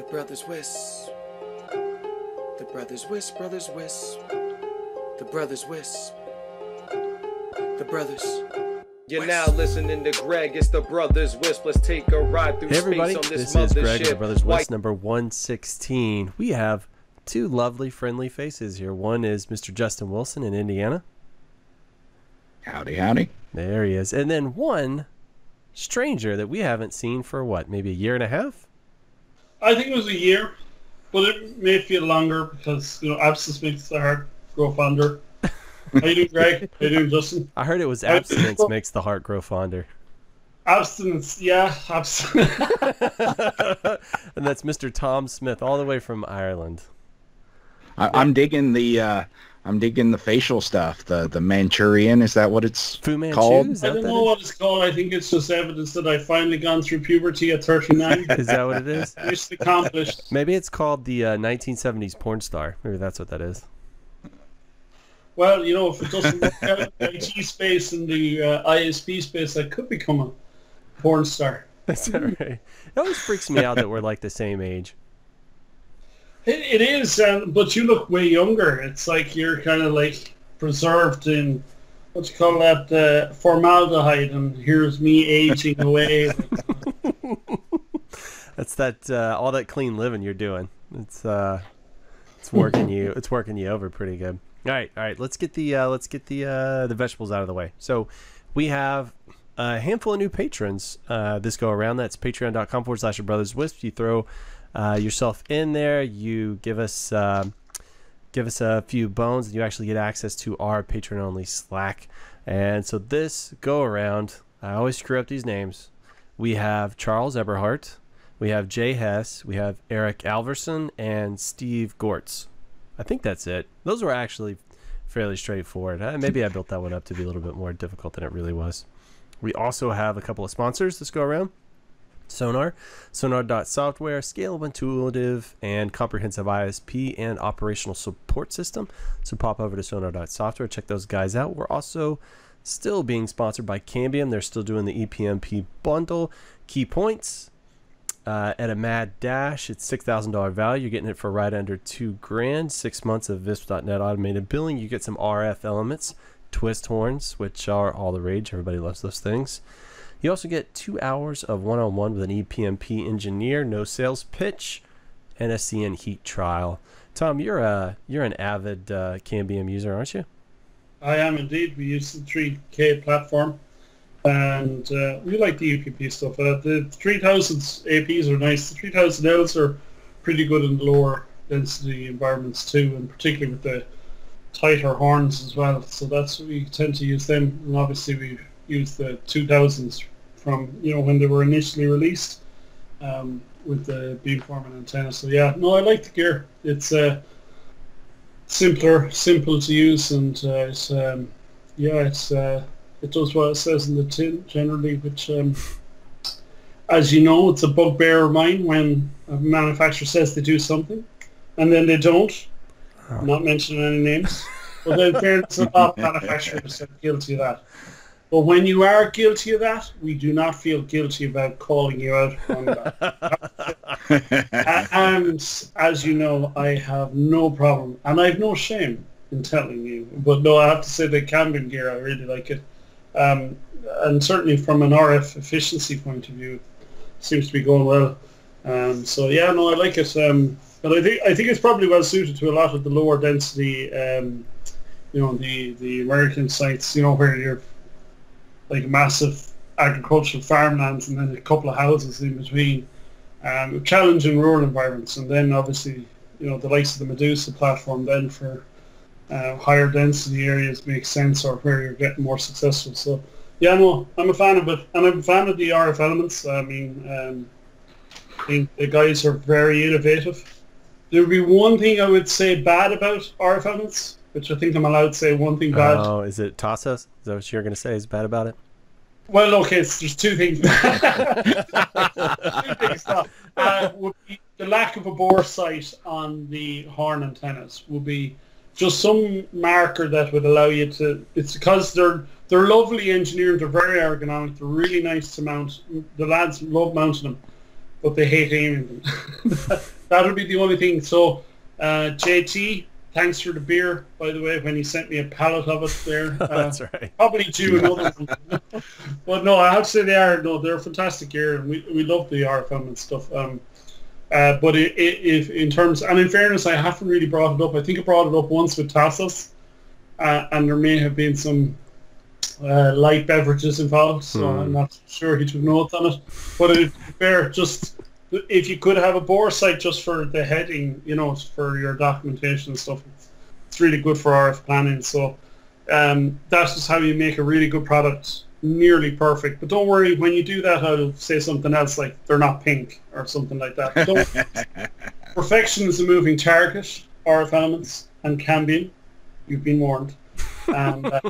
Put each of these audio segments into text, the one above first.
brothers Wisp. The brothers Wisp, brothers Wisp. The brothers Wisp. The brothers. You're now listening to Greg. It's the Brothers Wisp. Let's take a ride through Hey everybody, space on this this is Greg, mothership. the Brothers Wisp number 116. We have two lovely, friendly faces here. One is Mr. Justin Wilson in Indiana. Howdy, howdy. There he is. And then one stranger that we haven't seen for what, maybe a year and a half? I think it was a year, but it may feel longer because, you know, absence makes the heart grow fonder. How you doing, Greg? How you doing, Justin? I heard it was abstinence makes the heart grow fonder. Abstinence, yeah, abstinence. And that's Mr. Tom Smyth, all the way from Ireland. I'm digging the facial stuff. The Manchurian, is that what it's Fu Manchu? called? Is I that don't what know what it's called. I think it's just evidence that I've finally gone through puberty at 39. is that what it is? Mission accomplished. Maybe it's called the 1970s porn star. Maybe that's what that is. Well, you know, if it doesn't work out in the IT space and the ISP space, I could become a porn star. That's all right. It always freaks me out that we're like the same age. It is, but you look way younger. It's like you're kind of like preserved in, what you call that, formaldehyde, and here's me aging away. That's that all that clean living you're doing. It's working you. It's working you over pretty good. All right. Let's get the vegetables out of the way. So we have a handful of new patrons this go around. That's patreon.com/brotherswisp. You throw yourself in there. You give us a few bones, and you actually get access to our Patreon only Slack. And so this go around, I always screw up these names. We have Charles Eberhardt, we have Jay Hess, we have Eric Alverson, and Steve Gortz. I think that's it. Those were actually fairly straightforward. Maybe I built that one up to be a little bit more difficult than it really was. We also have a couple of sponsors this go around. Sonar.software, scalable, intuitive, and comprehensive ISP and operational support system. So pop over to Sonar.software, check those guys out. We're also still being sponsored by Cambium. They're still doing the EPMP bundle. Key points at a mad dash. It's $6,000 value. You're getting it for right under $2,000. 6 months of Visp.net automated billing. You get some RF elements, twist horns, which are all the rage. Everybody loves those things. You also get 2 hours of one-on-one with an EPMP engineer, no sales pitch, and a CN heat trial. Tom, you're an avid Cambium user, aren't you? I am indeed. We use the 3K platform, and we like the UPP stuff. The 3000s APs are nice. The 3000Ls are pretty good in the lower density environments too, and particularly with the tighter horns as well. So that's we tend to use them, and obviously we've used the 2000s from, you know, when they were initially released with the beamforming antenna. So yeah, no, I like the gear. It's simple to use, and it does what it says in the tin generally, which as you know, it's a bugbear of mine when a manufacturer says they do something and then they don't. I'm not mentioning any names, but then there's a lot of manufacturers that are guilty of that. But when you are guilty of that, we do not feel guilty about calling you out on that. And as you know, I have no problem, and I have no shame in telling you. But no, I have to say the Cambium gear, I really like it. And certainly from an RF efficiency point of view, it seems to be going well. So yeah, no, I like it. But I think it's probably well suited to a lot of the lower density, you know, the American sites, you know, where you're like massive agricultural farmlands and then a couple of houses in between, challenging rural environments, and then obviously, you know, the likes of the Medusa platform then for higher density areas makes sense, or where you're getting more successful. So yeah, no, I'm a fan of it, and I'm a fan of the RF elements. I mean, the guys are very innovative. There would be one thing I would say bad about RF elements, which I think I'm allowed to say one thing bad. Oh, is it Tassos? Is that what you're going to say is bad about it? Well, okay, there's two things. Would be the lack of a bore sight on the horn antennas would be just some marker that would allow you to. It's because they're lovely engineered, they're very ergonomic, they're really nice to mount. The lads love mounting them, but they hate aiming them. that would be the only thing. So, JT, thanks for the beer, by the way, when he sent me a pallet of it there. That's right. Probably due another one. But no, I have to say they're a fantastic gear, and we love the RFM and stuff. But if in terms, and in fairness, I haven't really brought it up. I think I brought it up once with Tassos, and there may have been some light beverages involved, so I'm not sure he took notes on it. But to be fair, just if you could have a bore site just for the heading, for your documentation and stuff, it's really good for RF planning. So that's just how you make a really good product, nearly perfect. But don't worry, when you do that, I'll say something else like they're not pink or something like that. Perfection is a moving target, RF elements, and can be. You've been warned. No,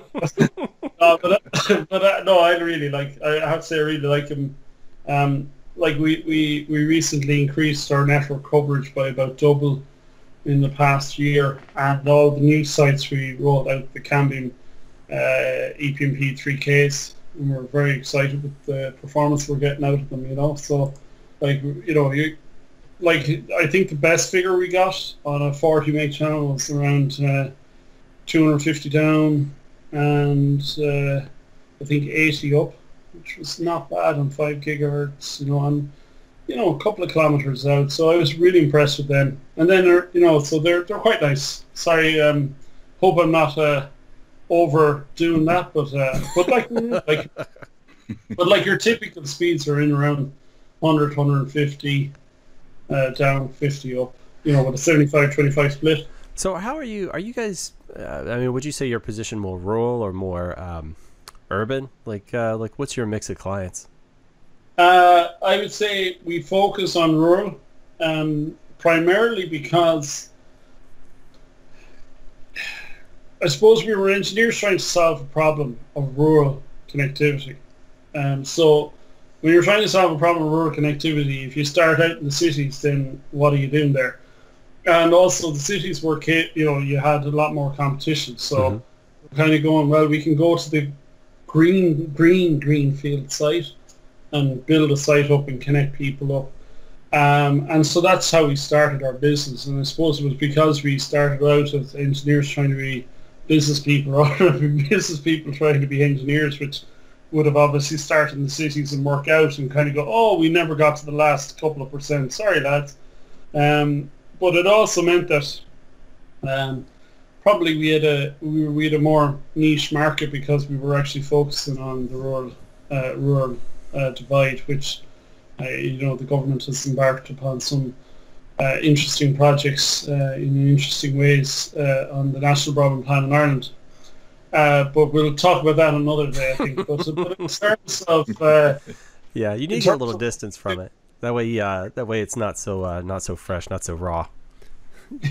I really like. I have to say, I really like them. Like we recently increased our network coverage by about double in the past year, and all the new sites we rolled out the Cambium EPMP 3Ks, and we're very excited with the performance we're getting out of them. So I think the best figure we got on a 40 meg channel was around 250 down and I think 80 up, which was not bad on 5 gigahertz, and a couple of kilometers out. So I was really impressed with them. And then they're quite nice. Sorry, hope I'm not overdoing that, but your typical speeds are in around 100, 150 down, 50 up, with a 75-25 split. So how are you guys, would you say your position more rural or more urban? Like what's your mix of clients? I would say we focus on rural, primarily because I suppose we were engineers trying to solve a problem of rural connectivity. So when you're trying to solve a problem of rural connectivity, if you start out in the cities, then what are you doing there? And also the cities were, you had a lot more competition. So we're kind of going, well, we can go to the greenfield site and build a site up and connect people up. And so that's how we started our business. And I suppose it was because we started out as engineers trying to be business people rather than business people trying to be engineers, which would have obviously started in the cities and work out and kind of go, oh, we never got to the last couple of percent. Sorry, lads. But it also meant that probably we had a more niche market because we were actually focusing on the rural divide, which the government has embarked upon some interesting projects in interesting ways on the National Broadband Plan in Ireland. But we'll talk about that another day, I think. But in terms of yeah, you need to get a little distance from it. That way it's not so fresh, not so raw.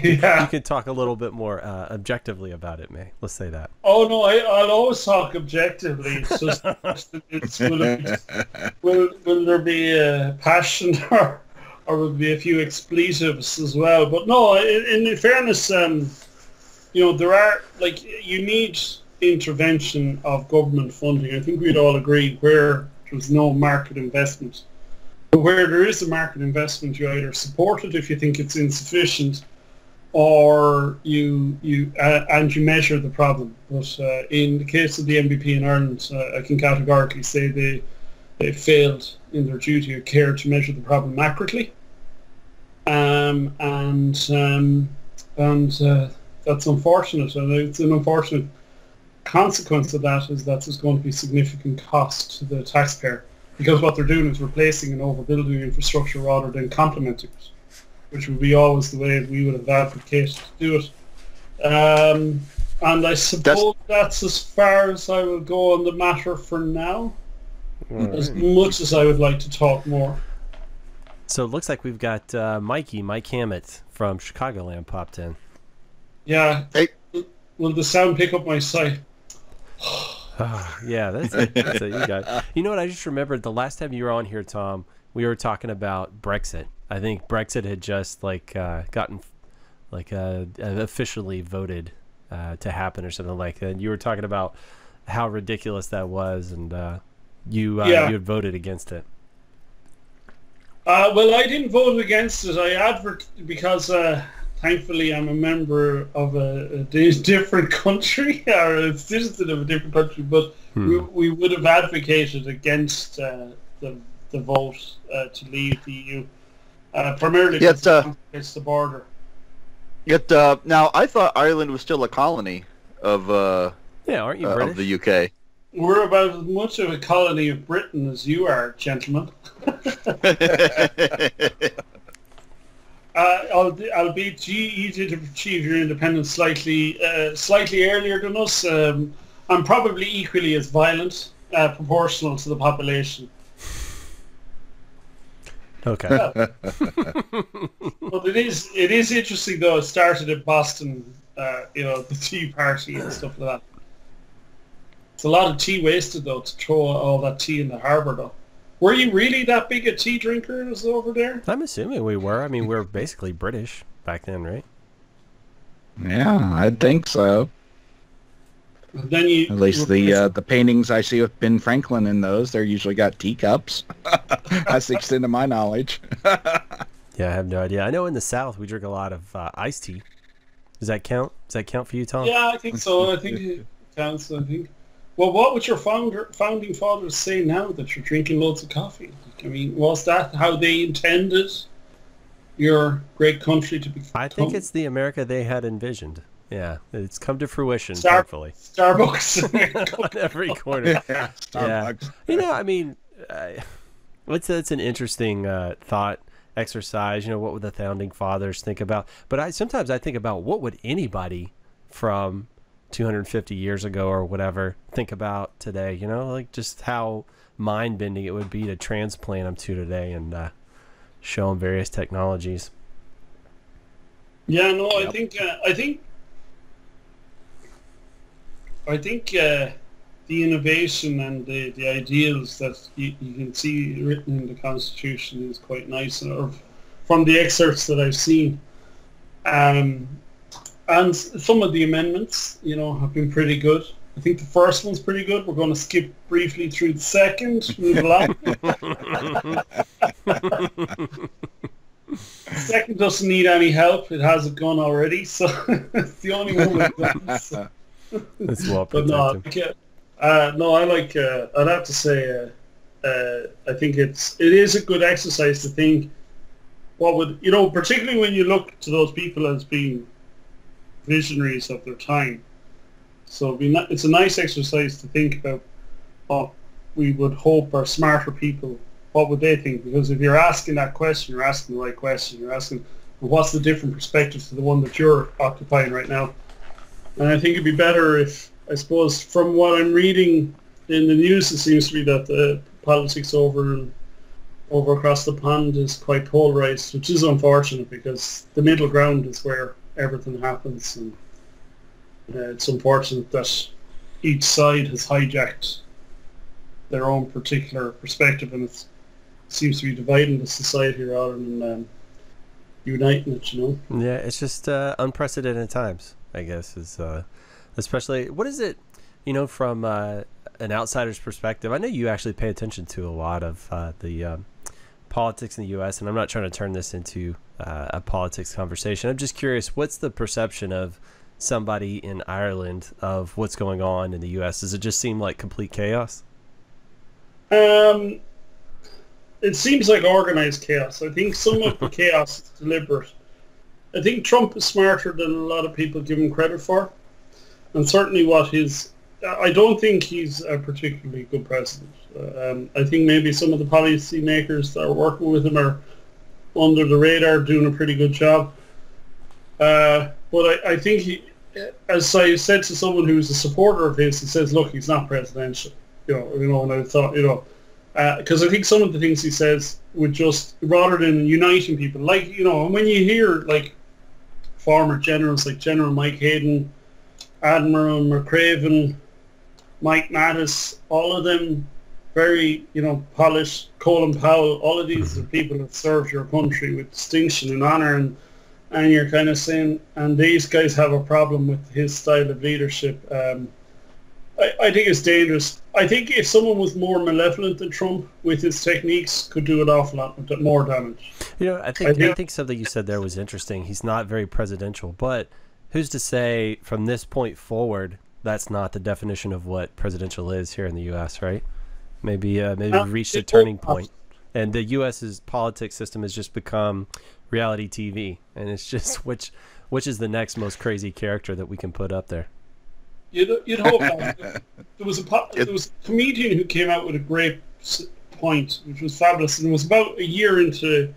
Yeah. You can talk a little bit more objectively about it, May. Let's say that. Oh no, I'll always talk objectively. It's just will there be passion or will there be a few expletives as well? But no, in fairness, there are you need intervention of government funding. I think we'd all agree where there's no market investment. But where there is a market investment, you either support it if you think it's insufficient, or you measure the problem. But in the case of the MBP in Ireland, I can categorically say they failed in their duty of care to measure the problem accurately, and that's unfortunate. And it's an unfortunate consequence of that is that there's going to be significant cost to the taxpayer, because what they're doing is replacing and overbuilding infrastructure rather than complementing it, which would be always the way we would have advocated to do it. And I suppose that's as far as I will go on the matter for now, as much as I would like to talk more. So it looks like we've got Mike Hammett from Chicagoland popped in. Yeah. Hey. Will the sound pick up my site? Yeah, that's it. You got. You know what? I just remembered the last time you were on here, Tom. We were talking about Brexit. I think Brexit had just gotten officially voted to happen or something like that. And you were talking about how ridiculous that was, and you had voted against it. Well, I didn't vote against it. Because thankfully I'm a member of a different country, or a citizen of a different country, but we would have advocated against the vote to leave the EU, primarily because it's the border. Yet now, I thought Ireland was still a colony of aren't you British? of the UK. We're about as much of a colony of Britain as you are, gentlemen. Albeit you did achieve your independence slightly earlier than us. I'm probably equally as violent, proportional to the population. Okay. Yeah. But it is interesting though. It started in Boston, the Tea Party and stuff like that. It's a lot of tea wasted though to throw all that tea in the harbour though. Were you really that big a tea drinker as over there? I'm assuming we were. I mean, we were basically British back then, right? Yeah, I think so. Then at least the paintings I see with Ben Franklin in those, they're usually got teacups. That's the extent of my knowledge. Yeah, I have no idea. I know in the South we drink a lot of iced tea. Does that count? Does that count for you, Tom? Yeah, I think so. I think it counts. I think. Well, what would your founding fathers say now that you're drinking loads of coffee? I mean, was that how they intended your great country to become? I think it's the America they had envisioned. Yeah, it's come to fruition, thankfully. Starbucks on every corner. Yeah, Starbucks. Yeah. I mean, it's an interesting thought exercise. What would the founding fathers think about? But sometimes I think about what would anybody from 250 years ago or whatever think about today, like just how mind-bending it would be to transplant them to today and show them various technologies. Yeah, no, Yep. I think the innovation and the ideals that you can see written in the Constitution is quite nice, or from the excerpts that I've seen. And some of the amendments, have been pretty good. I think the first one's pretty good. We're going to skip briefly through the second, move along. The second doesn't need any help. It has a gun already, so it's the only one with guns. It's well But protected. I'd have to say, I think it is a good exercise to think what would, particularly when you look to those people as being visionaries of their time. So it's a nice exercise to think about what we would hope are smarter people, what would they think? Because if you're asking that question, you're asking the right question. You're asking, well, what's the different perspective to the one that you're occupying right now? And I think it'd be better if, I suppose, from what I'm reading in the news, it seems to be that the politics over across the pond is quite polarized, which is unfortunate because the middle ground is where everything happens, and it's unfortunate that each side has hijacked their own particular perspective, and it seems to be dividing the society rather than uniting it. Yeah, it's just unprecedented times, I guess. Is especially, what is it? From an outsider's perspective. I know you actually pay attention to a lot of the politics in the U.S., and I'm not trying to turn this into a politics conversation. I'm just curious, what's the perception of somebody in Ireland of what's going on in the U.S.? Does it just seem like complete chaos? It seems like organized chaos. I think some of the chaos is deliberate. I think Trump is smarter than a lot of people give him credit for, and certainly I don't think he's a particularly good president. I think maybe some of the policy makers that are working with him are under the radar, doing a pretty good job. But I think he, as I said to someone who's a supporter of his, he says, look, he's not presidential. And I thought, because I think some of the things he says would just, rather than uniting people, and when you hear former generals like General Mike Hayden, Admiral McCraven, Mike Mattis, all of them very, polished, Colin Powell, all of these are people that served your country with distinction and honor, and you're kind of saying, and these guys have a problem with his style of leadership. I think it's dangerous. I think if someone was more malevolent than Trump with his techniques, could do an awful lot more damage. You know, I think something you said there was interesting. He's not very presidential, but who's to say from this point forward that's not the definition of what presidential is here in the U.S., right? Maybe we've reached a turning point, and the U.S.'s politics system has just become reality TV, and it's just which is the next most crazy character that we can put up there. You'd hope not. There was a comedian who came out with a great point, which was fabulous, and it was about a year into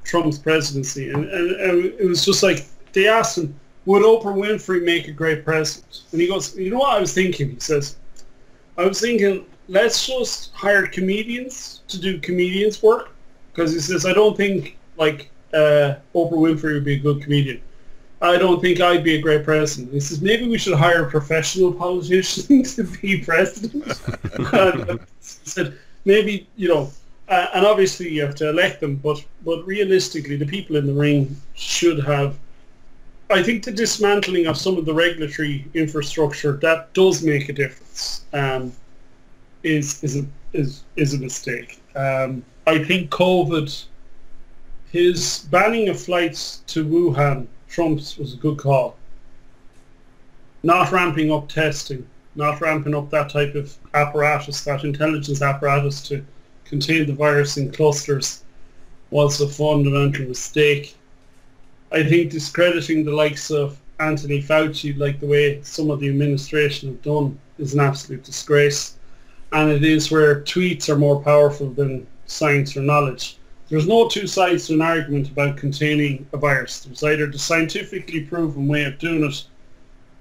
Trump's presidency, and it was just like, they asked him, would Oprah Winfrey make a great president? And he goes, you know what I was thinking? He says, I was thinking, let's just hire comedians to do comedians' work, because he says, I don't think like Oprah Winfrey would be a good comedian. I don't think I'd be a great president. He says, maybe we should hire a professional politician to be president. He said, maybe, and obviously you have to elect them, but realistically, the people in the ring should have, I think the dismantling of some of the regulatory infrastructure, that does make a difference, is a mistake. I think COVID, his banning of flights to Wuhan, Trump's, was a good call. Not ramping up testing, not ramping up that type of apparatus, that intelligence apparatus to contain the virus in clusters, was a fundamental mistake. I think discrediting the likes of Anthony Fauci, like the way some of the administration have done, is an absolute disgrace. And it is where tweets are more powerful than science or knowledge. There's no two sides to an argument about containing a virus. There's either the scientifically proven way of doing it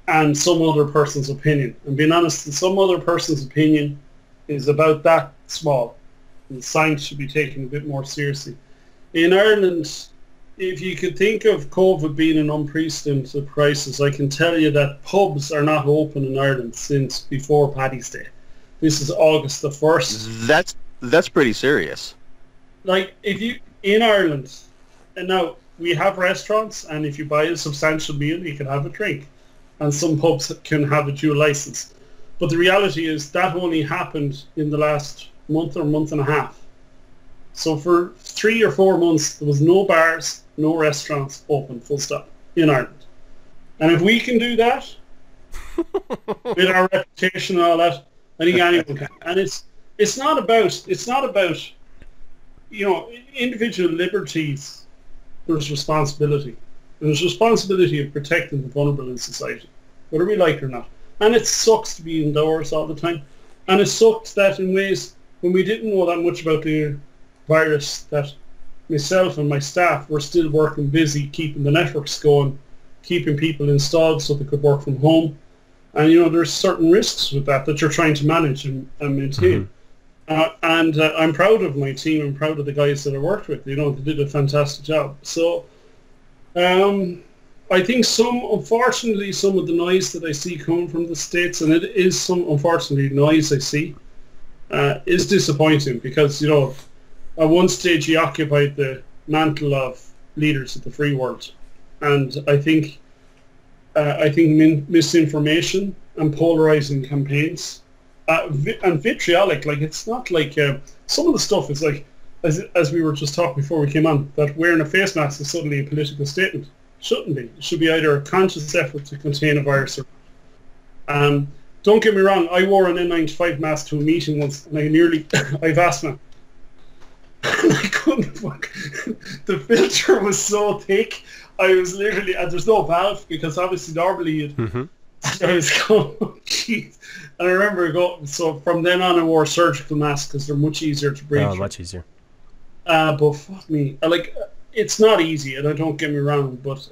and some other person's opinion. And being honest, some other person's opinion is about that small. And science should be taken a bit more seriously. In Ireland, if you could think of COVID being an unprecedented crisis, I can tell you that pubs are not open in Ireland since before Paddy's Day. This is August the 1st. That's pretty serious. Like, if you, in Ireland, and now we have restaurants, and if you buy a substantial meal, you can have a drink. And some pubs can have a dual license. But the reality is that only happened in the last month or month and a half. So for 3 or 4 months, there was no bars, no restaurants open, full stop, in Ireland. And if we can do that, with our reputation and all that, I think anyone can. And it's not about individual liberties. There's responsibility. And there's responsibility of protecting the vulnerable in society, whether we like it or not. And it sucks to be indoors all the time. And it sucks that in ways when we didn't know that much about the virus, that myself and my staff were still working busy, keeping the networks going, keeping people installed so they could work from home. And, there's certain risks with that you're trying to manage and maintain. And I'm proud of my team. I'm proud of the guys that I worked with. They did a fantastic job. So I think unfortunately, some of the noise that I see coming from the States, and it is some, unfortunately, noise I see, is disappointing because, at one stage he occupied the mantle of leaders of the free world. And I think misinformation and polarizing campaigns and vitriolic, like it's not like some of the stuff is like, as we were just talking before we came on, that wearing a face mask is suddenly a political statement. Shouldn't be. It should be either a conscious effort to contain a virus or don't get me wrong, I wore an N95 mask to a meeting once and I've asthma. And I couldn't the filter was so thick, I was literally, and there's no valve because obviously normally I was going, oh, jeez. And I remember so from then on I wore surgical masks because they're much easier to breathe. Oh, much easier. But fuck me, it's not easy, and don't get me wrong, but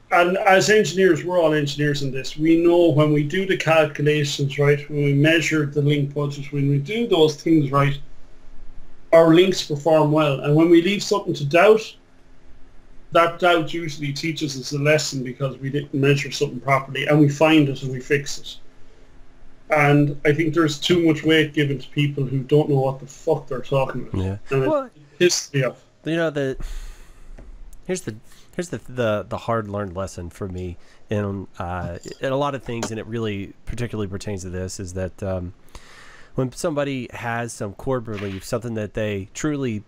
and as engineers, we're all engineers in this. We know when we do the calculations right, when we measure the link budget, when we do those things right, our links perform well. And when we leave something to doubt, that doubt usually teaches us a lesson because we didn't measure something properly, and we find it and we fix it. And I think there's too much weight given to people who don't know what the fuck they're talking about. Yeah. And it pisses me off. here's the hard learned lesson for me in a lot of things, and it really particularly pertains to this, is that when somebody has some core belief, something that they truly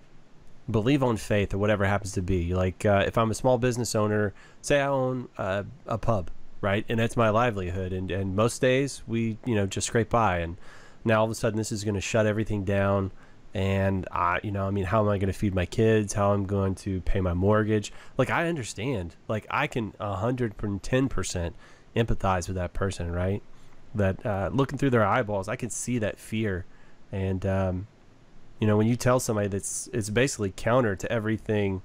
believe on faith or whatever it happens to be, like if I'm a small business owner, say I own a pub, right, and that's my livelihood, and most days we just scrape by, and now all of a sudden this is going to shut everything down. And how am I going to feed my kids? How I'm going to pay my mortgage? Like, I understand. Like, I can 110% empathize with that person, right? That looking through their eyeballs, I can see that fear. And when you tell somebody it's basically counter to everything,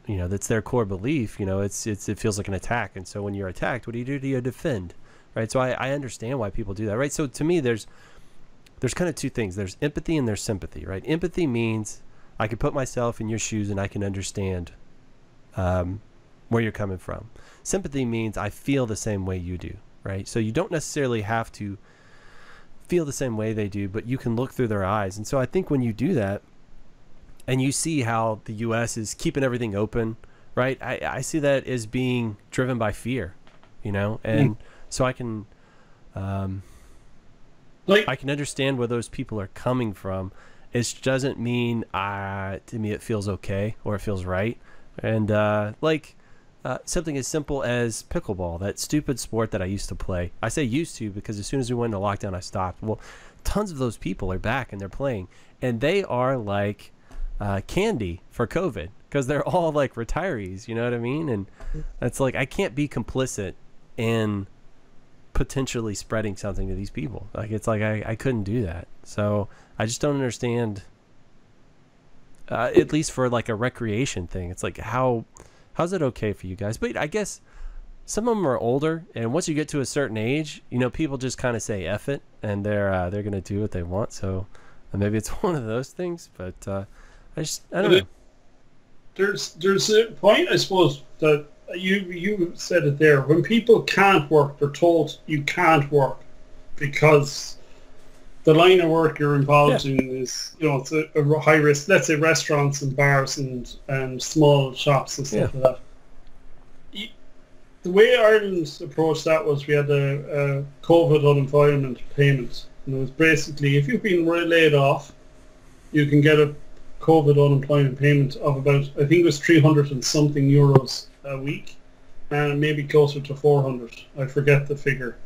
that's their core belief. It feels like an attack. And so when you're attacked, what do? You defend, right? So I understand why people do that, right? So to me, there's kind of two things. There's empathy and there's sympathy, right? Empathy means I can put myself in your shoes and I can understand where you're coming from. Sympathy means I feel the same way you do, right? So you don't necessarily have to feel the same way they do, but you can look through their eyes. And so I think when you do that and you see how the U.S. is keeping everything open, right? I see that as being driven by fear, and so I can... I can understand where those people are coming from. It doesn't mean to me it feels okay or it feels right. And something as simple as pickleball, that stupid sport that I used to play. I say used to because as soon as we went into lockdown, I stopped. Well, tons of those people are back and they're playing, and they are like candy for COVID because they're all like retirees. You know what I mean? And it's like I can't be complicit in potentially spreading something to these people. Like, it's like I couldn't do that. So I just don't understand, at least for like a recreation thing. It's like, how's it okay for you guys? But I guess some of them are older, and once you get to a certain age, people just kind of say F it, and they're gonna do what they want. So maybe it's one of those things, but I don't know. There's a point, I suppose, that you said it there. When people can't work, they're told you can't work because the line of work you're involved in is, it's a high risk. Let's say restaurants and bars and small shops and stuff like that. The way Ireland approached that was we had a COVID unemployment payment, and it was basically if you've been laid off, you can get a COVID unemployment payment of about, I think it was 300 and something euros a week, and maybe closer to 400. I forget the figure.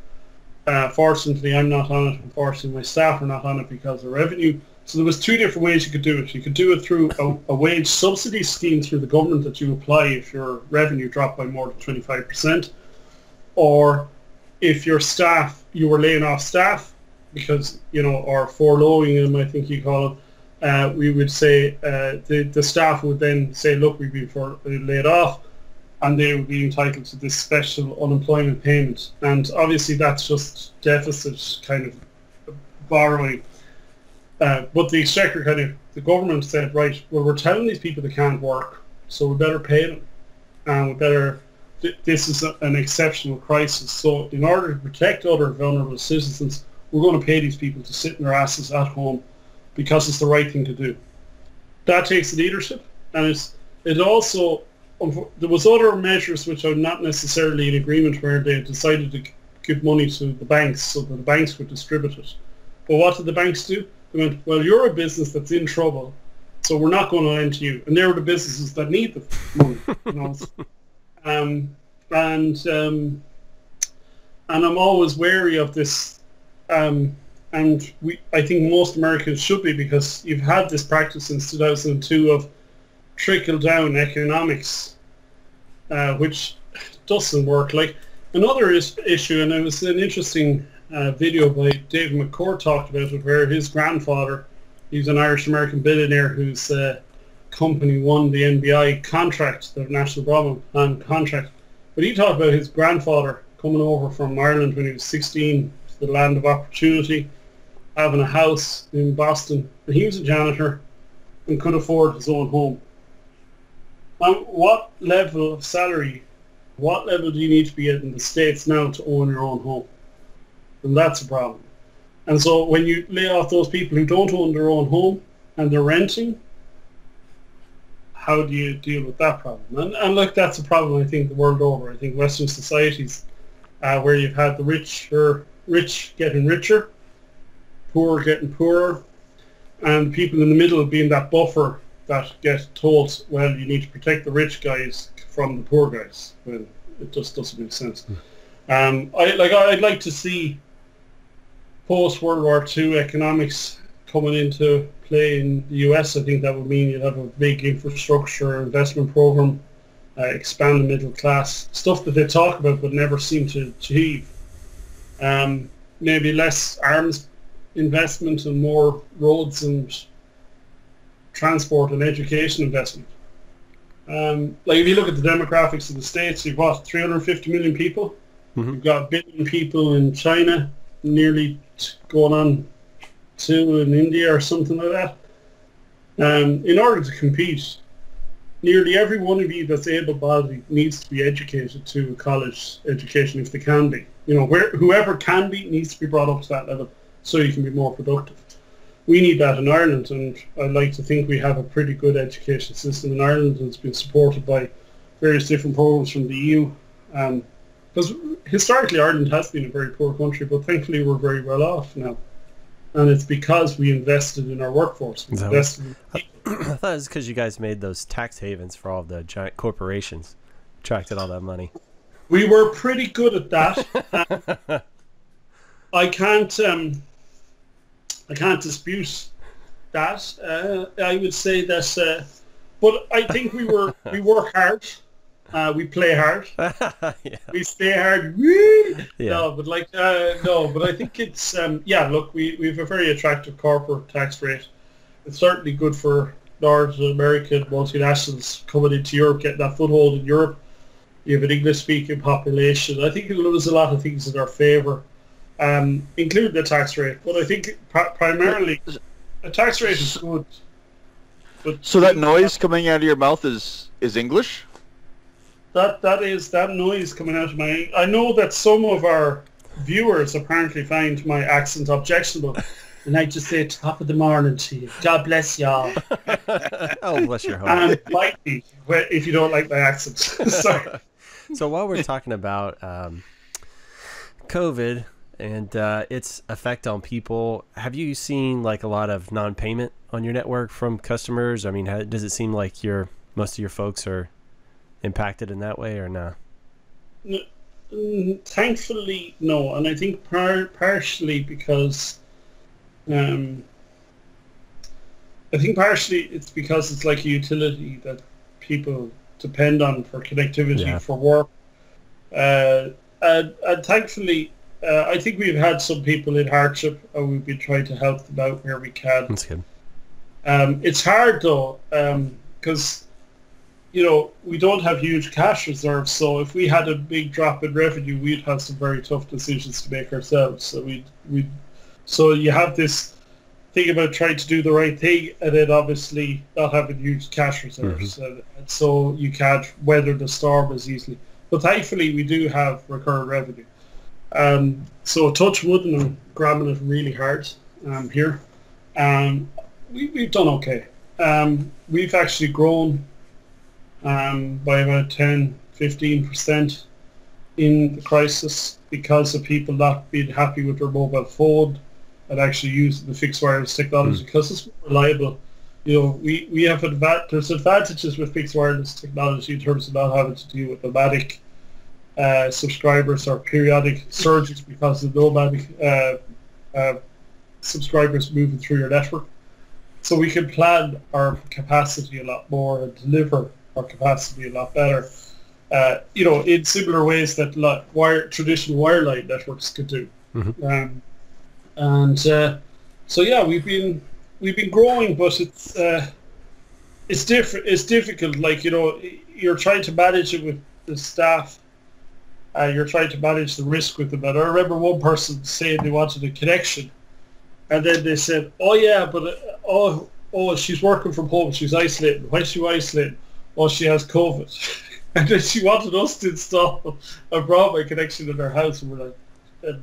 Fortunately, I'm not on it. Unfortunately, my staff are not on it because of revenue. So there was two different ways you could do it. You could do it through a wage subsidy scheme through the government that you apply if your revenue dropped by more than 25%, or if your staff, you were laying off staff because, or furloughing them, I think you call it. We would say the staff would then say, look, we've been laid off, and they would be entitled to this special unemployment payment. And obviously that's just deficit kind of borrowing. But the Exchequer the government said, right, well, we're telling these people they can't work, so we better pay them. And this is an exceptional crisis. So in order to protect other vulnerable citizens, we're going to pay these people to sit in their asses at home because it's the right thing to do. That takes leadership, and it also... There was other measures which are not necessarily in agreement where they decided to give money to the banks so that the banks would distribute it. But what did the banks do? They went, well, you're a business that's in trouble, so we're not going to lend to you. And they're the businesses that need the money. And I'm always wary of this. I think most Americans should be, because you've had this practice since 2002 of trickle-down economics, which doesn't work. Like another issue, and it was an interesting video by David McCord talked about it, where his grandfather, he's an Irish-American billionaire whose company won the NBI contract, the National Broadband Plan contract. But he talked about his grandfather coming over from Ireland when he was 16 to the land of opportunity, having a house in Boston, and he was a janitor and could afford his own home. What level of salary, what level do you need to be at in the States now to own your own home? And that's a problem. And so when you lay off those people who don't own their own home and they're renting, how do you deal with that problem? And look, that's a problem I think the world over. I think Western societies, where you've had the rich getting richer, poor getting poorer, and people in the middle being that buffer that get told, well, you need to protect the rich guys from the poor guys. Well, it just doesn't make sense. I'd like to see post World War II economics coming into play in the US. I think that would mean you'd have a big infrastructure investment program, expand the middle class, stuff that they talk about but never seem to achieve. Maybe less arms investment and more roads and transport and education investment. Like if you look at the demographics of the States, you've got 350 million people. You've got 1 billion people in China, nearly going on 2 in India or something like that. In order to compete, nearly every one of you that's able-bodied needs to be educated to a college education if they can be. You know, whoever can be needs to be brought up to that level so you can be more productive. We need that in Ireland, and I'd like to think we have a pretty good education system in Ireland, and it's been supported by various different programs from the EU. Because historically Ireland has been a very poor country, but thankfully we're very well off now. And it's because we invested in our workforce. We invested in people. I thought it was because you guys made those tax havens for all the giant corporations, attracted all that money. We were pretty good at that. I can't dispute that. I would say that, but I think we work hard. We play hard. Yeah. We stay hard. Woo! Yeah. No, but I think it's look, we have a very attractive corporate tax rate. It's certainly good for North American multinationals coming into Europe, getting that foothold in Europe. You have an English-speaking population. I think it was a lot of things in our favour, including the tax rate. But I think primarily the tax rate is good. But So that noise coming out of your mouth is English? That noise coming out of my... I know that some of our viewers apparently find my accent objectionable. And I just say top of the morning to you. God bless y'all. Oh, bless your heart. And like me if you don't like my accent. Sorry. So while we're talking about COVID and its effect on people, have you seen like a lot of non-payment on your network from customers? I mean, does it seem like most of your folks are impacted in that way or not? Thankfully, no. And I think partially because it's because it's like a utility that people depend on for connectivity, for work. And thankfully, I think we've had some people in hardship and we've been trying to help them out where we can. That's good. It's hard though, because you know, we don't have huge cash reserves, so if we had a big drop in revenue, we'd have some very tough decisions to make ourselves. So you have this thing about trying to do the right thing, and then obviously not having huge cash reserves, and so you can't weather the storm as easily. But thankfully, we do have recurrent revenue. So touch wood, and I'm grabbing it really hard here. We've done okay. We've actually grown by about 10-15% in the crisis because of people not being happy with their mobile phone and actually using the fixed wireless technology because it's more reliable. You know, we have there's advantages with fixed wireless technology in terms of not having to deal with nomadic subscribers or periodic surges because of nomadic subscribers moving through your network. So we can plan our capacity a lot more and deliver our capacity a lot better, you know, in similar ways that traditional wireline networks could do. So yeah, we've been growing, but it's different. It's difficult. Like, you know, you're trying to manage it with the staff. You're trying to manage the risk with them. And I remember one person saying they wanted a connection, and then they said, "Oh yeah, but she's working from home. She's isolating. Why is she isolating? Oh, she has COVID." And then she wanted us to install a broadband connection in her house, and we're like,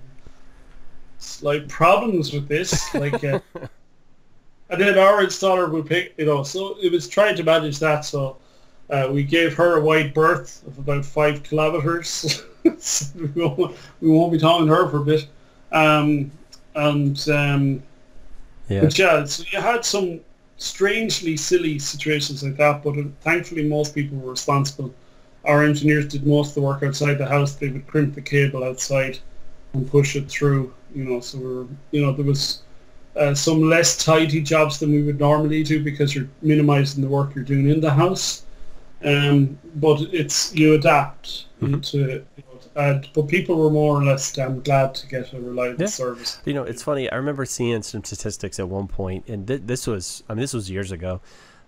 slight problems with this. Like, And then our installer would pick, so it was trying to manage that. So we gave her a wide berth of about 5 kilometers. So we won't be talking to her for a bit. But yeah, so you had some strangely silly situations like that, but thankfully most people were responsible. Our engineers did most of the work outside the house. They would crimp the cable outside and push it through, so there was some less tidy jobs than we would normally do because you're minimizing the work you're doing in the house. But you adapt to but people were more or less glad to get a reliable service. It's funny. I remember seeing some statistics at one point, and this was years ago,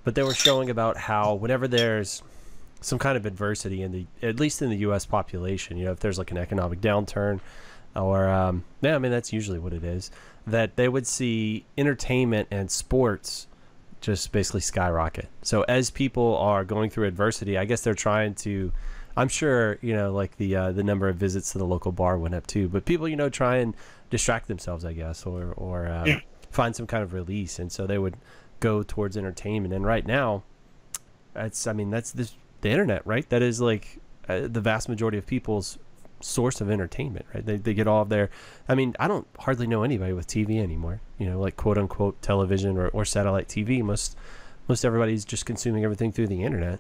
but they were showing about how whenever there's some kind of adversity at least in the U.S. population, if there's like an economic downturn, or that's usually what it is, that they would see entertainment and sports just basically skyrocket. So as people are going through adversity, I guess they're trying to, I'm sure, like the number of visits to the local bar went up too, but people, try and distract themselves, I guess, or find some kind of release. And so they would go towards entertainment. And right now, that's the internet, right? That is like the vast majority of people's source of entertainment, right? They get all of their, I don't hardly know anybody with TV anymore, like quote unquote television or satellite TV. Most everybody's just consuming everything through the internet.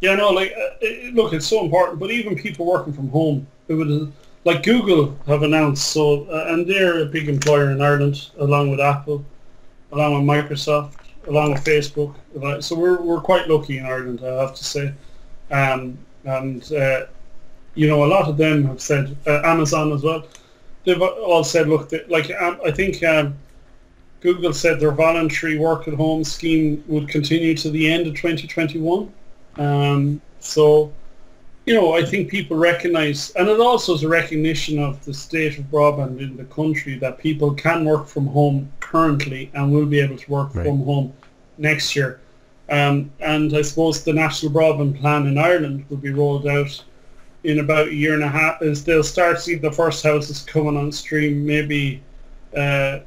Yeah, no, look, it's so important, but even people working from home, it would, like Google have announced, and they're a big employer in Ireland, along with Apple, along with Microsoft, along with Facebook. So we're quite lucky in Ireland, I have to say. A lot of them have said, Amazon as well, they've all said, look, I think Google said their voluntary work at home scheme would continue to the end of 2021. I think people recognize, and it also is a recognition of the state of broadband in the country, that people can work from home currently and will be able to work from home next year. And I suppose the National Broadband Plan in Ireland will be rolled out in about a year and a half, as they'll start seeing the first houses coming on stream maybe 9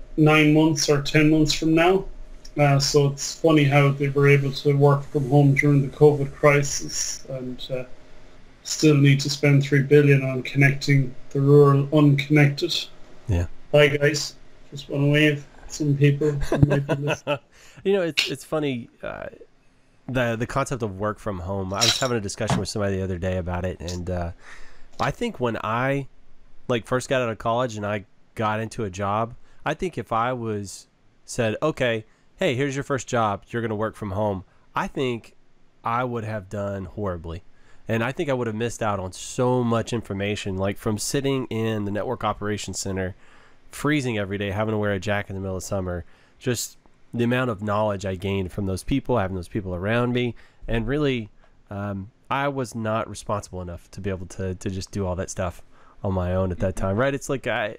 months or 10 months from now. So it's funny how they were able to work from home during the COVID crisis and still need to spend $3 billion on connecting the rural unconnected. Yeah. Hi guys, just want to wave at some people. It's funny. The concept of work from home. I was having a discussion with somebody the other day about it, and I think when I first got out of college and I got into a job, I think if I was said, okay, hey, here's your first job, you're going to work from home, I think I would have done horribly. And I think I would have missed out on so much information, like from sitting in the network operations center, freezing every day, having to wear a jacket in the middle of summer, just the amount of knowledge I gained from those people, having those people around me. And really, I was not responsible enough to be able to just do all that stuff on my own at that time, right? It's like I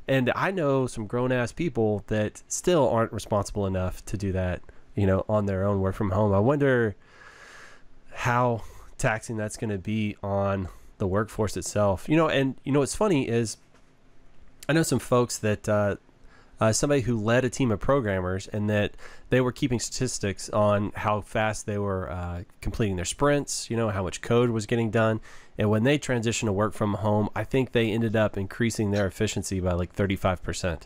know some grown-ass people that still aren't responsible enough to do that, on their own, work from home. I wonder how taxing that's going to be on the workforce itself. What's funny is I know some folks that somebody who led a team of programmers, and that they were keeping statistics on how fast they were completing their sprints, how much code was getting done. And when they transitioned to work from home, I think they ended up increasing their efficiency by 35%.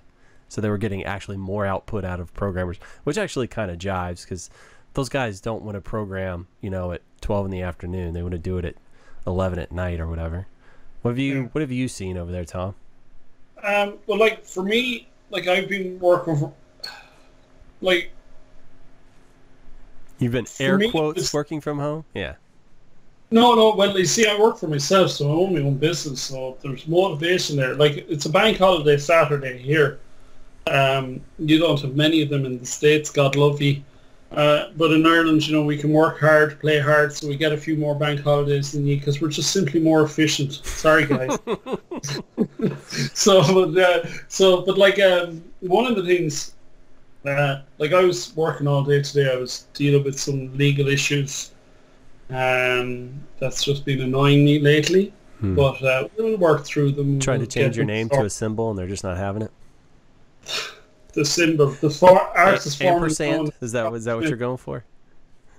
So they were getting actually more output out of programmers, which actually kind of jives, because those guys don't want to program, at 12 in the afternoon. They want to do it at 11 at night or whatever. What have you seen over there, Tom? For me, I've been working You've been air quotes working from home? Yeah. No. Well, you see, I work for myself, so I own my own business, so there's motivation there. It's a bank holiday Saturday here. You don't have many of them in the States, God love you. But in Ireland, we can work hard, play hard, so we get a few more bank holidays than you, because we're just simply more efficient. Sorry, guys. But one of the things, I was working all day today. I was dealing with some legal issues. That's just been annoying me lately. But we'll work through them. Trying to change your name to a symbol, and they're just not having it. the symbol. The artist form. Ampersand? Is that what you're going for?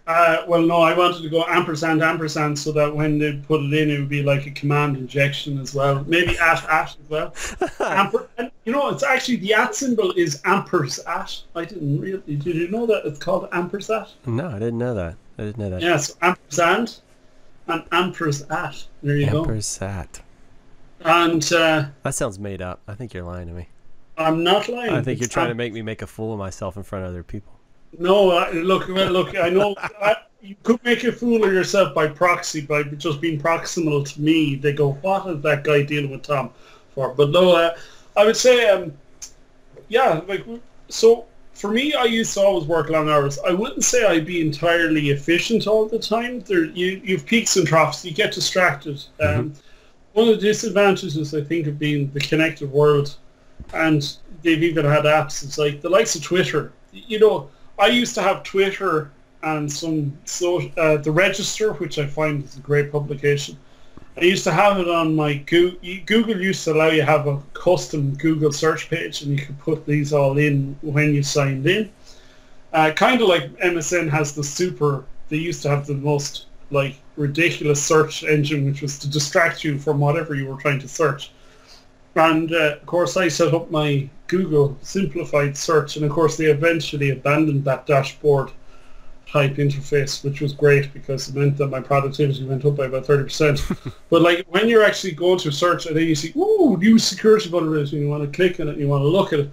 Well, no, I wanted to go ampersand, so that when they put it in, it would be like a command injection as well. Maybe at as well. And, it's actually the at symbol is ampersat. I didn't really. Did you know that it's called ampersat? No, I didn't know that. Yeah, so ampersand and ampersat. There you go. Ampersat. And that sounds made up. I think you're lying to me. I'm not lying. I think you're trying to make me make a fool of myself in front of other people. No, look. I know you could make a fool of yourself by proxy, by just being proximal to me. They go, "What is that guy dealing with Tom for?" But no, I would say, so for me, I used to always work long hours. I wouldn't say I'd be entirely efficient all the time. You've peaks and troughs. You get distracted. One of the disadvantages, I think, of being the connected world, and they've even had apps. It's like the likes of Twitter. I used to have Twitter and the Register, which I find is a great publication. I used to have it on my Google used to allow you to have a custom Google search page, and you could put these all in when you signed in. Kind of like MSN has they used to have the most ridiculous search engine, which was to distract you from whatever you were trying to search. And of course I set up my Google simplified search, and of course they eventually abandoned that dashboard type interface, which was great because it meant that my productivity went up by about 30%. But when you're actually going to search and then you see, ooh, new security vulnerability, and you want to click on it and you want to look at it,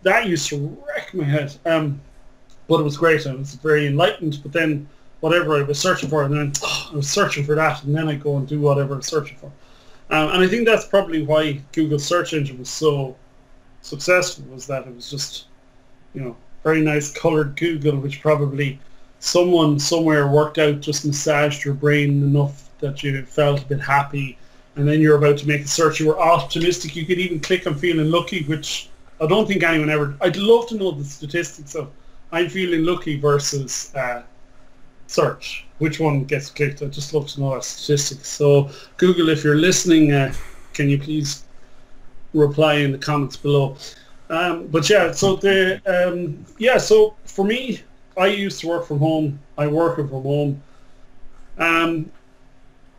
that used to wreck my head. But it was great, and I was very enlightened. But then whatever I was searching for, and then I was searching for that, and then I go and do whatever I'm searching for. And I think that's probably why Google's search engine was so successful, was that it was just, very nice colored Google, which probably someone somewhere worked out just massaged your brain enough that you felt a bit happy, and then you're about to make a search. You were optimistic. You could even click on feeling lucky, which I don't think anyone ever... I'd love to know the statistics of I'm feeling lucky versus search. Which one gets clicked? I'd just love to know our statistics. So Google, if you're listening, can you please reply in the comments below? But yeah, so so for me, I used to work from home. I work from home.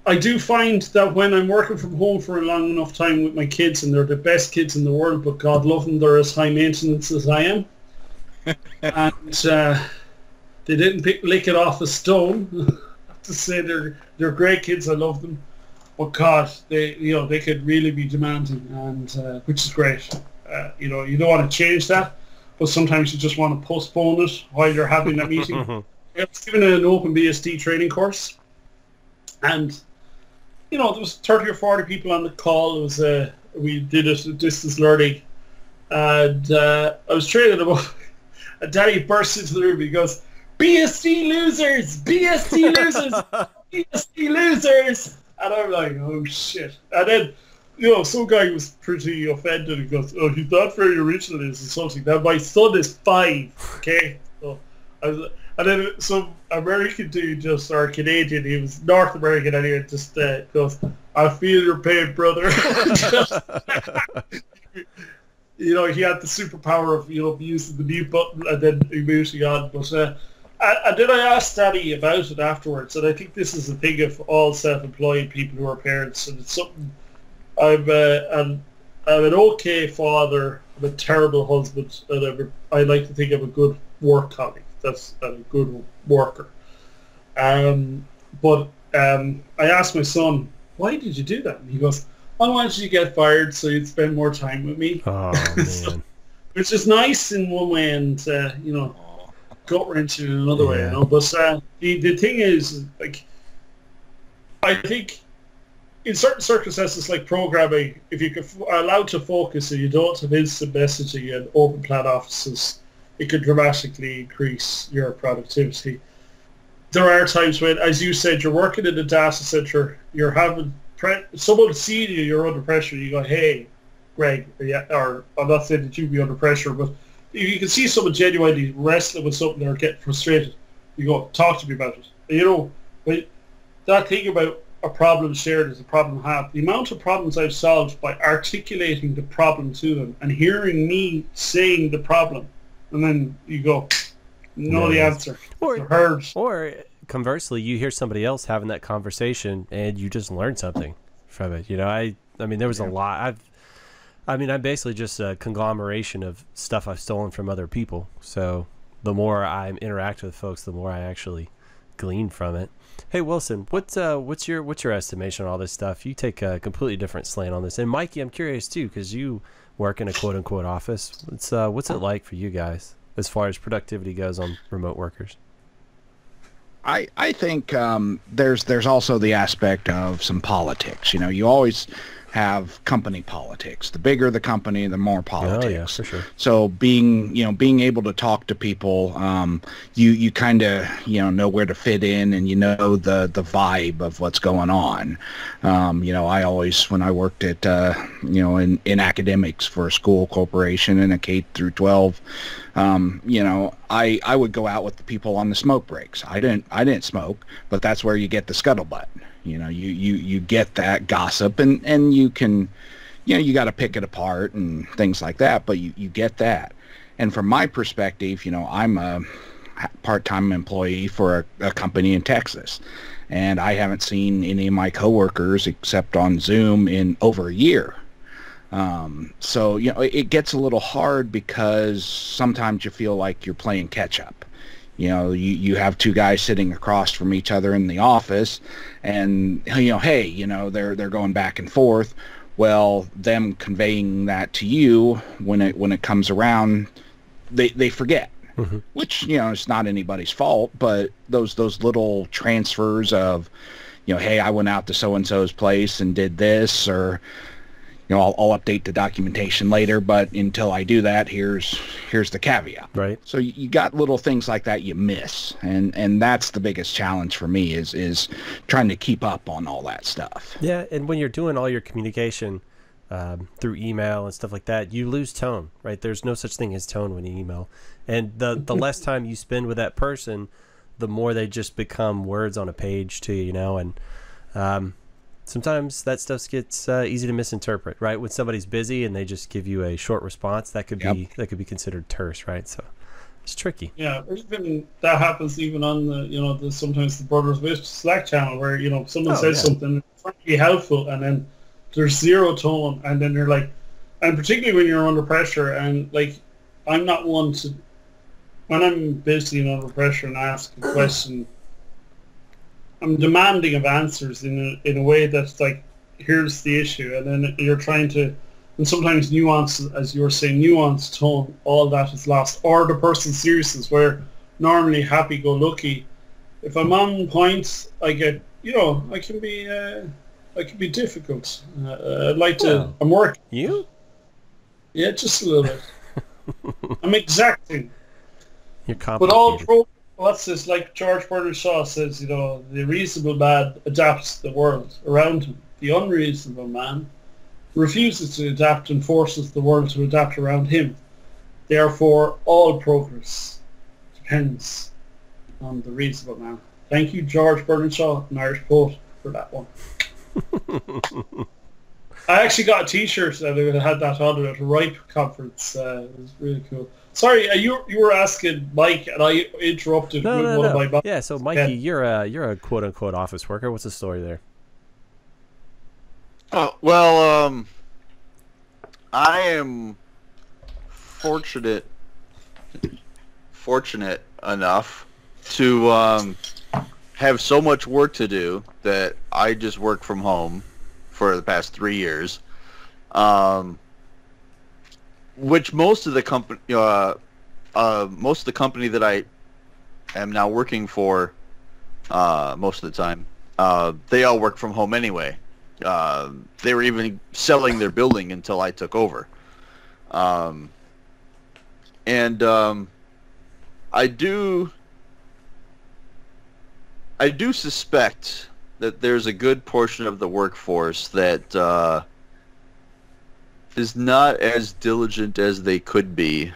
I do find that when I'm working from home for a long enough time with my kids, and they're the best kids in the world, but God love them, they're as high maintenance as I am. And they didn't lick it off a stone. I have to say they're great kids. I love them. But God, they could really be demanding, and which is great. You don't want to change that, but sometimes you just want to postpone it while you're having that meeting. I was given an OpenBSD training course, and there was 30 or 40 people on the call. It was we did it at distance learning, and I was training them up. And Danny bursts into the room. He goes, "BSD losers, BSD losers, BSD losers," and I'm like, "Oh shit!" And then some guy was pretty offended. He goes, "Oh, he's not very original. It's insulting." Now my son is 5. Okay, so and then some American dude, or Canadian, he was North American anyway, just goes, "I feel your pain, brother." He had the superpower of using the mute button and then muting on. But and then I asked Danny about it afterwards, and I think this is a thing of all self-employed people who are parents, and it's something. I'm an okay father. I'm a terrible husband, and I like to think I'm a good work colleague. That's a good worker. But I asked my son, "Why did you do that?" And he goes, "I wanted you to get fired so you'd spend more time with me." Oh, man. Which is nice in one way, and gut-wrenching in another way. But the thing is, I think in certain circumstances, like programming, if you are allowed to focus and you don't have instant messaging and open plan offices, it could dramatically increase your productivity. There are times when, as you said, you're working in a data center, you're having someone seeing you're under pressure, you go, "Hey, Greg," or I'm not saying that you'd be under pressure, but if you can see someone genuinely wrestling with something or getting frustrated, you go, "Talk to me about it." But that thing about a problem shared is a problem halved. The amount of problems I've solved by articulating the problem to them and hearing me saying the problem, and then you go, know the answer. Or conversely, you hear somebody else having that conversation and you just learn something from it. You know, I mean, there was a lot. I'm basically just a conglomeration of stuff I've stolen from other people. So the more I interact with folks, the more I actually glean from it. Hey Wilson, what's your estimation on all this stuff? You take a completely different slant on this, and Mikey, I'm curious too, because you work in a quote unquote office. What's it like for you guys as far as productivity goes on remote workers? I think there's also the aspect of some politics. You know, you always have company politics. The bigger the company, the more politics. Oh yeah, for sure. So being able to talk to people, you kind of know where to fit in, and the vibe of what's going on. I always, when I worked at in academics for a school corporation in a K through 12, I would go out with the people on the smoke breaks. I didn't smoke, but that's where you get the scuttlebutt. You get that gossip, and you can, you got to pick it apart and things like that, but you get that. And from my perspective, I'm a part-time employee for a company in Texas, and I haven't seen any of my coworkers except on Zoom in over a year. So, it gets a little hard because sometimes you feel like you're playing catch up. You have two guys sitting across from each other in the office, and they're going back and forth. Well, them conveying that to you when it comes around, they forget, which it's not anybody's fault. But those little transfers of, hey, I went out to so and so's place and did this, or I'll update the documentation later, but until I do that, here's the caveat. Right. So you got little things like that you miss, and that's the biggest challenge for me is trying to keep up on all that stuff. Yeah, and when you're doing all your communication through email and stuff like that, you lose tone, right? There's no such thing as tone when you email, and the less time you spend with that person, the more they just become words on a page to you, and sometimes that stuff gets easy to misinterpret, right? When somebody's busy and they just give you a short response, that could be considered terse, right? So it's tricky. Yeah, even that happens even on the sometimes the Brothers WISP Slack channel where someone says something trying to be helpful, and then there's zero tone, and then they're like, and particularly when you're under pressure, and like I'm not one to, when I'm basically under pressure and ask a question, I'm demanding of answers in a way that's like, here's the issue, and then you're trying to, and sometimes nuance, as you were saying, nuance, tone, all that is lost, or the person's seriousness, where normally happy-go-lucky, if I'm on point, I get, I can be difficult. I'd like to, I'm working. You? Yeah, just a little bit. I'm exacting. You're complicated. But all what's this, like George Bernard Shaw says, the reasonable man adapts the world around him. The unreasonable man refuses to adapt and forces the world to adapt around him. Therefore, all progress depends on the reasonable man. Thank you, George Bernard Shaw, an Irish poet, for that one. I actually got a T-shirt that had that on it at a RIPE conference. It was really cool. Sorry, you were asking Mike, and I interrupted one of my. Yeah, so Mikey, you're a quote unquote office worker. What's the story there? Oh well, I am fortunate enough to have so much work to do that I just work from home for the past 3 years. Which most of the company that I am now working for, most of the time, they all work from home anyway. They were even selling their building until I took over. I do suspect that there's a good portion of the workforce that is not as diligent as they could be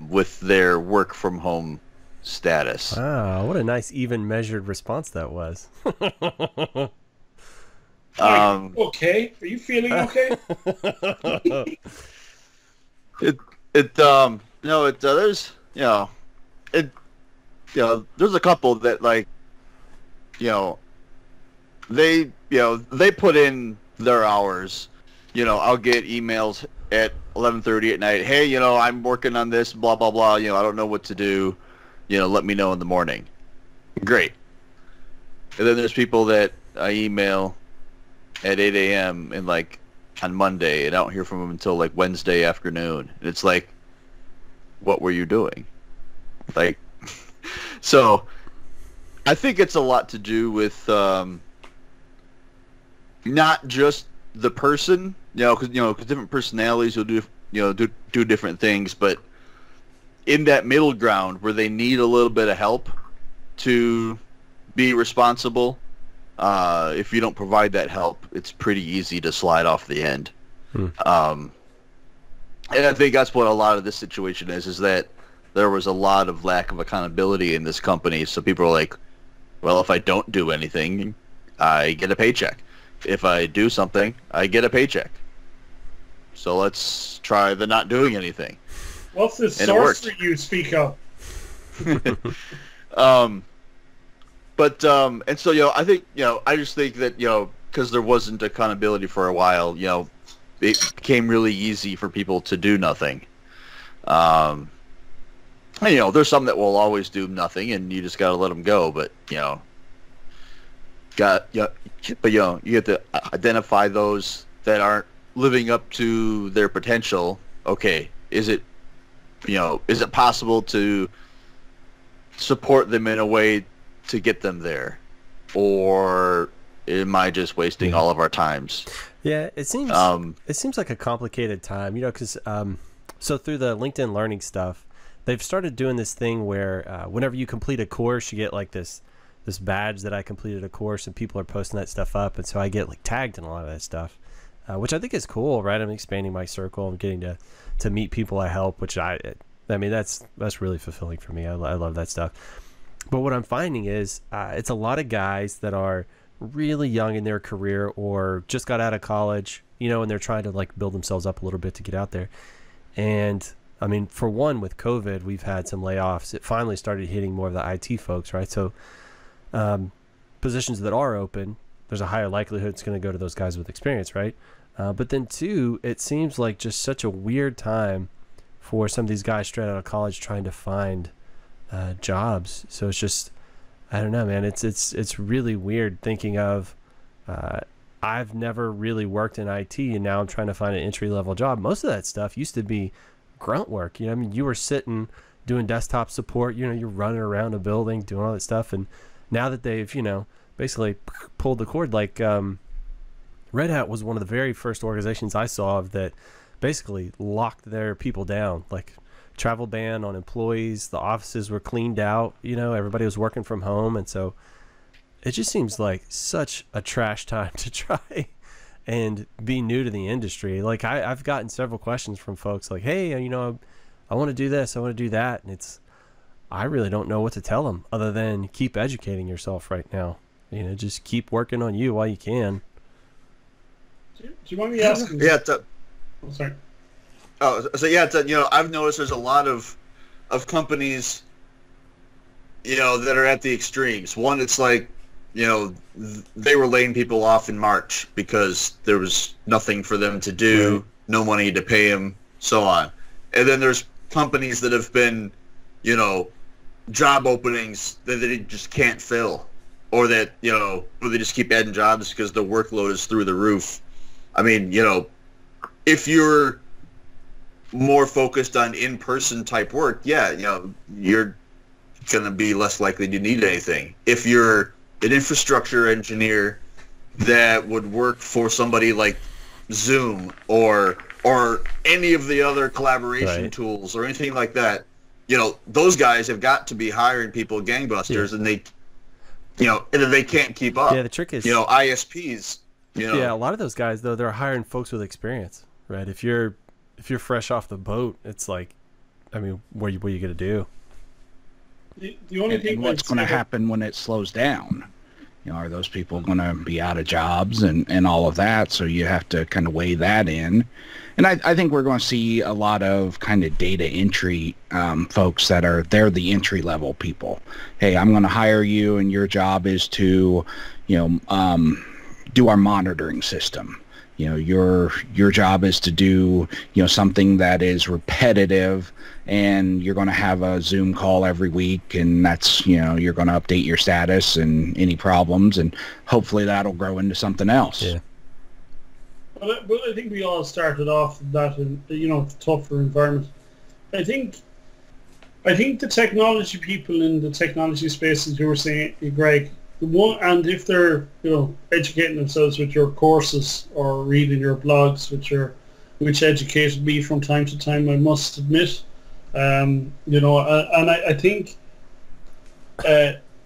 with their work from home status. Wow, what a nice even measured response that was. Okay, are you feeling okay? There's there's a couple that like, they put in their hours. I'll get emails at 11:30 at night. Hey, I'm working on this, blah blah blah. I don't know what to do. Let me know in the morning. Great. And then there's people that I email at 8 a.m. and like on Monday, and I don't hear from them until like Wednesday afternoon. And it's like, what were you doing? Like, so I think it's a lot to do with not just the person, because different personalities will do different things, but in that middle ground where they need a little bit of help to be responsible, if you don't provide that help, it's pretty easy to slide off the end. And I think that's what a lot of this situation is that there was a lot of lack of accountability in this company. So people are like, well, if I don't do anything, I get a paycheck. If I do something, I get a paycheck. So let's try the not doing anything. What's the sorcery you speak of? And so, I think, I just think that, because there wasn't accountability for a while, it became really easy for people to do nothing. And, there's some that will always do nothing, and you just got to let them go. But, you have to identify those that aren't living up to their potential. Okay, is it possible to support them in a way to get them there, or am I just wasting all of our times? Yeah, it seems like a complicated time, because so through the LinkedIn Learning stuff, they've started doing this thing where whenever you complete a course, you get like this badge that I completed a course, and people are posting that stuff up, and so I get like tagged in a lot of that stuff, which I think is cool, right? I'm expanding my circle. I'm getting to meet people I help, which I mean that's really fulfilling for me. I love that stuff. But what I'm finding is it's a lot of guys that are really young in their career or just got out of college, and they're trying to like build themselves up a little bit to get out there. And I mean, for one, with COVID, we've had some layoffs. It finally started hitting more of the IT folks, right? So positions that are open, there's a higher likelihood it's going to go to those guys with experience, right? But then two, it seems like just such a weird time for some of these guys straight out of college trying to find jobs. So it's just, I don't know, man. It's really weird thinking of I've never really worked in IT, and now I'm trying to find an entry-level job. Most of that stuff used to be grunt work. I mean, you were sitting doing desktop support. You're running around a building doing all that stuff. And now that they've basically pulled the cord, like Red Hat was one of the very first organizations I saw of that basically locked their people down, like travel ban on employees. The offices were cleaned out. Everybody was working from home, and so it just seems like such a trash time to try and be new to the industry. Like I've gotten several questions from folks like, hey, I want to do this, I want to do that, and I really don't know what to tell them other than keep educating yourself right now. Just keep working on you while you can. Do you mind me asking? Yeah. Sorry. Oh, so yeah, I've noticed there's a lot of companies, that are at the extremes. One, it's like, they were laying people off in March because there was nothing for them to do, right. No money to pay them, so on. And then there's companies that have been, job openings that they just can't fill, or that, or they just keep adding jobs because the workload is through the roof. I mean, if you're more focused on in-person type work, yeah, you're going to be less likely to need anything. If you're an infrastructure engineer that would work for somebody like Zoom or any of the other collaboration right. tools or anything like that, those guys have got to be hiring people gangbusters, and they, and then they can't keep up. Yeah, the trick is, ISPs. Yeah, a lot of those guys though, they're hiring folks with experience, right? If you're fresh off the boat, it's like, I mean, what are you gonna do? The only thing and what's going to happen when it slows down? You know, are those people going to be out of jobs and all of that? So you have to kind of weigh that in. And I think we're going to see a lot of kind of data entry folks they're the entry level people. Hey, I'm going to hire you, and your job is to, do our monitoring system. You know, your job is to do, something that is repetitive, and you're going to have a Zoom call every week, and that's, you're going to update your status and any problems, and hopefully that'll grow into something else. Yeah. But I think we all started off that in, tougher environment. I think the technology people in the technology spaces you were saying, Greg, and if they're educating themselves with your courses or reading your blogs, which educated me from time to time, I must admit, and I think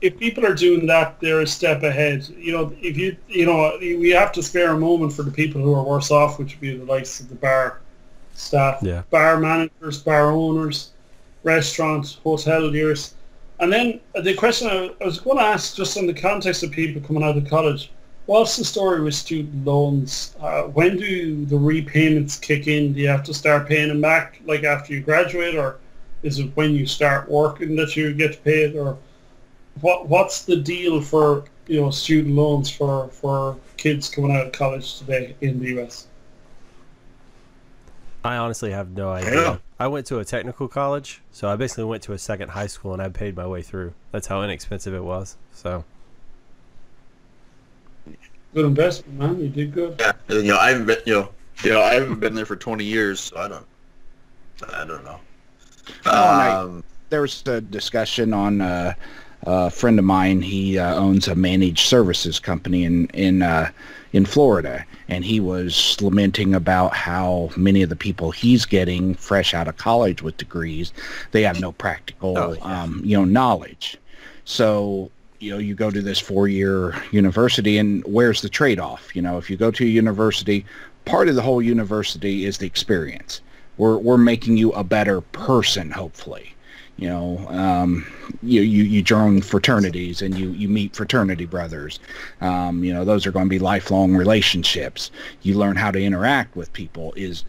if people are doing that, they're a step ahead. We have to spare a moment for the people who are worse off, which would be the likes of the bar staff, bar managers, bar owners, restaurants, hoteliers. And then the question I was going to ask, just in the context of people coming out of college, what's the story with student loans? When do the repayments kick in? Do you have to start paying them back like after you graduate, or is it when you start working that you get paid, or what's the deal for student loans for kids coming out of college today in the US? I honestly have no idea. Yeah. I went to a technical college, so I basically went to a second high school, and I paid my way through. That's how inexpensive it was. So Good investment, man. You did good. Yeah, I haven't been, I haven't been there for 20 years, so I don't know. There was a discussion on a friend of mine. He owns a managed services company in Florida, and he was lamenting about how many of the people he's getting fresh out of college with degrees, they have no practical knowledge. So you go to this 4-year university, and where's the trade-off? If you go to a university, part of the whole university is the experience. We're making you a better person, hopefully. You join fraternities, and you meet fraternity brothers. Those are going to be lifelong relationships. You learn how to interact with people. Is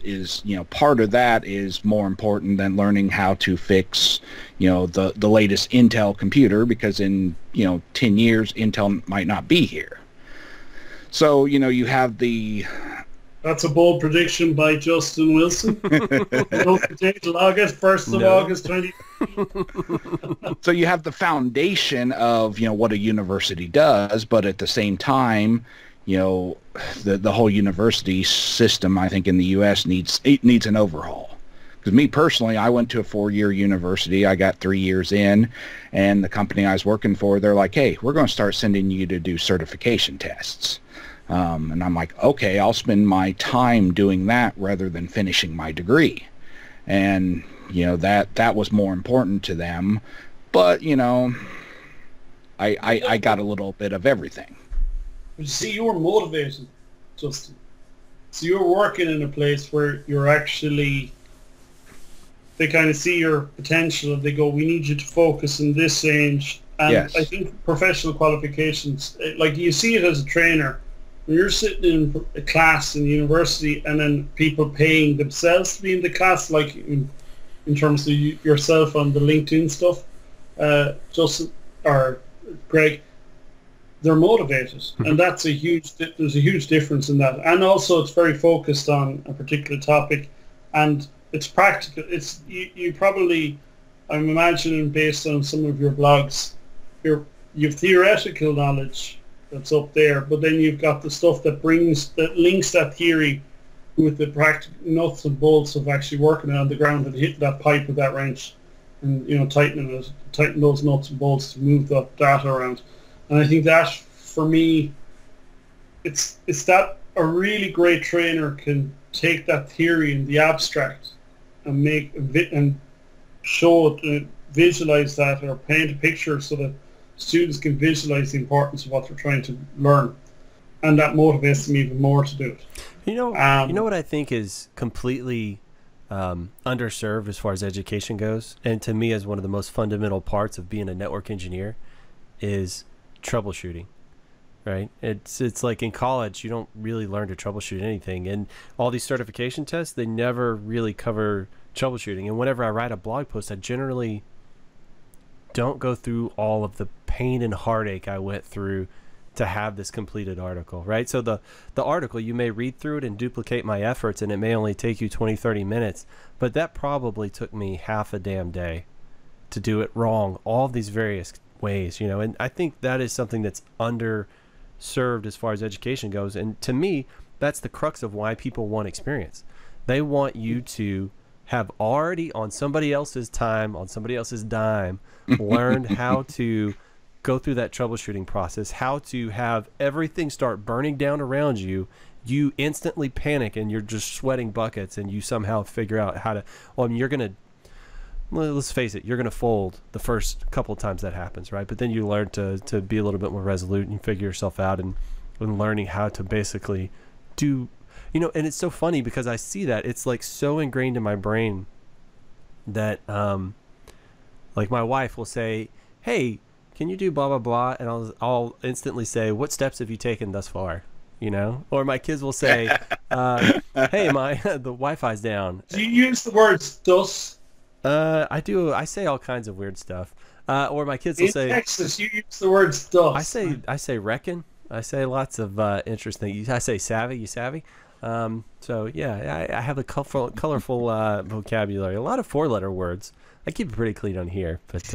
part of that is more important than learning how to fix the latest Intel computer, because in 10 years Intel might not be here. So you have the. That's a bold prediction by Justin Wilson. No predict August, 1st of August 20. So you have the foundation of what a university does, but at the same time, the whole university system, I think, in the U.S. needs an overhaul. Because me personally, I went to a 4-year university. I got 3 years in, and the company I was working for, they're like, "Hey, we're going to start sending you to do certification tests." And I'm like, okay, I'll spend my time doing that rather than finishing my degree. And, that was more important to them. But, I got a little bit of everything. You see, you were motivated, Justin. So you're working in a place where you're actually, they kind of see your potential. They go, we need you to focus in this range. And yes. I think professional qualifications, like you see it as a trainer, when you're sitting in a class in university and then people paying themselves to be in the class, like in terms of yourself on the LinkedIn stuff, Justin or Greg, they're motivated, and there's a huge difference in that. And also it's very focused on a particular topic, and it's practical. It's you probably, I'm imagining, based on some of your blogs, you've theoretical knowledge that's up there, but then you've got the stuff that links that theory with the practical nuts and bolts of actually working on the ground and hitting that pipe with that wrench, and tighten those nuts and bolts to move the data around. And I think that, for me, it's that a really great trainer can take that theory in the abstract and show it, visualize that, or paint a picture so that students can visualize the importance of what they're trying to learn, and that motivates them even more to do it. You know what I think is completely underserved as far as education goes, and to me is one of the most fundamental parts of being a network engineer is troubleshooting. Right? It's like in college you don't really learn to troubleshoot anything, and all these certification tests, they never really cover troubleshooting. And whenever I write a blog post, I generally don't go through all of the pain and heartache I went through to have this completed article, right? So the article, you may read through it and duplicate my efforts, and it may only take you 20-30 minutes, but that probably took me half a damn day to do it wrong, all these various ways, you know. And I think that is something that's underserved as far as education goes, and to me that's the crux of why people want experience. They want you to have already, on somebody else's time, on somebody else's dime, learned how to go through that troubleshooting process, how to have everything start burning down around you. You instantly panic and you're just sweating buckets, and you somehow figure out how to, well, I mean, you're going to, let's face it, you're going to fold the first couple of times that happens, right? But then you learn to be a little bit more resolute and figure yourself out, and learning how to basically do, you know. And it's so funny because I see that it's like so ingrained in my brain that like my wife will say, hey, can you do blah blah blah, and I'll instantly say, what steps have you taken thus far, you know? Or my kids will say, hey, the Wi-Fi's down. Do you use the words thus? I do. I say all kinds of weird stuff. Or my kids will say, in Texas, you use the words thus. I say reckon. I say lots of interesting. I say savvy. You savvy? So yeah, I have a colorful vocabulary. A lot of 4-letter words. I keep it pretty clean on here, but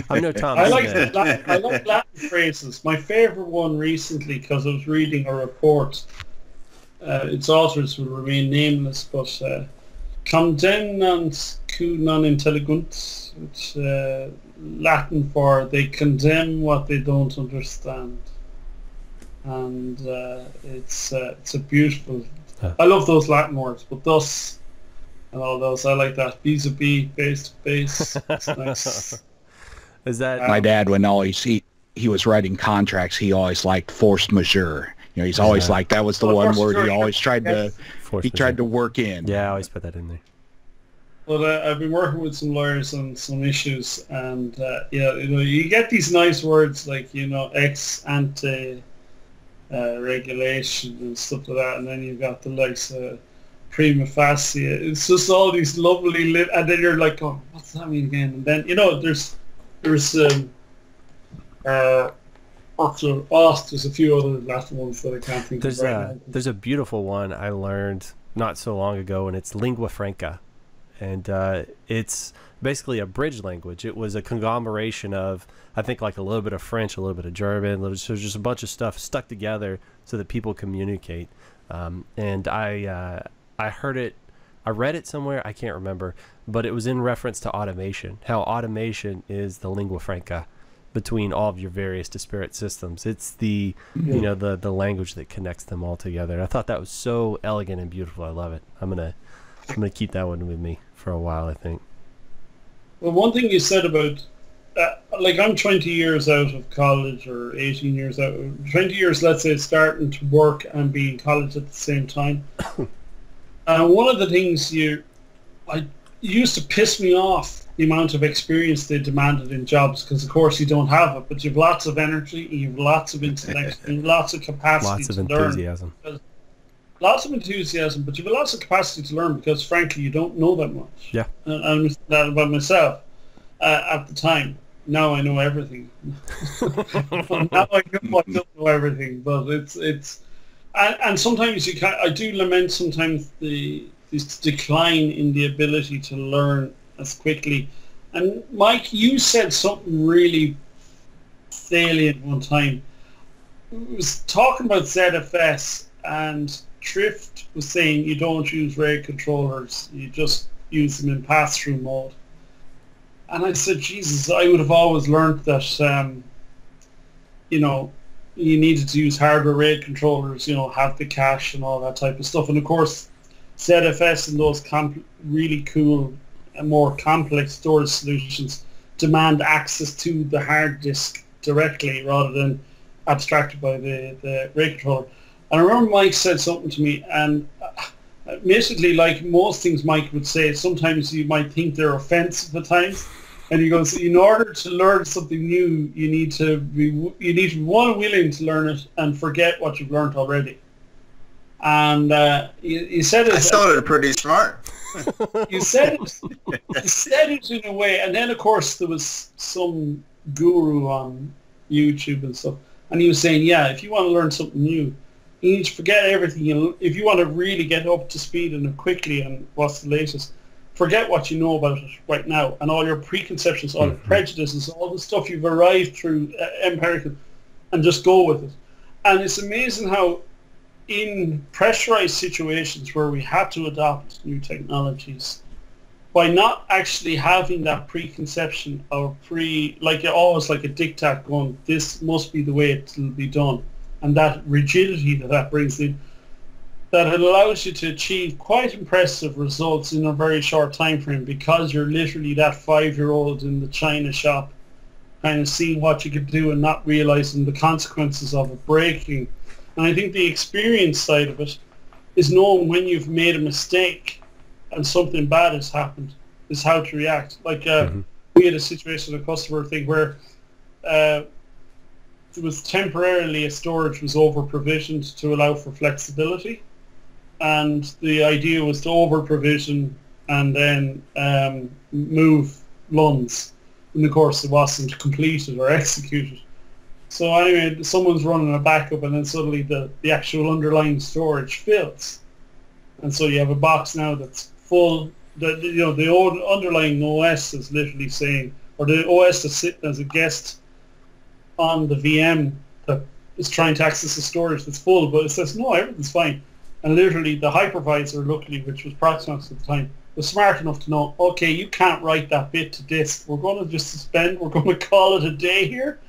I'm no Tom Smyth. I like Latin phrases. My favorite one recently, because I was reading a report, its authors will remain nameless, but condemnans qui non intellegunt, which Latin for they condemn what they don't understand. And it's a beautiful. I love those Latin words, but thus and all those, I like that. Vis-a-vis, base to base. It's nice. Is that my dad? When he was writing contracts, he always liked force majeure. You know, he's always like that was the one word he always tried to tried to work in. Yeah, I always put that in there. Well, I've been working with some lawyers on some issues, and yeah, you know, you get these nice words like, you know, ex ante regulation and stuff like that, and then you've got the likes of prima facie. It's just all these lovely and then you're like, oh, what's that mean again? And then, you know, there's a few other Latin ones that I can't think of right now. There's a beautiful one I learned not so long ago, and it's lingua franca, and it's basically a bridge language. It was a conglomeration of, I think, like a little bit of French, a little bit of German, so just a bunch of stuff stuck together so that people communicate. And I heard it, I read it somewhere, I can't remember, but it was in reference to automation, how automation is the lingua franca between all of your various disparate systems. It's the, you know, the language that connects them all together. And I thought that was so elegant and beautiful. I love it. I'm gonna keep that one with me for a while, I think. Well, one thing you said about, like, I'm 20 years out of college, or 18 years out, 20 years, let's say, starting to work and be in college at the same time. One of the things I used to piss me off, the amount of experience they demanded in jobs, because of course you don't have it, but you have lots of energy, you have lots of intellect, you have lots of capacity to learn. Lots of enthusiasm, but you have lots of capacity to learn, because frankly you don't know that much. Yeah. And I was that about myself at the time. Now I know everything. Now I don't know everything, but it's and sometimes I do lament sometimes this decline in the ability to learn as quickly. And Mike, you said something really salient one time. It was talking about ZFS, and Trift was saying you don't use RAID controllers, you just use them in pass-through mode. And I said, Jesus, I would have always learned that, you know, you needed to use hardware RAID controllers, you know, have the cache and all that type of stuff. And of course, ZFS and those really cool and more complex storage solutions demand access to the hard disk directly rather than abstracted by the RAID controller. And I remember Mike said something to me, and Basically, like most things Mike would say, sometimes you might think they're offensive at times. And he goes, in order to learn something new, you need to be one, willing to learn it and forget what you've learned already. And you said it. I sounded pretty smart. You said it in a way, and then of course there was some guru on YouTube and stuff, and he was saying, yeah, if you want to learn something new, you need to forget everything. If you want to really get up to speed and quickly and what's the latest, forget what you know about it right now, and all your preconceptions, all your prejudices, all the stuff you've arrived through empirical, and just go with it. And it's amazing how in pressurized situations where we had to adopt new technologies, by not actually having that preconception or always like a diktat going, this must be the way it will be done, and that rigidity that brings in, that it allows you to achieve quite impressive results in a very short time frame, because you're literally that 5-year-old in the China shop kind of seeing what you could do and not realizing the consequences of it breaking. And I think the experience side of it is knowing when you've made a mistake and something bad has happened, is how to react. Like we had a situation, a customer thing where it was temporarily a storage was over-provisioned to allow for flexibility. And the idea was to over-provision and then move LUNs. And of course it wasn't completed or executed. So anyway, someone's running a backup, and then suddenly the actual underlying storage fills. And so you have a box now that's full. The old underlying OS is literally saying, or the OS is sitting as a guest on the VM that is trying to access the storage that's full, but it says, no, everything's fine. And literally the hypervisor, luckily, which was Proxmox at the time, was smart enough to know, okay, you can't write that bit to disk. We're going to just suspend. We're going to call it a day here.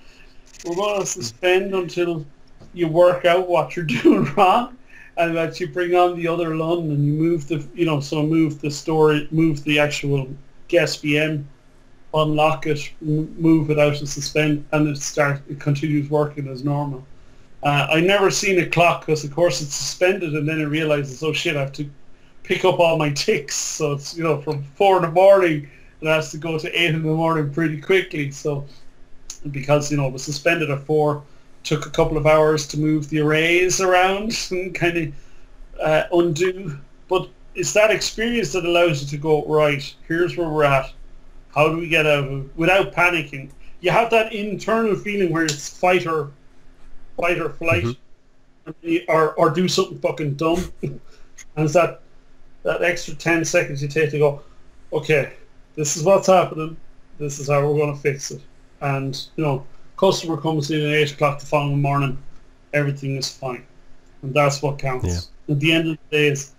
We're going to suspend until you work out what you're doing wrong, and that you bring on the other LUN and you move move the storage, move the actual guest VM, unlock it, move it out and suspend, and it continues working as normal. I never seen a clock, because of course it's suspended and then it realizes, oh shit, I have to pick up all my ticks. So it's, from 4 in the morning, it has to go to 8 in the morning pretty quickly. So because, it was suspended at 4, took a couple of hours to move the arrays around and kind of undo. But it's that experience that allows you to go, right, here's where we're at. How do we get out of it without panicking? You have that internal feeling where it's fight or flight, or do something fucking dumb. And it's that extra 10 seconds you take to go, okay, this is what's happening, this is how we're going to fix it. And, customer comes in at 8 o'clock the following morning, everything is fine. And that's what counts. Yeah. At the end of the day is,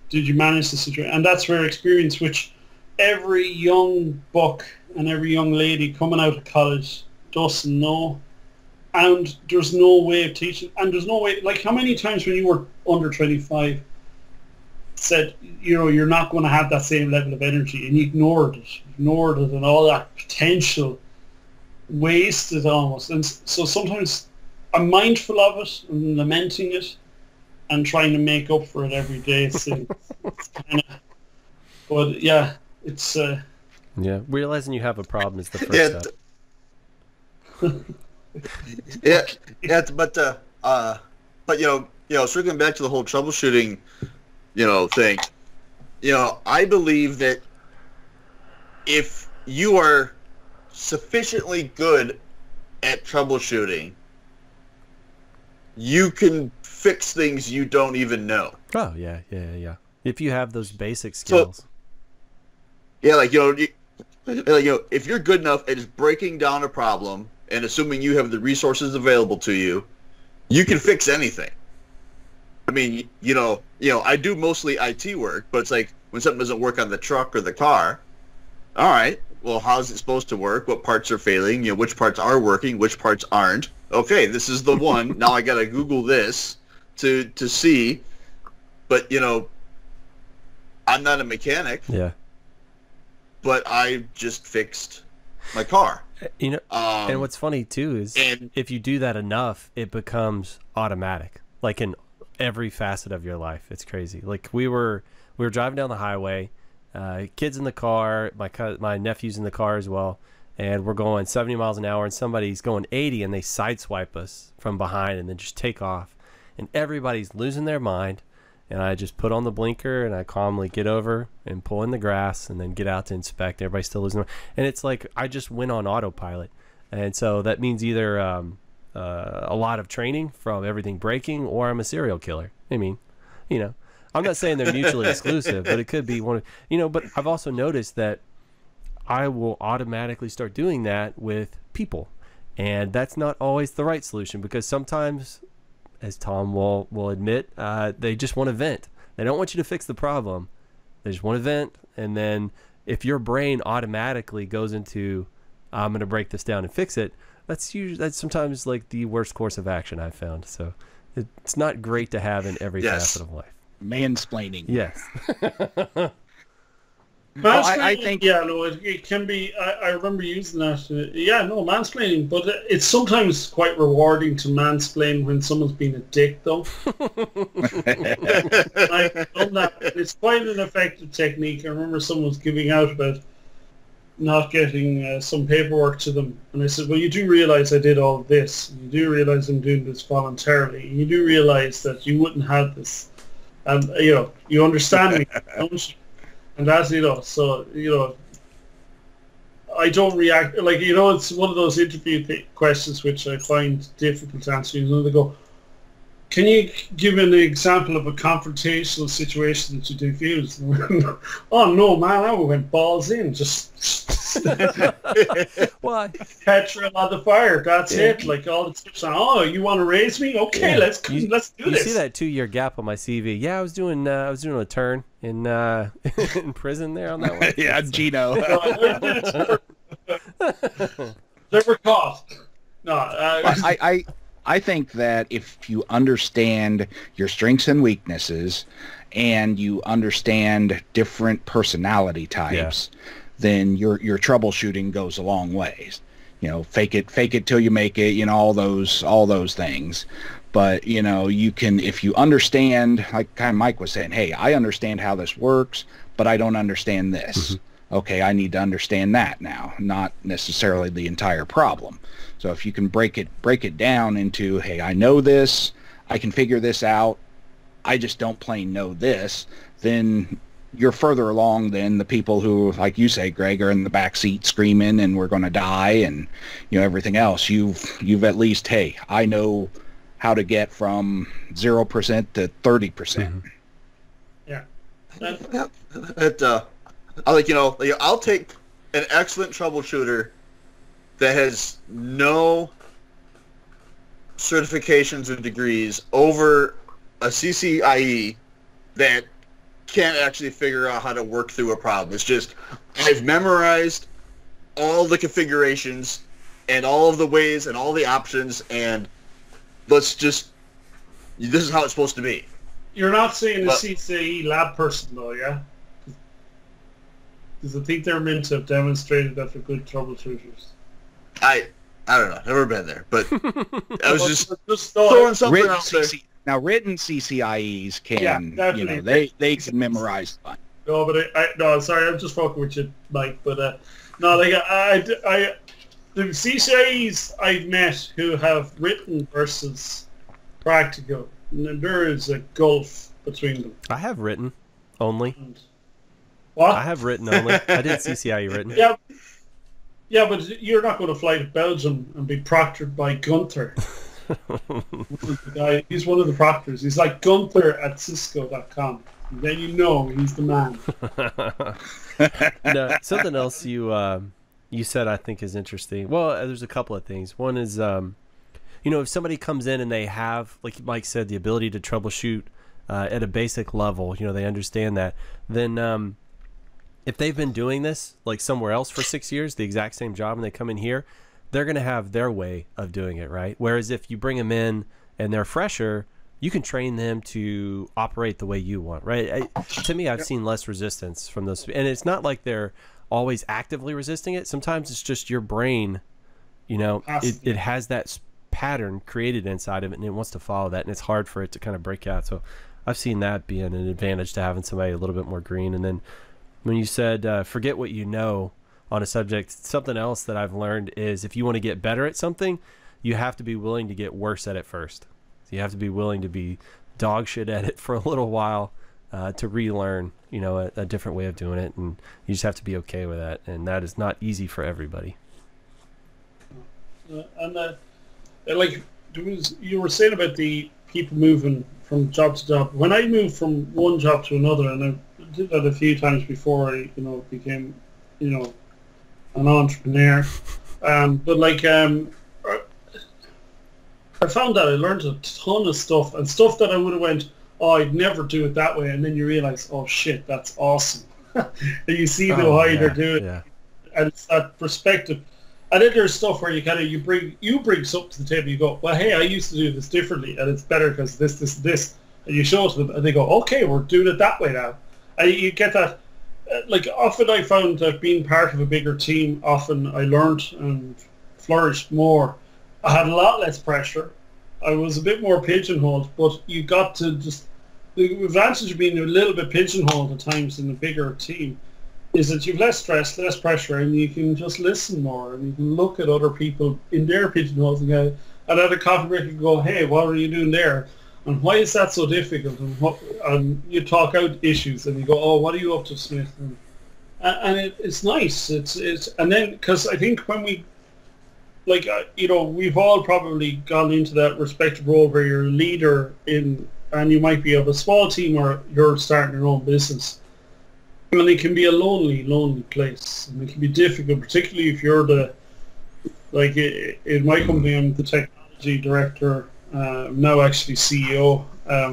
did you manage the situation? And that's where experience, which every young buck and every young lady coming out of college doesn't know. And there's no way of teaching. And there's no way, like how many times when you were under 25 said, you're not going to have that same level of energy, and you ignored it and all that potential wasted almost. And so sometimes I'm mindful of it and lamenting it and trying to make up for it every day. So but yeah, it's realizing you have a problem is the first step. But circling back to the whole troubleshooting thing, I believe that if you are sufficiently good at troubleshooting, you can fix things you don't even know. Oh yeah. If you have those basic skills. So, if you're good enough at just breaking down a problem and assuming you have the resources available to you, you can fix anything. I mean, I do mostly IT work, but it's like when something doesn't work on the truck or the car, all right, well, how's it supposed to work? What parts are failing? Which parts are working? Which parts aren't? Okay, this is the one. Now I got to Google this to see. But, I'm not a mechanic. Yeah. But I just fixed my car. And what's funny too is if you do that enough, it becomes automatic. Like every facet of your life. It's crazy. Like we were driving down the highway, kids in the car, my nephew's in the car as well, and we're going 70 miles an hour, and somebody's going 80, and they sideswipe us from behind and then just take off, and everybody's losing their mind. And I just put on the blinker and I calmly get over and pull in the grass and then get out to inspect. Everybody's still losing their mind. And it's like I just went on autopilot. And so that means either a lot of training from everything breaking, or I'm a serial killer. I mean, you know, I'm not saying they're mutually exclusive, but it could be one of, you know, but I've also noticed that I will automatically start doing that with people. And that's not always the right solution, because sometimes, as Tom will admit, they just want to vent. They don't want you to fix the problem. They just want to vent. And then if your brain automatically goes into, I'm going to break this down and fix it, that's sometimes like the worst course of action I've found. So it's not great to have in every facet of life. Mansplaining. Yes. Mansplaining, I think, yeah, no, it can be. I remember using that. Yeah, no, mansplaining, but it's sometimes quite rewarding to mansplain when someone's been a dick, though. I've done that. It's quite an effective technique. I remember someone was giving out about not getting some paperwork to them, and I said, "Well, you do realize I did all of this. And you do realize I'm doing this voluntarily. And you do realize that you wouldn't have this, and you know, you understand me, don't you?" And that's, you know, so, you know, I don't react, like, you know, it's one of those interview questions which I find difficult to answer. You know, they go, can you give an example of a confrontational situation that you diffused? Oh, no, man, I went balls in, just Why? petrol on the fire, that's it. Like, all the tips on, oh, you want to raise me? Okay, let's do this. You see that 2-year gap on my CV? Yeah, I was doing a turn in in prison there on that one. yeah, Gino. Never caught. No, I think that if you understand your strengths and weaknesses, and you understand different personality types, then your troubleshooting goes a long ways. You know, fake it till you make it. You know, all those things. But you know, you can, if you understand, like kind of Mike was saying, hey, I understand how this works, but I don't understand this. Mm-hmm. Okay, I need to understand that now, not necessarily the entire problem. So if you can break it down into, hey, I know this, I can figure this out, I just don't plain know this, then you're further along than the people who, like you say, Greg, are in the back seat screaming and we're going to die and, you know, everything else. You've at least, hey, I know how to get from 0% to 30%. Mm-hmm. Yeah. I'll take an excellent troubleshooter that has no certifications or degrees over a CCIE that can't actually figure out how to work through a problem. It's just, I've memorized all the configurations and all of the ways and all the options, and this is how it's supposed to be. You're not saying a CCIE lab person, though, yeah? Because I think they're meant to have demonstrated that they're good troubleshooters. I don't know. Never been there, but I was just throwing something out there. Now, written CCIEs can, you know, they can memorize. No, but no, sorry, I'm just fucking with you, Mike. But no, like the CCIEs I've met who have written versus practical, and there is a gulf between them. I have written only. What? I have written only. I did CCIE written. Yeah, but you're not going to fly to Belgium and be proctored by Gunther. He's one of the proctors. He's like Gunther at Cisco.com. And then you know he's the man. No, something else you said I think is interesting. Well, there's a couple of things. One is, you know, if somebody comes in and they have, like Mike said, the ability to troubleshoot at a basic level, you know, they understand that, then if they've been doing this like somewhere else for 6 years, the exact same job, and they come in here, they're going to have their way of doing it, right? Whereas if you bring them in and they're fresher, you can train them to operate the way you want, right? To me, I've seen less resistance from those. And it's not like they're always actively resisting it. Sometimes it's just your brain, you know, it has that pattern created inside of it, and it wants to follow that, and it's hard for it to kind of break out. So I've seen that being an advantage to having somebody a little bit more green. And then when you said forget what you know on a subject, something else that I've learned is if you want to get better at something, you have to be willing to get worse at it first. So you have to be willing to be dog shit at it for a little while to relearn, you know, a different way of doing it, and you just have to be okay with that, and that is not easy for everybody. Like you were saying about the people moving from job to job. When I moved from one job to another, and I did that a few times before I, you know, became, you know, an entrepreneur. But like, I found that I learned a ton of stuff, and stuff that I would have went, oh, I'd never do it that way, and then you realize, oh shit, that's awesome. And you see how they're doing it, and it's that perspective. And then there's stuff where you kind of you bring something to the table. You go, well, hey, I used to do this differently, and it's better because this, and you show it to them, and they go, okay, we're doing it that way now. And you get that. Like often, I found that being part of a bigger team, often I learned and flourished more. I had a lot less pressure. I was a bit more pigeonholed, but you got to just the advantage of being a little bit pigeonholed at times in a bigger team is that you've less stress, less pressure, and you can just listen more, and you can look at other people in their pigeonholes and go, and at a coffee break you go, hey, what are you doing there? And why is that so difficult? And you talk out issues, and you go, oh, what are you up to, Smith? And it's nice. It's and then because I think when we, like, you know, we've all probably gone into that respective role where you're a leader in, and you might be of a small team or you're starting your own business. And it can be a lonely place, and it can be difficult, particularly if you're the, like in my company, I'm the technology director, now actually CEO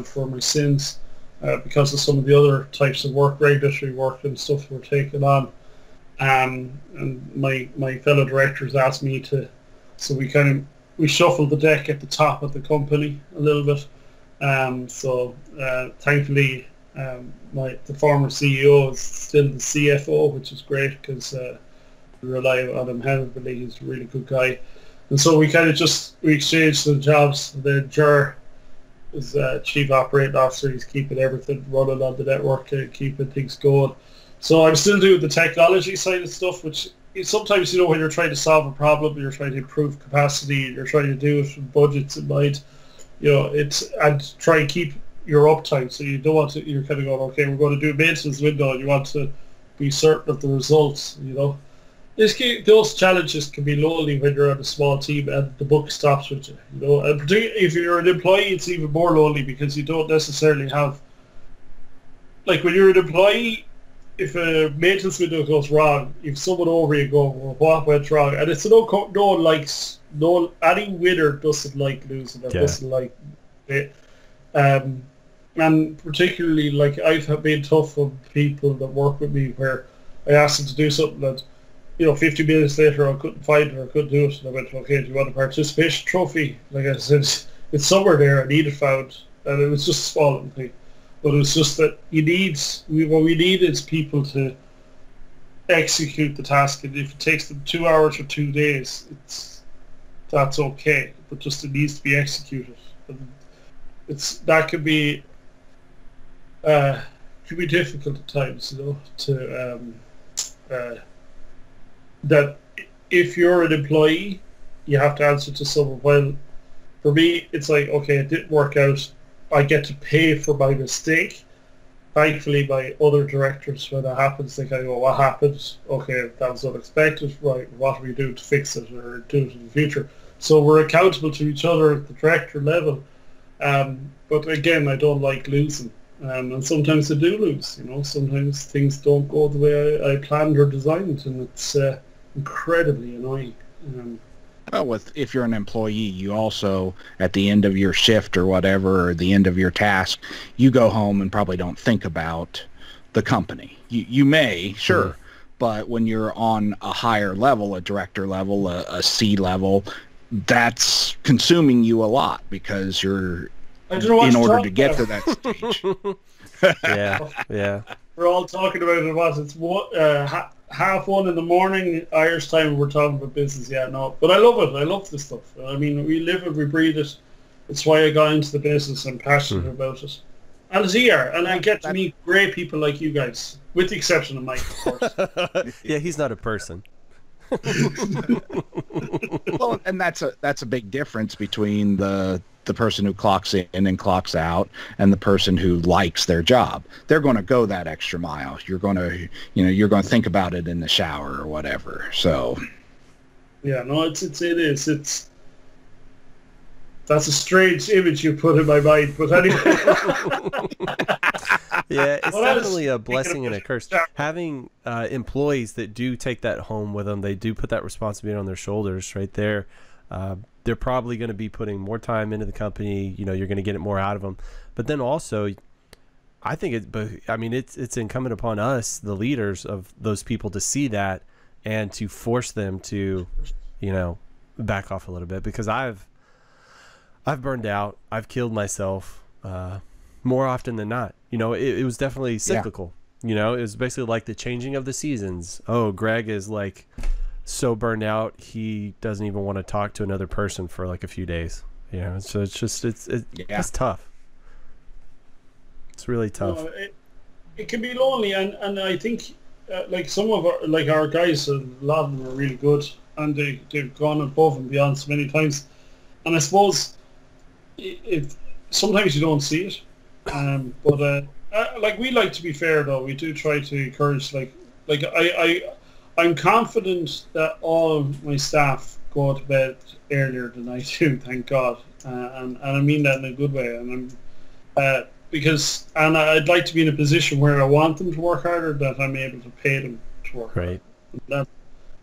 for my sins, because of some of the other types of work, regulatory work and stuff we're taking on. And my fellow directors asked me to, so we shuffled the deck at the top of the company a little bit. So thankfully, the former CEO is still the CFO, which is great because we rely on him heavily. He's a really good guy, and so we exchanged the jobs. The Ger is Chief Operating Officer. He's keeping everything running on the network, keeping things going. So I'm still doing the technology side of stuff, which sometimes, you know, when you're trying to solve a problem, you're trying to improve capacity, and you're trying to do it with budgets in mind. You know, and try and keep your uptime, so you don't want to, you're kind of going, okay, we're going to do a maintenance window, and you want to be certain of the results, you know. Those challenges can be lonely when you're on a small team and the buck stops with you, you know. And particularly if you're an employee, it's even more lonely because you don't necessarily have, like when you're an employee, if a maintenance window goes wrong, if someone over you go, well, what went wrong? And it's no one likes, any winner doesn't like losing or doesn't like it. And particularly, like, I've been tough on people that work with me where I asked them to do something that, you know, 50 minutes later I couldn't find it or couldn't do it, and I went, okay, do you want a participation trophy? Like I said, it's somewhere there, I need it found, and it was just a small little thing. But it was just that what we need is people to execute the task, and if it takes them 2 hours or 2 days, that's okay, but just it needs to be executed. And that could be difficult at times, you know, to that if you're an employee, you have to answer to someone. Well, for me, it's like, okay, it didn't work out. I get to pay for my mistake. Thankfully, my other directors, when that happens, they kind of go, what happened? Okay, that was unexpected. Right, what are we doing to fix it or do it in the future? So we're accountable to each other at the director level. But again, I don't like losing. And sometimes I do lose, you know. Sometimes things don't go the way I planned or designed, and it's incredibly annoying. Well, if you're an employee, you also, at the end of your shift or whatever, or the end of your task, you go home and probably don't think about the company. You may, sure, but when you're on a higher level, a director level, a C level, that's consuming you a lot because you're in order to get to that stage. Yeah. We're all talking about it. It's what 1:30 in the morning, Irish time, we're talking about business. Yeah, no. But I love it. I love this stuff. I mean, we live it, we breathe it. It's why I got into the business. I'm passionate about it. And as you are. And I get to meet great people like you guys. With the exception of Mike, of course. Yeah, he's not a person. Well, and that's a big difference between the person who clocks in and clocks out and the person who likes their job. They're going to go that extra mile. You're going to think about it in the shower or whatever. So yeah, no, it is. That's a strange image you put in my mind, but anyway. Yeah, it's definitely a blessing and a curse. Having employees that do take that home with them, they do put that responsibility on their shoulders right there. They're probably going to be putting more time into the company. You know, you're going to get it more out of them. But then also, I think it's incumbent upon us, the leaders of those people, to see that and to force them to, you know, back off a little bit, because I've burned out. I've killed myself more often than not. You know, it was definitely cyclical. Yeah. You know, it was basically like the changing of the seasons. Oh, Greg is like so burned out he doesn't even want to talk to another person for like a few days. You know, so it's tough. It's really tough. It can be lonely, and I think like some of our guys, a lot of them are really good, and they've gone above and beyond so many times. And I suppose if sometimes you don't see it, but like we like to be fair though. We do try to encourage I'm confident that all my staff go to bed earlier than I do, thank God, and I mean that in a good way. And because I'd like to be in a position where I want them to work harder, that I'm able to pay them to work harder. And that,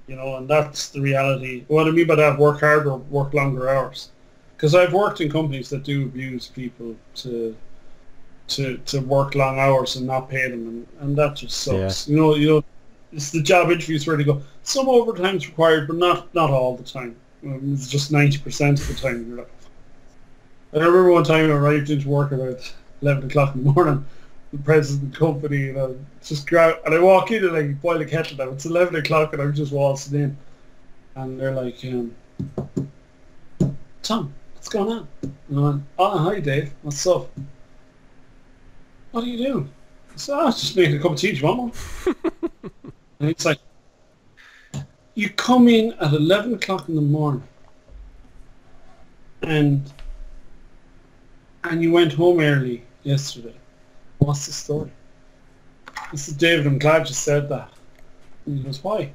you know, and that's the reality. What I mean by that, work harder, work longer hours. Because I've worked in companies that do abuse people to work long hours and not pay them, and that just sucks. Yeah. You know, it's the job interviews where they go, some overtime's required, but not all the time. It's just 90% of the time. You're like, I remember one time I arrived into work about 11 o'clock in the morning. The president of the company, and I walk in and I boil a kettle now. It's 11 o'clock and I'm just waltzing in, and they're like, Tom, what's going on? And I went, oh, hi Dave, what's up? What are you doing? I said, I was just making a cup of tea, do you want one? And it's like, you come in at 11 o'clock in the morning and you went home early yesterday. What's the story? I said, David, I'm glad you said that. And he goes, why? I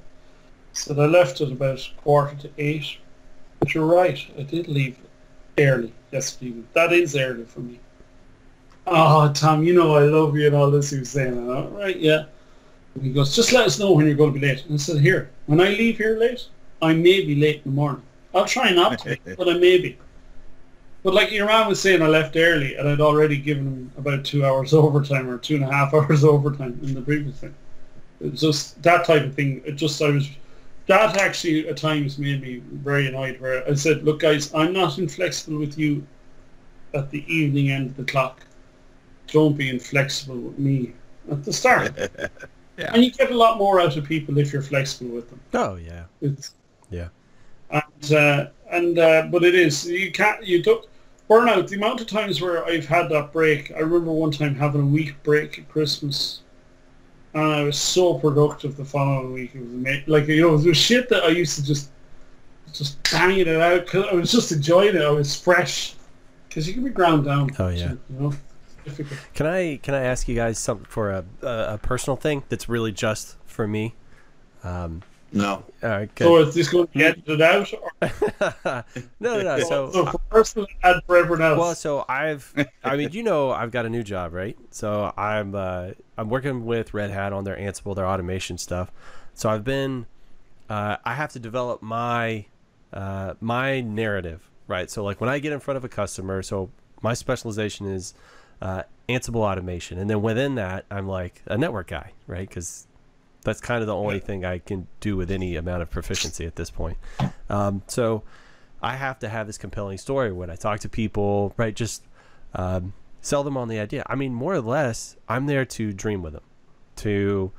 said, I left at about 7:45. But you're right, I did leave early yesterday evening. That is early for me. Oh, Tom, you know I love you and all this, he was saying. All right, yeah. And he goes, just let us know when you're going to be late. And I said, here, when I leave here late, I may be late in the morning. I'll try not to be, but I may be. But like your man was saying, I left early and I'd already given him about 2 hours overtime or 2.5 hours overtime in the previous thing. It was just that type of thing. That actually at times made me very annoyed, where I said, look guys, I'm not inflexible with you at the evening end of the clock. Don't be inflexible with me at the start. Yeah. And you get a lot more out of people if you're flexible with them. Oh yeah. Yeah. But it is, you don't burn out. The amount of times where I've had that break, I remember one time having a week break at Christmas, and I was so productive the following week. It was amazing. Like, you know, there was shit that I used to just banging it out because I was just enjoying it. I was fresh, because you can be ground down. Oh yeah. You know? Difficult. Can I ask you guys something for a personal thing that's really just for me? No. All right, good. So is this going to get it out? Or? No. So for personal and for everyone else. Well, so I've got a new job, right? So I'm working with Red Hat on their Ansible, their automation stuff. So I've been, I have to develop my narrative, right? So like when I get in front of a customer, so my specialization is Ansible automation, and then within that, I'm like a network guy, right? Because that's kind of the only thing I can do with any amount of proficiency at this point. So I have to have this compelling story when I talk to people, right? Just sell them on the idea. I mean, more or less, I'm there to dream with them, to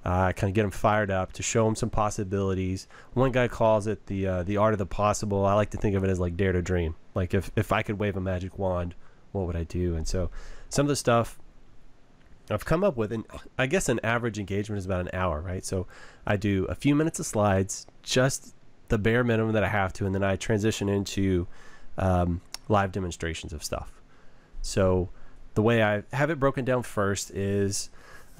kind of get them fired up, to show them some possibilities. One guy calls it the art of the possible. I like to think of it as like dare to dream. Like if I could wave a magic wand, what would I do? And so some of the stuff I've come up with, and I guess an average engagement is about an hour, right? So I do a few minutes of slides, just the bare minimum that I have to, and then I transition into live demonstrations of stuff. So the way I have it broken down first is,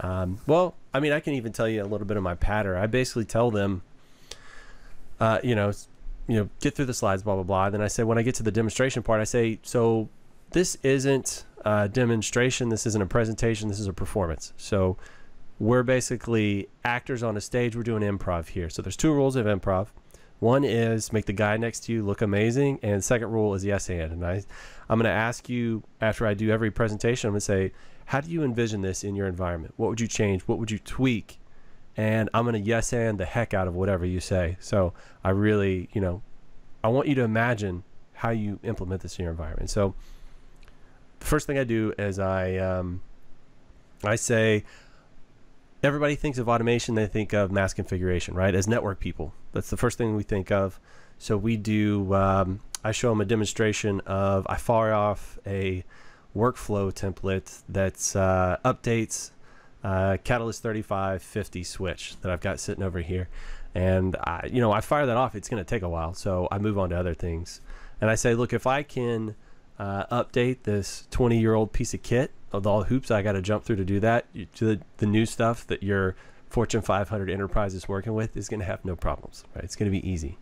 well, I mean, I can even tell you a little bit of my pattern. I basically tell them, get through the slides, blah, blah, blah. Then I say, when I get to the demonstration part, I say, so this isn't a demonstration, this isn't a presentation, this is a performance. So we're basically actors on a stage. We're doing improv here. So there's 2 rules of improv. One is make the guy next to you look amazing, and the second rule is yes and. And I'm going to ask you, after I do every presentation, I'm going to say, how do you envision this in your environment? What would you change? What would you tweak? And I'm going to yes and the heck out of whatever you say. So I really, I want you to imagine how you implement this in your environment. So the first thing I do is I say, everybody thinks of automation, they think of mass configuration, right? As network people, that's the first thing we think of. So we do, I show them a demonstration of, I fire off a workflow template that's updates Catalyst 3550 switch that I've got sitting over here. And I fire that off. It's going to take a while, so I move on to other things. And I say, look, if I can update this 20-year-old piece of kit of all the hoops I got to jump through to do that, to the new stuff that your Fortune 500 enterprise is working with, is going to have no problems, right? It's going to be easy.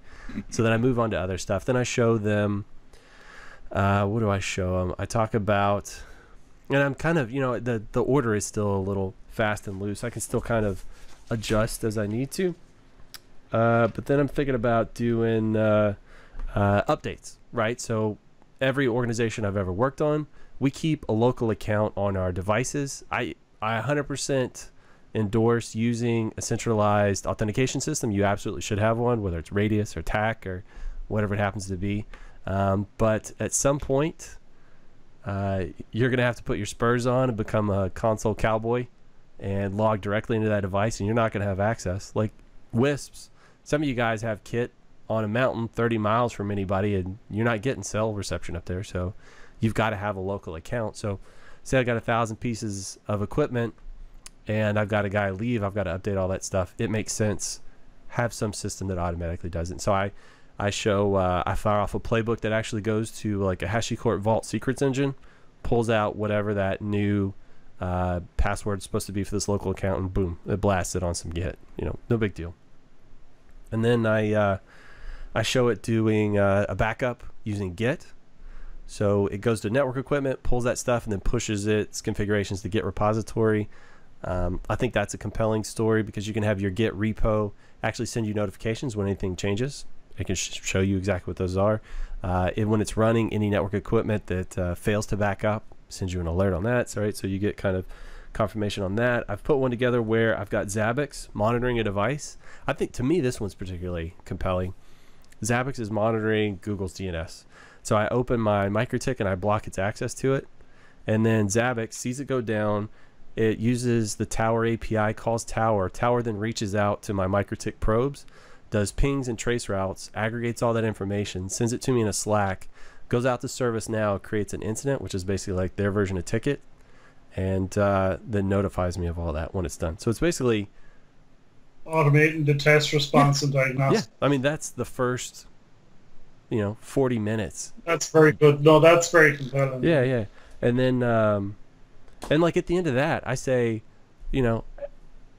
So then I move on to other stuff. Then I show them, what do I show them? I talk about, and I'm kind of, the order is still a little fast and loose. I can still kind of adjust as I need to. But then I'm thinking about doing updates, right? So every organization I've ever worked on, we keep a local account on our devices. I 100% endorse using a centralized authentication system. You absolutely should have one, whether it's Radius or TAC or whatever it happens to be. But at some point, you're going to have to put your spurs on and become a console cowboy and log directly into that device, and you're not going to have access. Like WISPs, some of you guys have kit on a mountain 30 miles from anybody, and you're not getting cell reception up there, so you've got to have a local account. So say I got 1,000 pieces of equipment and I've got a guy leave, I've got to update all that stuff. It makes sense, have some system that automatically does it. So I show, I fire off a playbook that actually goes to like a HashiCorp Vault secrets engine, pulls out whatever that new password is supposed to be for this local account, and boom, it blasts it on some Git. No big deal. And then I show it doing a backup using Git. So it goes to network equipment, pulls that stuff, and then pushes its configurations to Git repository. I think that's a compelling story because you can have your Git repo actually send you notifications when anything changes. It can show you exactly what those are. When it's running any network equipment that fails to back up, sends you an alert on that. So you get kind of confirmation on that. I've put one together where I've got zabbix monitoring a device. I think, to me, this one's particularly compelling. Zabbix is monitoring Google's DNS. So I open my MikroTik and I block its access to it. And then Zabbix sees it go down. It uses the Tower API, calls Tower. Tower then reaches out to my MikroTik probes, does pings and trace routes, aggregates all that information, sends it to me in a Slack, goes out to ServiceNow, creates an incident, which is basically like their version of ticket, and then notifies me of all that when it's done. So it's basically automating the test response and diagnostics. Yeah, I mean, that's the first 40 minutes. That's very good. No, that's very compelling. Yeah. And then and like at the end of that, I say,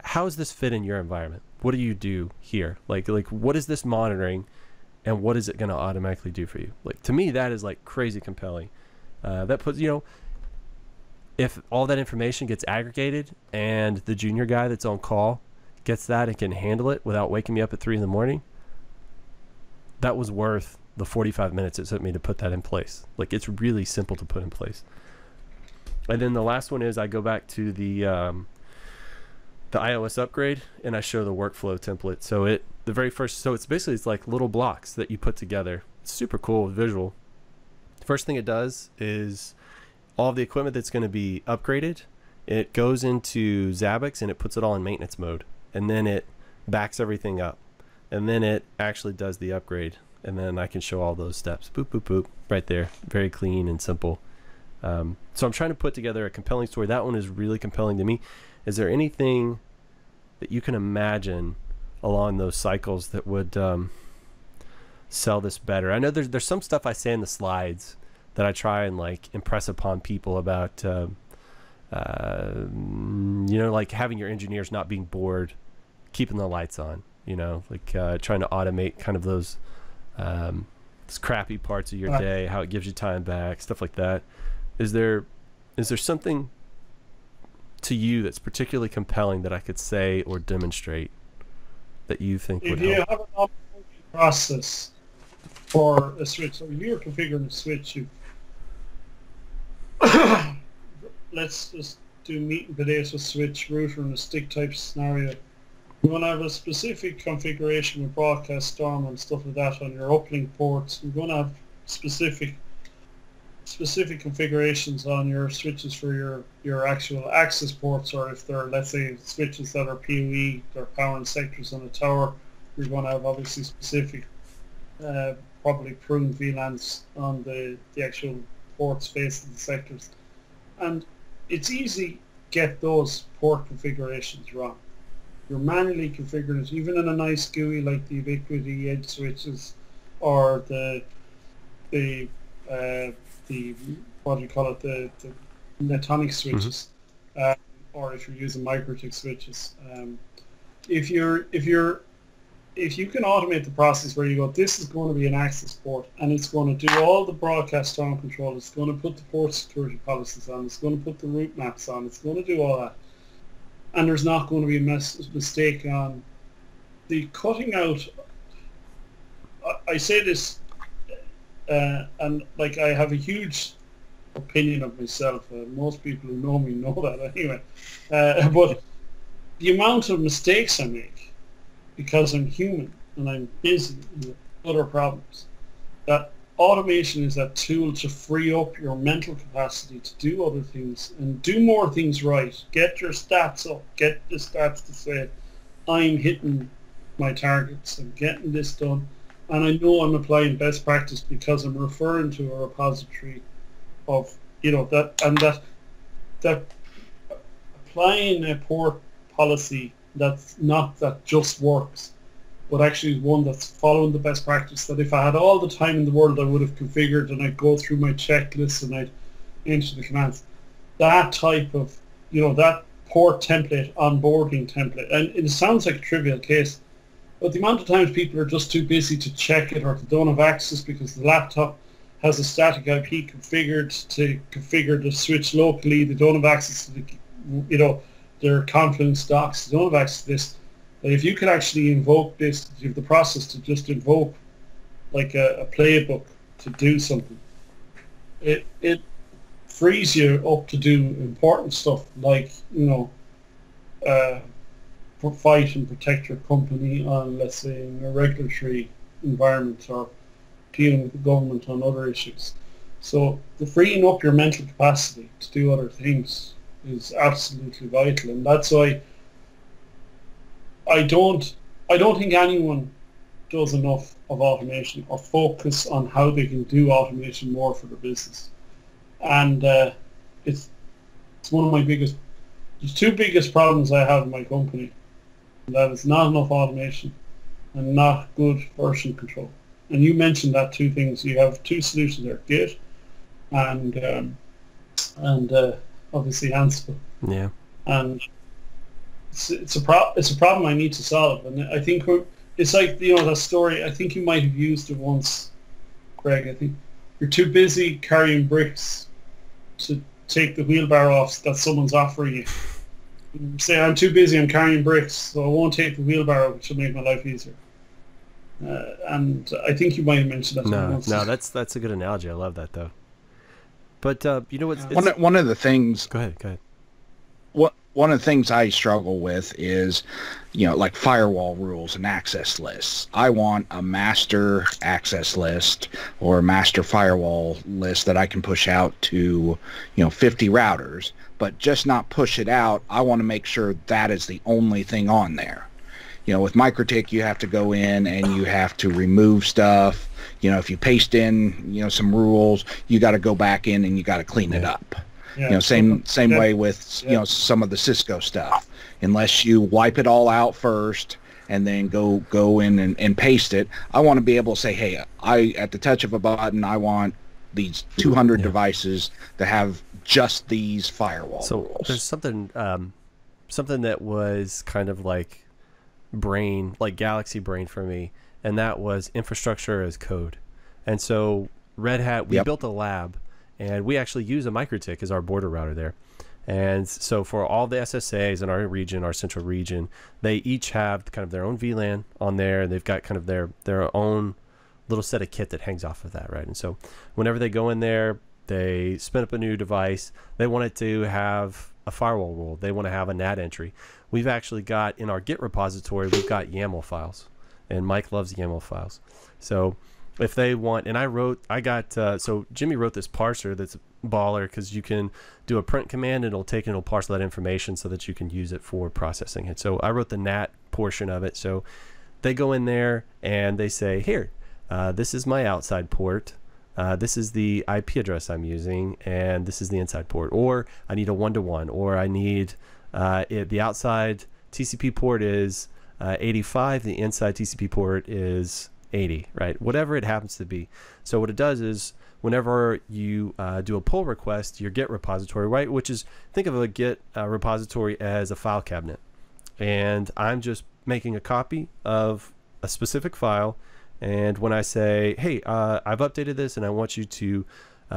how does this fit in your environment? What do you do here? Like what is this monitoring, and what is it going to automatically do for you? Like, to me, that is like crazy compelling. That puts, if all that information gets aggregated and the junior guy that's on call gets that and can handle it without waking me up at 3 a.m, that was worth the 45 minutes it took me to put that in place. Like, it's really simple to put in place. And then the last one is I go back to the iOS upgrade and I show the workflow template. So it's basically like little blocks that you put together. It's super cool visual. First thing it does is all of the equipment that's going to be upgraded, it goes into Zabbix and it puts it all in maintenance mode. and then it backs everything up, and then it actually does the upgrade, and then I can show all those steps. Boop, boop, boop, right there. Very clean and simple. So I'm trying to put together a compelling story. That one is really compelling to me. Is there anything that you can imagine along those cycles that would sell this better? I know there's some stuff I say in the slides that I try and like impress upon people about, you know, like having your engineers not being bored, keeping the lights on, you know, like trying to automate kind of those crappy parts of your day, how it gives you time back, stuff like that. Is there something to you that's particularly compelling that I could say or demonstrate that you think would help? If you have an operating process for a switch, so if you're configuring a switch, let's just do meat and potatoes switch router in a stick type scenario. You want to have a specific configuration with broadcast storm and stuff like that on your uplink ports. You're going to have specific configurations on your switches for your actual access ports, or if they're, let's say, switches that are PoE, they're power and sectors on a tower, you're going to have obviously specific, probably pruned VLANs on the actual ports facing the sectors. And it's easy to get those port configurations wrong. You're manually configuring it, even in a nice GUI like the Ubiquiti edge switches, or the what do you call it, the Netonic switches, or if you're using MikroTik switches. If you can automate the process where you go, this is going to be an access port, and it's going to do all the broadcast storm control, it's going to put the port security policies on, it's going to put the route maps on, it's going to do all that, and there's not going to be a mistake on the cutting out. I say this, and like I have a huge opinion of myself. Most people who know me know that anyway. But the amount of mistakes I make, because I'm human and I'm busy with other problems, that automation is that tool to free up your mental capacity to do other things and do more things right. Get your stats up. Get the stats to say, I'm hitting my targets, I'm getting this done. And I know I'm applying best practice because I'm referring to a repository of, you know, that applying a port policy that's not that just works, but actually is one that's following the best practice, that if I had all the time in the world I would have configured, and I'd go through my checklists and I'd enter the commands. That type of, you know, that port template, onboarding template, and it sounds like a trivial case, but the amount of times people are just too busy to check it, or they don't have access because the laptop has a static IP configured to configure the switch locally. They don't have access to the, you know, their Confluence docs. They don't have access to this. But if you could actually invoke this, you have the process to just invoke like a playbook to do something. It frees you up to do important stuff like, you know, fight and protect your company on, let's say, in a regulatory environment, or dealing with the government on other issues. So the freeing up your mental capacity to do other things is absolutely vital, and that's why I don't think anyone does enough of automation or focus on how they can do automation more for their business. And it's one of my biggest, there's two biggest problems I have in my company. That is not enough automation and not good version control. And you mentioned that two things. You have two solutions there, Git and obviously Ansible. Yeah. And it's a problem I need to solve. And I think it's like, you know, that story. I think you might have used it once, Greg. I think you're too busy carrying bricks to take the wheelbarrow off that someone's offering you. Say, I'm too busy, I'm carrying bricks, so I won't take the wheelbarrow, which will make my life easier. And I think you might have mentioned that. No, that's a good analogy. I love that, though. But you know what? One of the things. Go ahead. one of the things I struggle with is, like firewall rules and access lists. I want a master access list or a master firewall list that I can push out to, 50 routers, but just not push it out. I want to make sure that is the only thing on there. With MikroTik, you have to go in and you have to remove stuff. If you paste in, some rules, you got to go back in and you got to clean it up. Yeah. Same way with some of the Cisco stuff. Unless you wipe it all out first and then go in and paste it, I want to be able to say, hey, at the touch of a button, I want these 200 devices to have just these firewall rules. There's something that was kind of like Galaxy brain for me, and that was infrastructure as code. And so Red Hat, we built a lab, and we actually use a MikroTik as our border router there. And so for all the SSAs in our region, our central region, they each have kind of their own VLAN on there, and they've got kind of their own little set of kit that hangs off of that, right? And so whenever they go in there, they spin up a new device, they want it to have a firewall rule, they want to have a NAT entry. We've actually got in our Git repository, we've got YAML files, and Mike loves YAML files. So if they want, and so Jimmy wrote this parser that's baller, because you can do a print command and it'll parse that information so that you can use it for processing it. So I wrote the NAT portion of it. So they go in there and they say, here, this is my outside port. This is the IP address I'm using, and this is the inside port. Or I need a 1-to-1, or I need the outside TCP port is 85, the inside TCP port is 80, right? Whatever it happens to be. So what it does is whenever you do a pull request, your Git repository, right? Which is, think of a Git repository as a file cabinet. And I'm just making a copy of a specific file. And when I say, hey, I've updated this and I want you to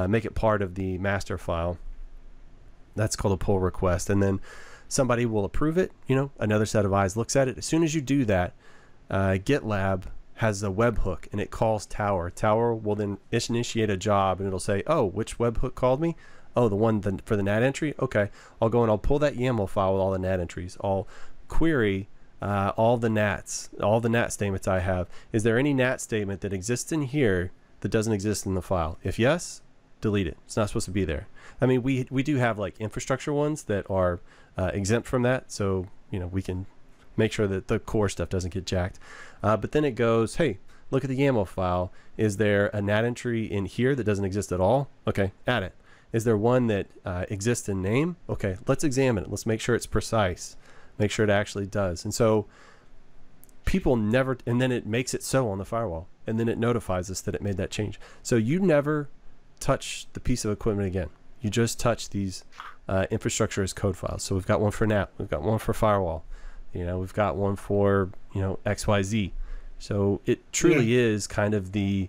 make it part of the master file, that's called a pull request. And then somebody will approve it, another set of eyes looks at it. As soon as you do that, GitLab has a webhook and it calls Tower. Tower will then initiate a job and it'll say, oh, which webhook called me? Oh, the one for the NAT entry? Okay, I'll go and I'll pull that YAML file with all the NAT entries. I'll query all the NAT statements I have. Is there any NAT statement that exists in here that doesn't exist in the file? If yes, delete it. It's not supposed to be there. I mean, we do have like infrastructure ones that are exempt from that, so we can make sure that the core stuff doesn't get jacked. But then it goes, hey, look at the YAML file. Is there a NAT entry in here that doesn't exist at all? Okay, add it. Is there one that exists in name? Okay, let's examine it. Let's make sure it's precise. Make sure it actually does. And so people never, and then it makes it so on the firewall, and then it notifies us that it made that change. So you never touch the piece of equipment again. You just touch these infrastructure as code files. So we've got one for NAT, we've got one for firewall, we've got one for XYZ. So it truly is kind of the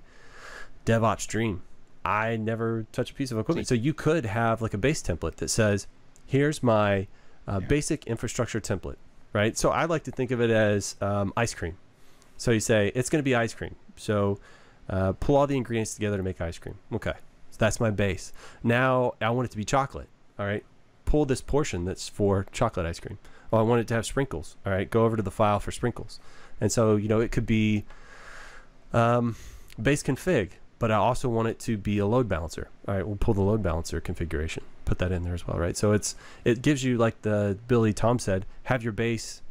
DevOps dream. I never touch a piece of equipment. So you could have like a base template that says, here's my basic infrastructure template, right? So I like to think of it as ice cream. So you say, it's going to be ice cream. So pull all the ingredients together to make ice cream. Okay, so that's my base. Now I want it to be chocolate. All right, pull this portion that's for chocolate ice cream. Oh, I want it to have sprinkles. All right, go over to the file for sprinkles. And so, it could be base config, but I also want it to be a load balancer. All right, we'll pull the load balancer configuration, put that in there as well, right? So it gives you, like the Billy Tom said, have your base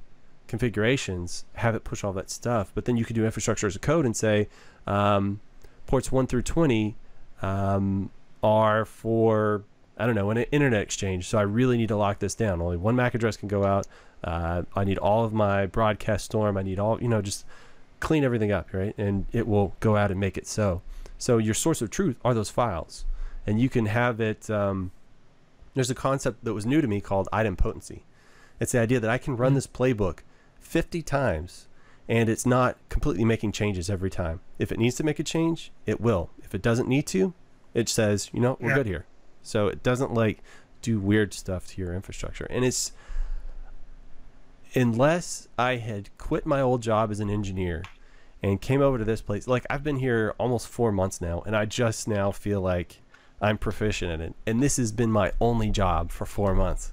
configurations, have it push all that stuff, but then you could do infrastructure as a code and say ports 1 through 20 are for, I don't know, an internet exchange. So I really need to lock this down. Only one MAC address can go out. I need all of my broadcast storm. I need all, just clean everything up, right? And it will go out and make it so. So your source of truth are those files. And you can have it, there's a concept that was new to me called idempotency. It's the idea that I can run this playbook 50 times and it's not completely making changes every time. If it needs to make a change, it will. If it doesn't need to, it says, we're good here. So it doesn't like do weird stuff to your infrastructure. And it's, unless I had quit my old job as an engineer and came over to this place, like I've been here almost 4 months now, and I just now feel like I'm proficient in it. And this has been my only job for 4 months.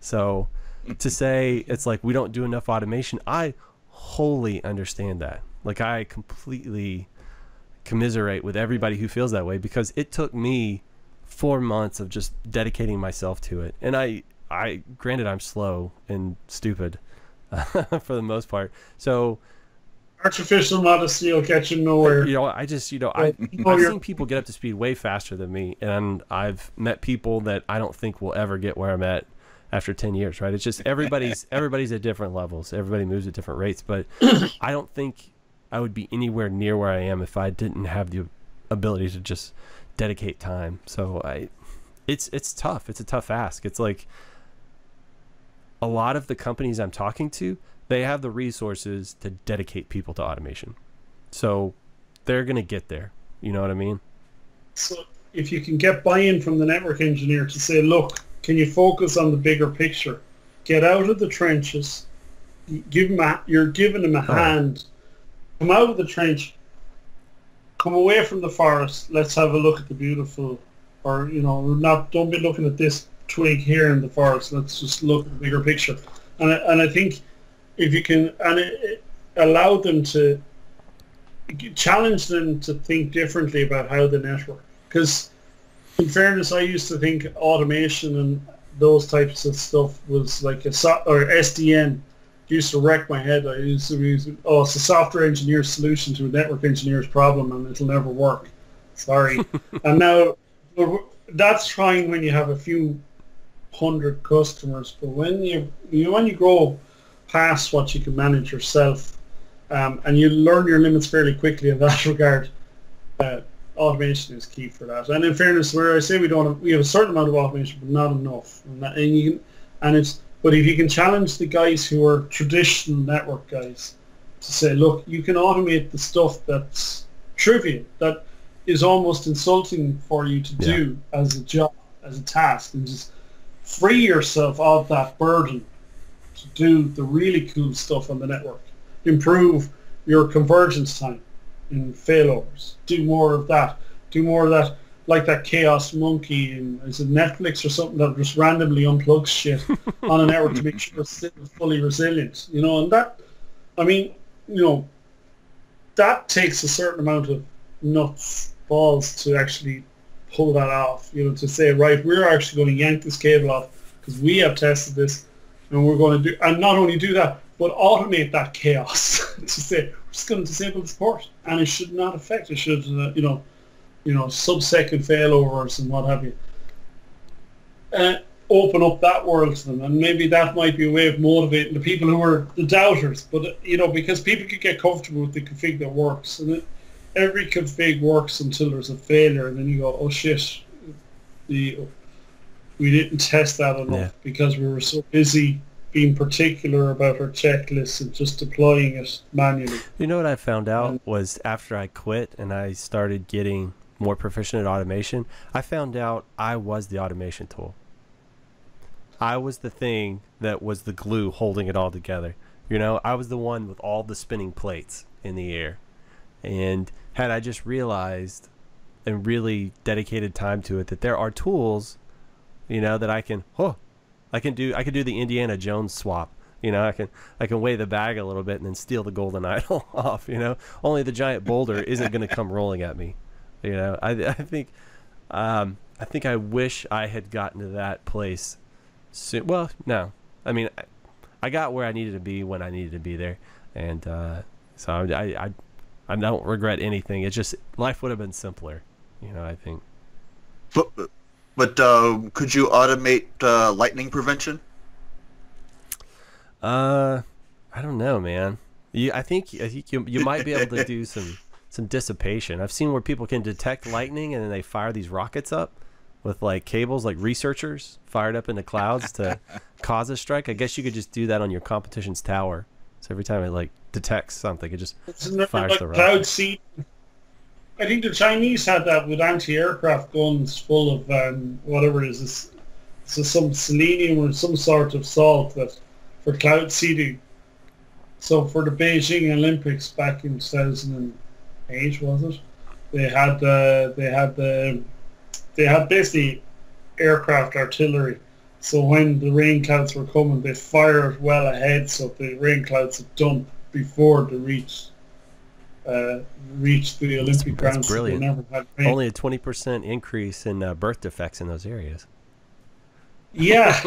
So to say it's like we don't do enough automation, I wholly understand that. Like, I completely commiserate with everybody who feels that way, because it took me 4 months of just dedicating myself to it. And I granted, I'm slow and stupid for the most part. So artificial modesty will get you nowhere. I've seen people get up to speed way faster than me, and I've met people that I don't think will ever get where I'm at after 10 years, right? It's just everybody's at different levels. Everybody moves at different rates, but I don't think I would be anywhere near where I am if I didn't have the ability to just dedicate time. So it's tough. It's a tough ask. It's like a lot of the companies I'm talking to, they have the resources to dedicate people to automation. So they're going to get there. You know what I mean? So if you can get buy-in from the network engineer to say, look, can you focus on the bigger picture? Get out of the trenches. You're giving them a hand. Come out of the trench. Come away from the forest. Let's have a look at the beautiful, or don't be looking at this twig here in the forest. Let's just look at the bigger picture. And I think if you can, allow them to challenge them to think differently about how the network. Because in fairness, I used to think automation and those types of stuff was like or SDN. Used to wreck my head. I used to use, it's a software engineer's solution to a network engineer's problem, and it'll never work. Sorry. And now that's fine when you have a few hundred customers, but when you grow past what you can manage yourself, and you learn your limits fairly quickly in that regard, automation is key for that. And in fairness, where I say we have a certain amount of automation, but not enough, but if you can challenge the guys who are traditional network guys to say, look, you can automate the stuff that's trivial, that is almost insulting for you to do as a job, as a task, and just free yourself of that burden to do the really cool stuff on the network. Improve your convergence time in failovers. Do more of that. Like that chaos monkey in, is it Netflix or something, that just randomly unplugs shit on a network to make sure it's still fully resilient. And that, that takes a certain amount of nuts, balls to actually pull that off. To say, right, we're actually going to yank this cable off because we have tested this, and we're going to do, and not only do that, but automate that chaos to say, we're just going to disable the support, and it should not affect. It should, sub-second failovers and what have you. Open up that world to them, and maybe that might be a way of motivating the people who are the doubters. But because people could get comfortable with the config that works, and every config works until there's a failure, and then you go, oh shit, we didn't test that enough because we were so busy being particular about our checklists and just deploying it manually. You know what I found out was after I quit and I started getting more proficient at automation, I found out I was the automation tool. I was the thing that was the glue holding it all together. I was the one with all the spinning plates in the air. And had I just realized and really dedicated time to it, that there are tools, that I can do the Indiana Jones swap. I can weigh the bag a little bit and then steal the golden idol off. Only the giant boulder isn't going to come rolling at me. I think I wish I had gotten to that place soon. Well, no, I got where I needed to be when I needed to be there, and so I don't regret anything. It's just life would have been simpler, I think. But could you automate lightning prevention? I don't know, man. I think you might be able to do some dissipation. I've seen where people can detect lightning and then they fire these rockets up with like cables, like researchers fired up into clouds to cause a strike. I guess you could just do that on your competition's tower. So every time it like detects something, it just fires the rocket. Cloud seed. I think the Chinese had that with anti-aircraft guns full of whatever it is. It's some selenium or some sort of salt that for cloud seeding. So for the Beijing Olympics back in 2008, was it? They had basically aircraft artillery, So when the rain clouds were coming, they fired well ahead, so the rain clouds would dump before they reached the Olympic grounds. That's brilliant. So they never had rain. Only a 20% increase in birth defects in those areas. Yeah,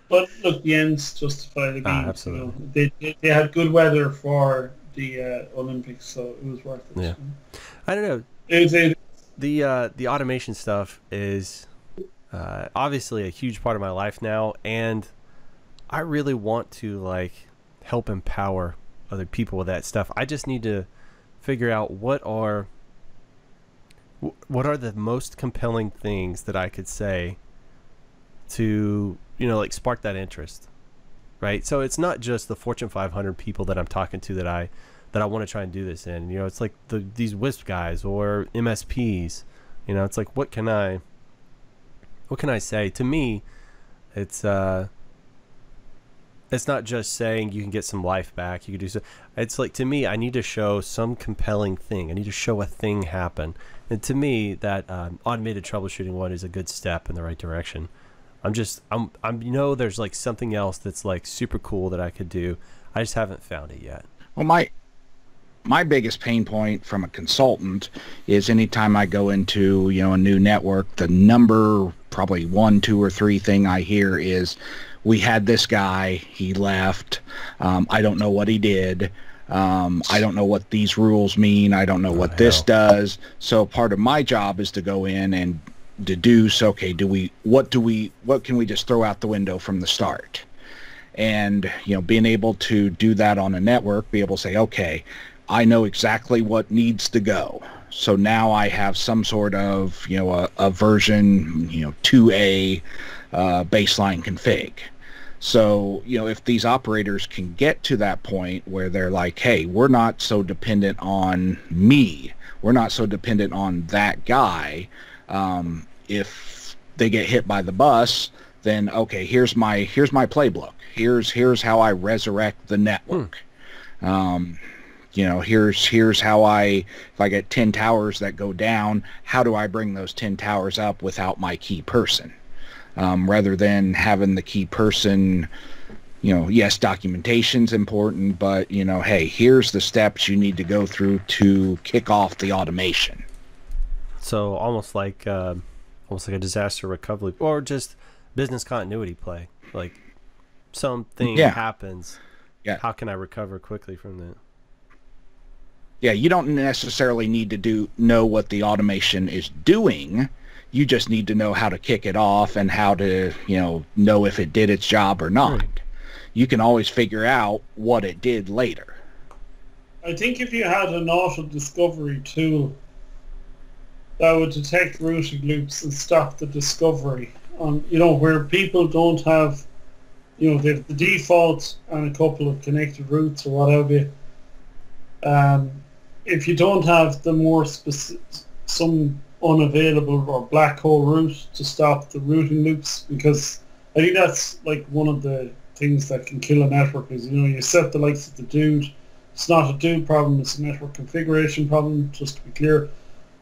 but look, the ends justify the means. Absolutely. You know, they had good weather for the Olympics, so it was worth it. Yeah. I don't know. The automation stuff is obviously a huge part of my life now, and I really want to like help empower other people with that stuff. I just need to figure out what are the most compelling things that I could say to, you know, like spark that interest, right? So it's not just the Fortune 500 people that I'm talking to that I want to try and do this in. You know, it's like these WISP guys or MSPs. You know, it's like what can I say? To me, it's not just saying you can get some life back. You can do so. It's like, to me, I need to show some compelling thing. I need to show a thing happen. And to me, that automated troubleshooting one is a good step in the right direction. I'm you know, there's like something else that's like super cool that I could do. I just haven't found it yet. Well, my biggest pain point from a consultant is anytime I go into, you know, a new network, the number probably 1, 2, or 3 thing I hear is, we had this guy, he left, I don't know what he did, I don't know what these rules mean, I don't know what this does. So part of my job is to go in and deduce, okay, what can we just throw out the window from the start? And, you know, being able to do that on a network, be able to say, okay, I know exactly what needs to go. So now I have some sort of, you know, a version, you know, 2A baseline config. So, you know, if these operators can get to that point where they're like, hey, we're not so dependent on me, we're not so dependent on that guy, if they get hit by the bus, then okay, here's my playbook. Here's how I resurrect the network. You know, here's how if I get 10 towers that go down, how do I bring those 10 towers up without my key person? Rather than having the key person, you know, yes, documentation's important, but, you know, hey, here's the steps you need to go through to kick off the automation. So almost like a disaster recovery or just business continuity play. Like something happens. Yeah. How can I recover quickly from that? Yeah, you don't necessarily need to know what the automation is doing. You just need to know how to kick it off and how to, you know if it did its job or not. Right. You can always figure out what it did later. I think if you had an auto discovery tool that would detect routing loops and stop the discovery on, you know, where people don't have, you know, they have the default and a couple of connected routes or whatever. If you don't have the more some unavailable or black hole route to stop the routing loops, because I think that's like one of the things that can kill a network is, you know, you set the likes of the dude. It's not a dude problem, it's a network configuration problem, just to be clear.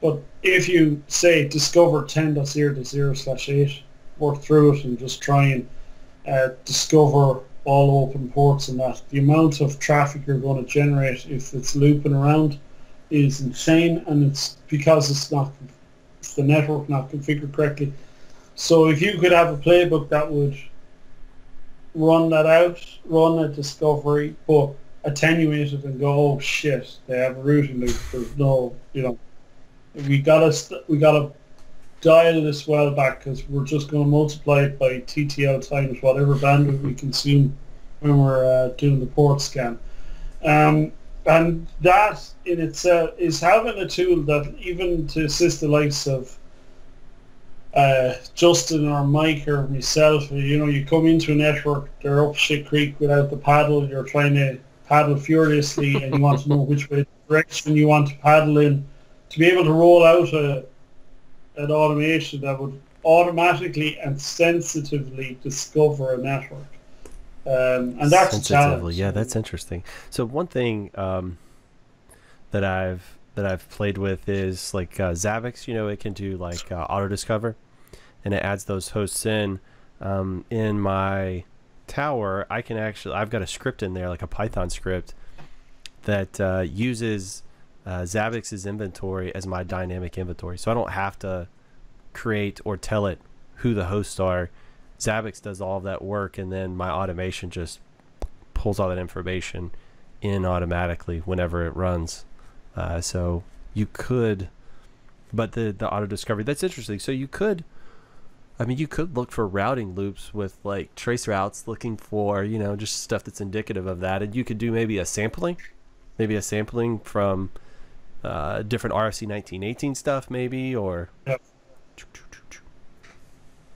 But if you say discover 10.0.0/8, work through it and just try and discover all open ports and that, the amount of traffic you're going to generate if it's looping around is insane, and it's because it's the network not configured correctly. So if you could have a playbook that would run that out, run a discovery, but attenuate it and go, oh shit, they have a routing loop. There's no, you know, we gotta dial this well back because we're just going to multiply it by TTL times whatever bandwidth we consume when we're doing the port scan. And that in itself is having a tool that even to assist the likes of Justin or Mike or myself, you know, you come into a network, they're up shit creek without the paddle, you're trying to paddle furiously and you want to know which way direction you want to paddle in, to be able to roll out an automation that would automatically and sensitively discover a network. And that's a challenge. Yeah, that's interesting. So one thing that I've played with is like zabbix. You know, it can do like auto discover, and it adds those hosts in. in my tower, I can actually, I've got a script in there, like a Python script, that uses zabbix's inventory as my dynamic inventory. So I don't have to create or tell it who the hosts are. Zabbix does all of that work, and then my automation just pulls all that information in automatically whenever it runs. So you could, but the auto discovery, that's interesting. So you could, I mean, you could look for routing loops with like trace routes, looking for, you know, just stuff that's indicative of that. And you could do maybe a sampling from different RFC 1918 stuff, maybe, or. Yep.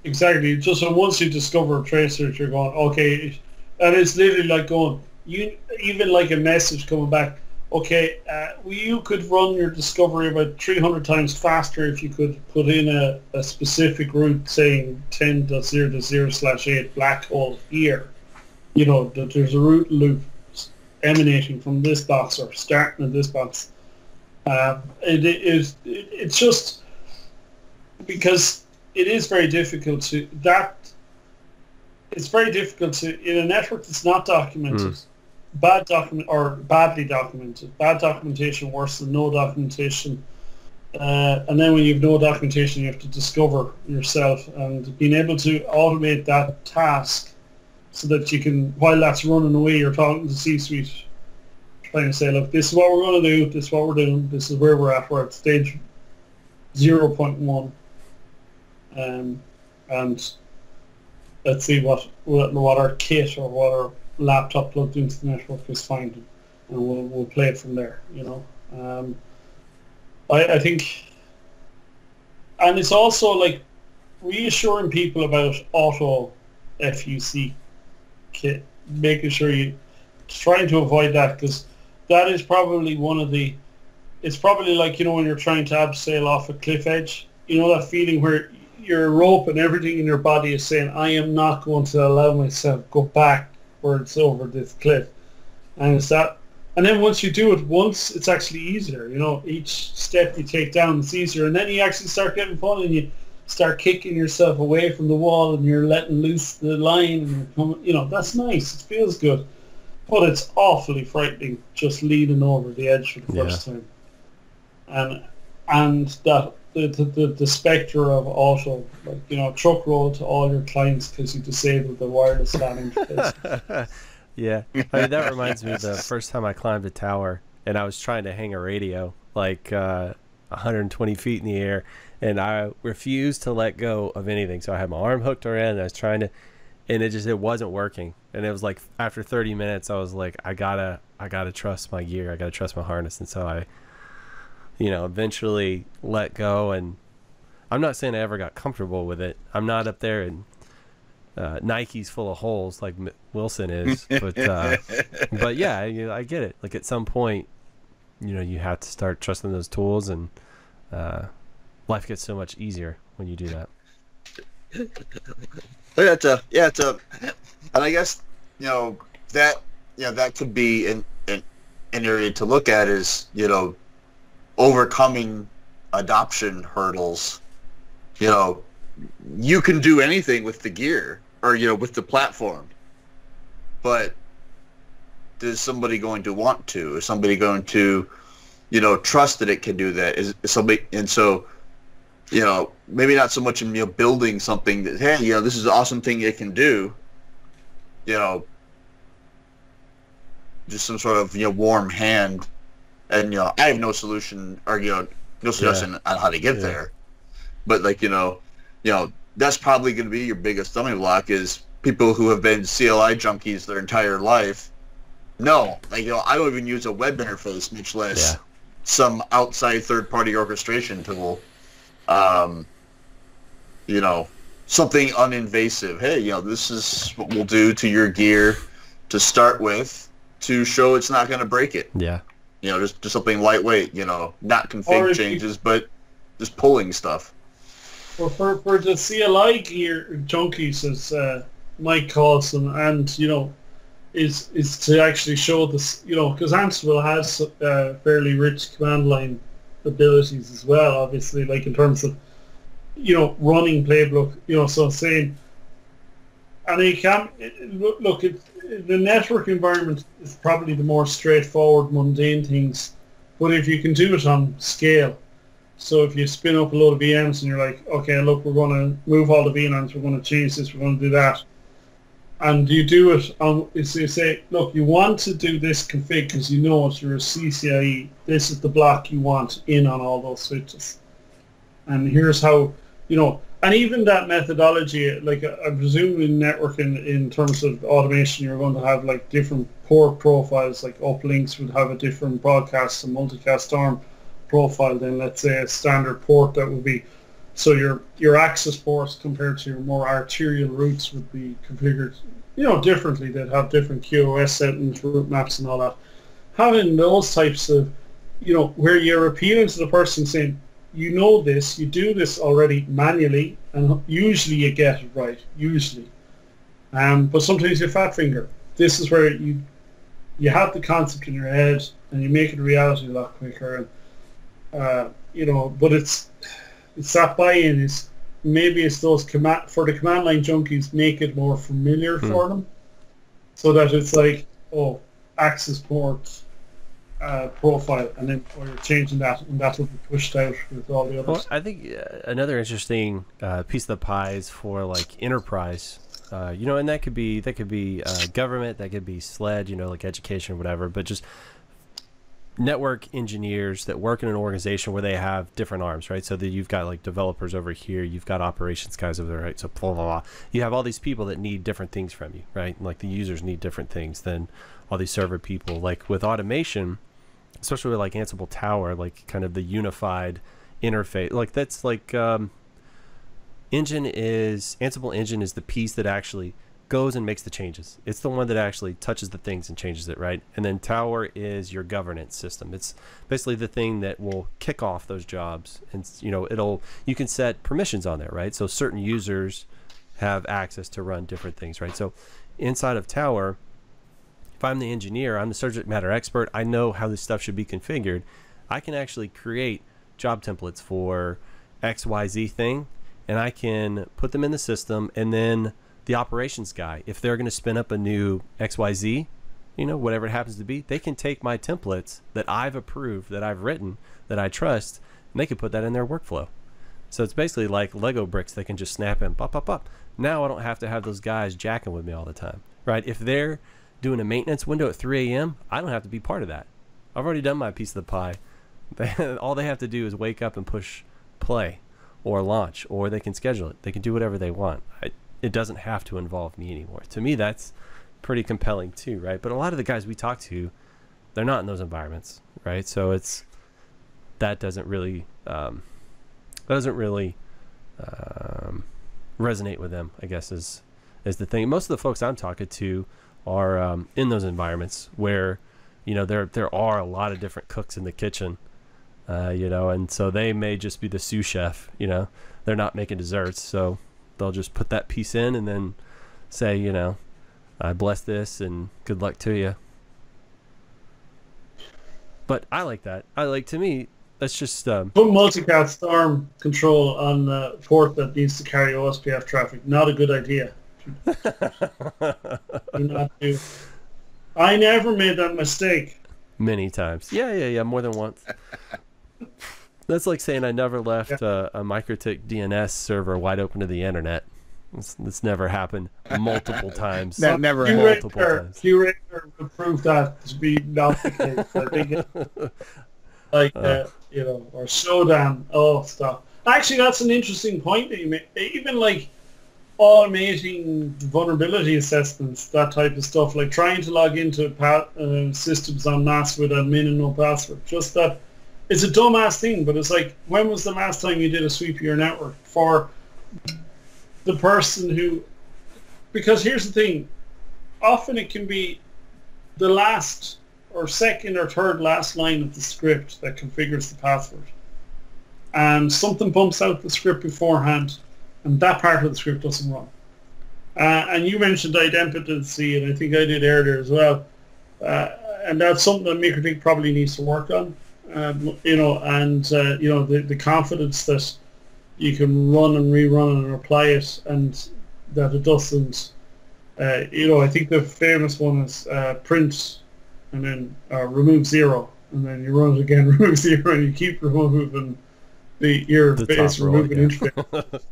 Exactly. Just so once you discover a trace route, you're going, okay, and it's literally like going, you even like a message coming back. Okay, you could run your discovery about 300 times faster if you could put in a specific route saying 10.0.0/8 black hole here. You know, that there's a route loop emanating from this box or starting in this box. It's just because it is very difficult to, it's very difficult to, in a network that's not documented, badly documented. Bad documentation worse than no documentation. And then when you have no documentation, you have to discover yourself, and being able to automate that task so that you can, while that's running away, you're talking to C-suite, trying to say, look, this is what we're going to do, this is what we're doing, this is where we're at, we're at stage 0.1. And let's see what our kit or what our laptop plugged into the network is finding, and we'll play it from there, you know. I think, and it's also like reassuring people about auto FUC kit, making sure you trying to avoid that, because that is probably one of the, it's probably like, you know, when you're trying to abseil off a cliff edge, you know, that feeling where your rope and everything in your body is saying, I am not going to allow myself go backwards over this cliff. And it's that, and then once you do it once, it's actually easier, you know, each step you take down, it's easier, and then you actually start getting fun, and you start kicking yourself away from the wall, and you're letting loose the line, and you're coming, you know, that's nice, it feels good, but it's awfully frightening just leaning over the edge for the first time. And that the spectre of auto, like, you know, truck roll to all your clients because you disabled the wireless LAN interface. Yeah, I mean, that reminds me of the first time I climbed a tower and I was trying to hang a radio like 120 feet in the air, and I refused to let go of anything. So I had my arm hooked around, and I was trying to, and it wasn't working. And it was like after 30 minutes, I was like, I gotta trust my gear, I gotta trust my harness, and so I, you know, eventually let go. And I'm not saying I ever got comfortable with it. I'm not up there and Nike's full of holes like Wilson is, but yeah, you know, I get it. Like at some point, you know, you have to start trusting those tools, and life gets so much easier when you do that. And I guess, you know, that could be an area to look at, is, you know, overcoming adoption hurdles. You know, you can do anything with the gear, or, you know, with the platform, but is somebody going to want to? Is somebody going to, you know, trust that it can do that? Is somebody, and so, you know, maybe not so much in, you know, building something that, hey, you know, this is an awesome thing it can do, you know, just some sort of, you know, warm hand, and, you know, I have no solution, or, you know, no suggestion on how to get there, but, like, you know, that's probably going to be your biggest stumbling block, is people who have been CLI junkies their entire life. No, like, you know, I don't even use a web interface, much less some outside third-party orchestration tool. You know, something uninvasive. Hey, you know, this is what we'll do to your gear to start with, to show it's not going to break it. Yeah. You know, just something lightweight, you know, not config changes, but just pulling stuff. Well, for the CLI gear junkies, as Mike calls them, and, you know, is to actually show this, you know, because Ansible has fairly rich command line abilities as well, obviously, like in terms of, you know, running playbook, you know, so saying, And you can look. The network environment is probably the more straightforward, mundane things. But if you can do it on scale, so if you spin up a load of VMs and you're like, okay, look, we're going to move all the VLANs, we're going to change this, we're going to do that, and you do it on, so you say, look, you want to do this config because you know it, you're a CCIE, this is the block you want in on all those switches. And here's how, you know, and even that methodology, like I presume in networking, in terms of automation, you're going to have like different port profiles, like uplinks would have a different broadcast and multicast arm profile than, let's say, a standard port that would be, so your access ports compared to your more arterial routes would be configured, you know, differently. They'd have different QoS settings, route maps and all that. Having those types of, you know, where you're appealing to the person saying, you know this, you do this already manually, and usually you get it right, usually. But sometimes you fat finger. This is where you have the concept in your head and you make it a reality a lot quicker. And, you know, but it's that buy-in is, maybe it's those for the command line junkies, make it more familiar for them, so that it's like, oh, access port profile, and then you're changing that, and that will be pushed out with all the others. Well, I think another interesting piece of the pie is for like enterprise, you know, and that could be government, that could be SLED, you know, like education or whatever, but just network engineers that work in an organization where they have different arms, right? So that you've got like developers over here, you've got operations guys over there, right? So blah, blah, blah. You have all these people that need different things from you, right? And like the users need different things than all these server people. Like with automation, especially with like Ansible Tower, like kind of the unified interface, like that's like Ansible Engine is the piece that actually goes and makes the changes. It's the one that actually touches the things and changes it, right? And then Tower is your governance system. It's basically the thing that will kick off those jobs, and you know, you can set permissions on there, right? So certain users have access to run different things, right? So inside of Tower, if I'm the engineer, I'm the subject matter expert, I know how this stuff should be configured, I can actually create job templates for XYZ thing, and I can put them in the system, and then the operations guy, if they're going to spin up a new XYZ, you know, whatever it happens to be, they can take my templates that I've approved, that I've written, that I trust, and they can put that in their workflow. So it's basically like Lego bricks they can just snap in, pop, pop, pop. Now I don't have to have those guys jacking with me all the time, right? If they're doing a maintenance window at 3 a.m., I don't have to be part of that. I've already done my piece of the pie. All they have to do is wake up and push play or launch, or they can schedule it. They can do whatever they want. It doesn't have to involve me anymore. To me, that's pretty compelling too, right? But a lot of the guys we talk to, they're not in those environments, right? So that doesn't really resonate with them, I guess, is the thing. Most of the folks I'm talking to are in those environments where, you know, there are a lot of different cooks in the kitchen, you know, and so they may just be the sous chef, you know, they're not making desserts, so they'll just put that piece in and then say, you know, I bless this and good luck to you. But I like that. To me, that's just put multicast arm control on the port that needs to carry OSPF traffic. Not a good idea. Do not do. I never made that mistake. Many times. Yeah, more than once. That's like saying I never left a MikroTik DNS server wide open to the internet. It's never happened multiple times. That never multiple times. Curator would prove that to be not the case. I think it's you know, or Shodan, stuff. Actually, that's an interesting point that you make. Even like automating vulnerability assessments, that type of stuff, like trying to log into systems en masse with admin and no password. Just that. It's a dumbass thing, but it's like, when was the last time you did a sweep of your network for the person who... Because here's the thing, often it can be the last or second or third last line of the script that configures the password. And something bumps out the script beforehand, and that part of the script doesn't run. And you mentioned idempotency, and I think I did earlier as well. And that's something that MikroTik probably needs to work on. You know, and you know, the confidence that you can run and rerun and apply it, and that it doesn't I think the famous one is print and then remove 0, and then you run it again, remove 0, and you keep removing your base removing interface.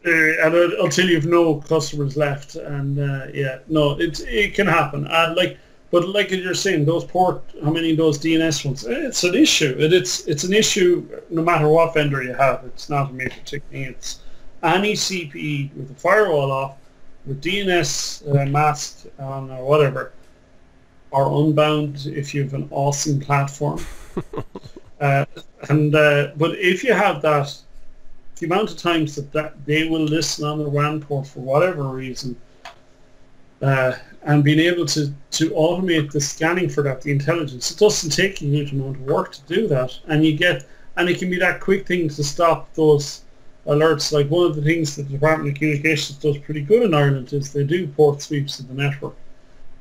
Until you've no customers left, and it can happen. But like you're saying, how many of those DNS ones? It's an issue. It's an issue no matter what vendor you have. It's not a major thing. It's any CPE with the firewall off, with DNS masked on or whatever, or unbound if you have an awesome platform. But if you have that, the amount of times that they will listen on the WAN port for whatever reason, and being able to automate the scanning for that, the intelligence, it doesn't take a huge amount of work to do that, and it can be that quick thing to stop those alerts. Like one of the things that the Department of Communications does pretty good in Ireland is they do port sweeps of the network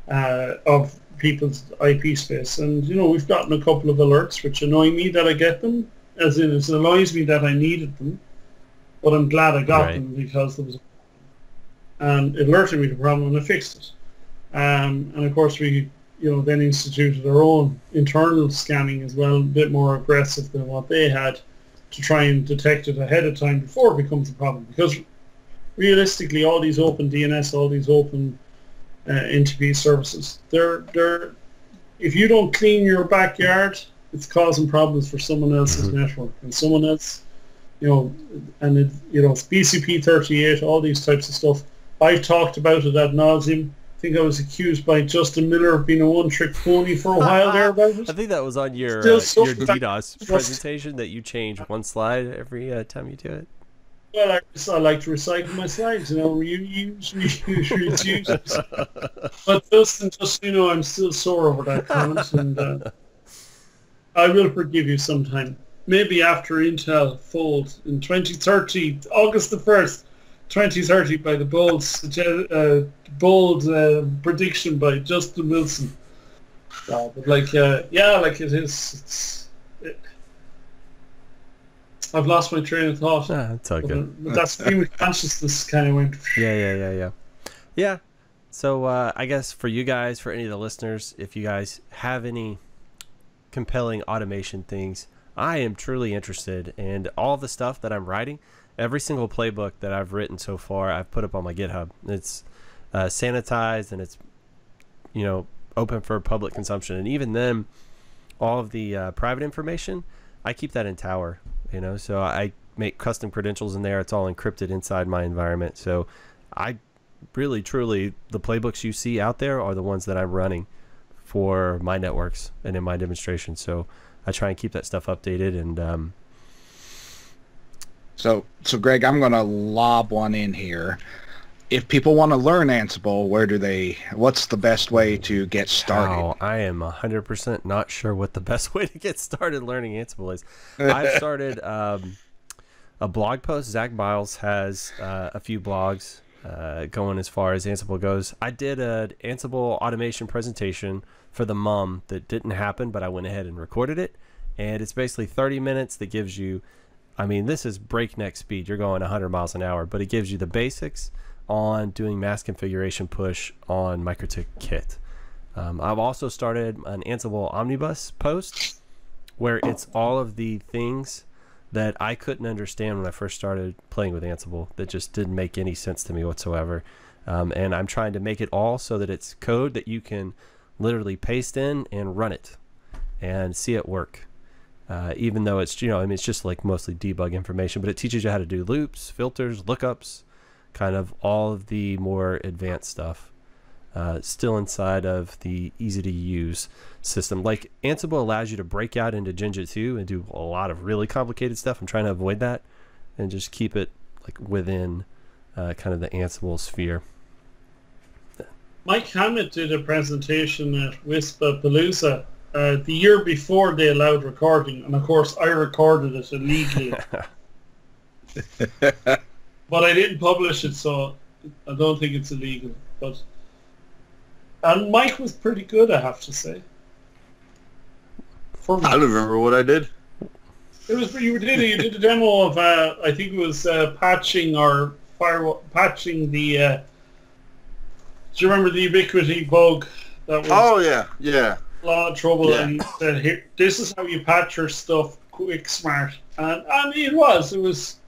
of people's IP space, and we've gotten a couple of alerts which annoy me that I get them, as in it annoys me that I needed them, but I'm glad I got them because there was and it alerted me to the problem and I fixed it. And of course we then instituted our own internal scanning as well, a bit more aggressive than what they had, to try and detect it ahead of time before it becomes a problem. Because realistically, all these open DNS, all these open NTP services, they're if you don't clean your backyard, it's causing problems for someone else's network, and someone else, and it's BCP38, all these types of stuff. I've talked about it ad nauseum. I think I was accused by Justin Miller of being a one-trick pony for a while there about it. I think that was on your DDoS presentation that you change one slide every time you do it. Well, I like to recycle my slides, reuse. But just I'm still sore over that comment, and I will forgive you sometime. Maybe after Intel folds in 2030, August the 1st, 2030, by the bold prediction by Justin Wilson. But it is. I've lost my train of thought. It's all good. But that's stream of consciousness kind of went. Yeah. So I guess for you guys, for any of the listeners, if you guys have any compelling automation things, I am truly interested in all the stuff that I'm writing. Every single playbook that I've written so far, I've put up on my GitHub. It's sanitized and it's open for public consumption. And even then, all of the private information, I keep that in Tower. So I make custom credentials in there. It's all encrypted inside my environment. So I really, truly, the playbooks you see out there are the ones that I'm running for my networks and in my demonstration. So I try and keep that stuff updated. And So Greg, I'm going to lob one in here. If people want to learn Ansible, what's the best way to get started? I am 100% not sure what the best way to get started learning Ansible is. I've started a blog post. Zach Biles has a few blogs going as far as Ansible goes. I did an Ansible automation presentation for the MUM that didn't happen, but I went ahead and recorded it. And it's basically 30 minutes that gives you, this is breakneck speed. You're going 100 miles an hour, but it gives you the basics on doing mass configuration push on MikroTik Kit. I've also started an Ansible Omnibus post where it's all of the things that I couldn't understand when I first started playing with Ansible that just didn't make any sense to me whatsoever. And I'm trying to make it all so that it's code that you can literally paste in and run it and see it work. Even though it's, it's just like mostly debug information, but it teaches you how to do loops, filters, lookups, kind of all of the more advanced stuff, still inside of the easy to use system. Like Ansible allows you to break out into Jinja 2 and do a lot of really complicated stuff. I'm trying to avoid that and just keep it like within kind of the Ansible sphere. Mike Hammett did a presentation at WISP Palooza the year before they allowed recording, and of course I recorded it illegally. But I didn't publish it, so I don't think it's illegal. And Mike was pretty good, I have to say. I don't remember what I did. It was you did a demo of I think it was patching the Do you remember the ubiquity bug that was Oh yeah, yeah. a lot of trouble? Yeah. And he said, "Here, this is how you patch your stuff quick, smart." And it was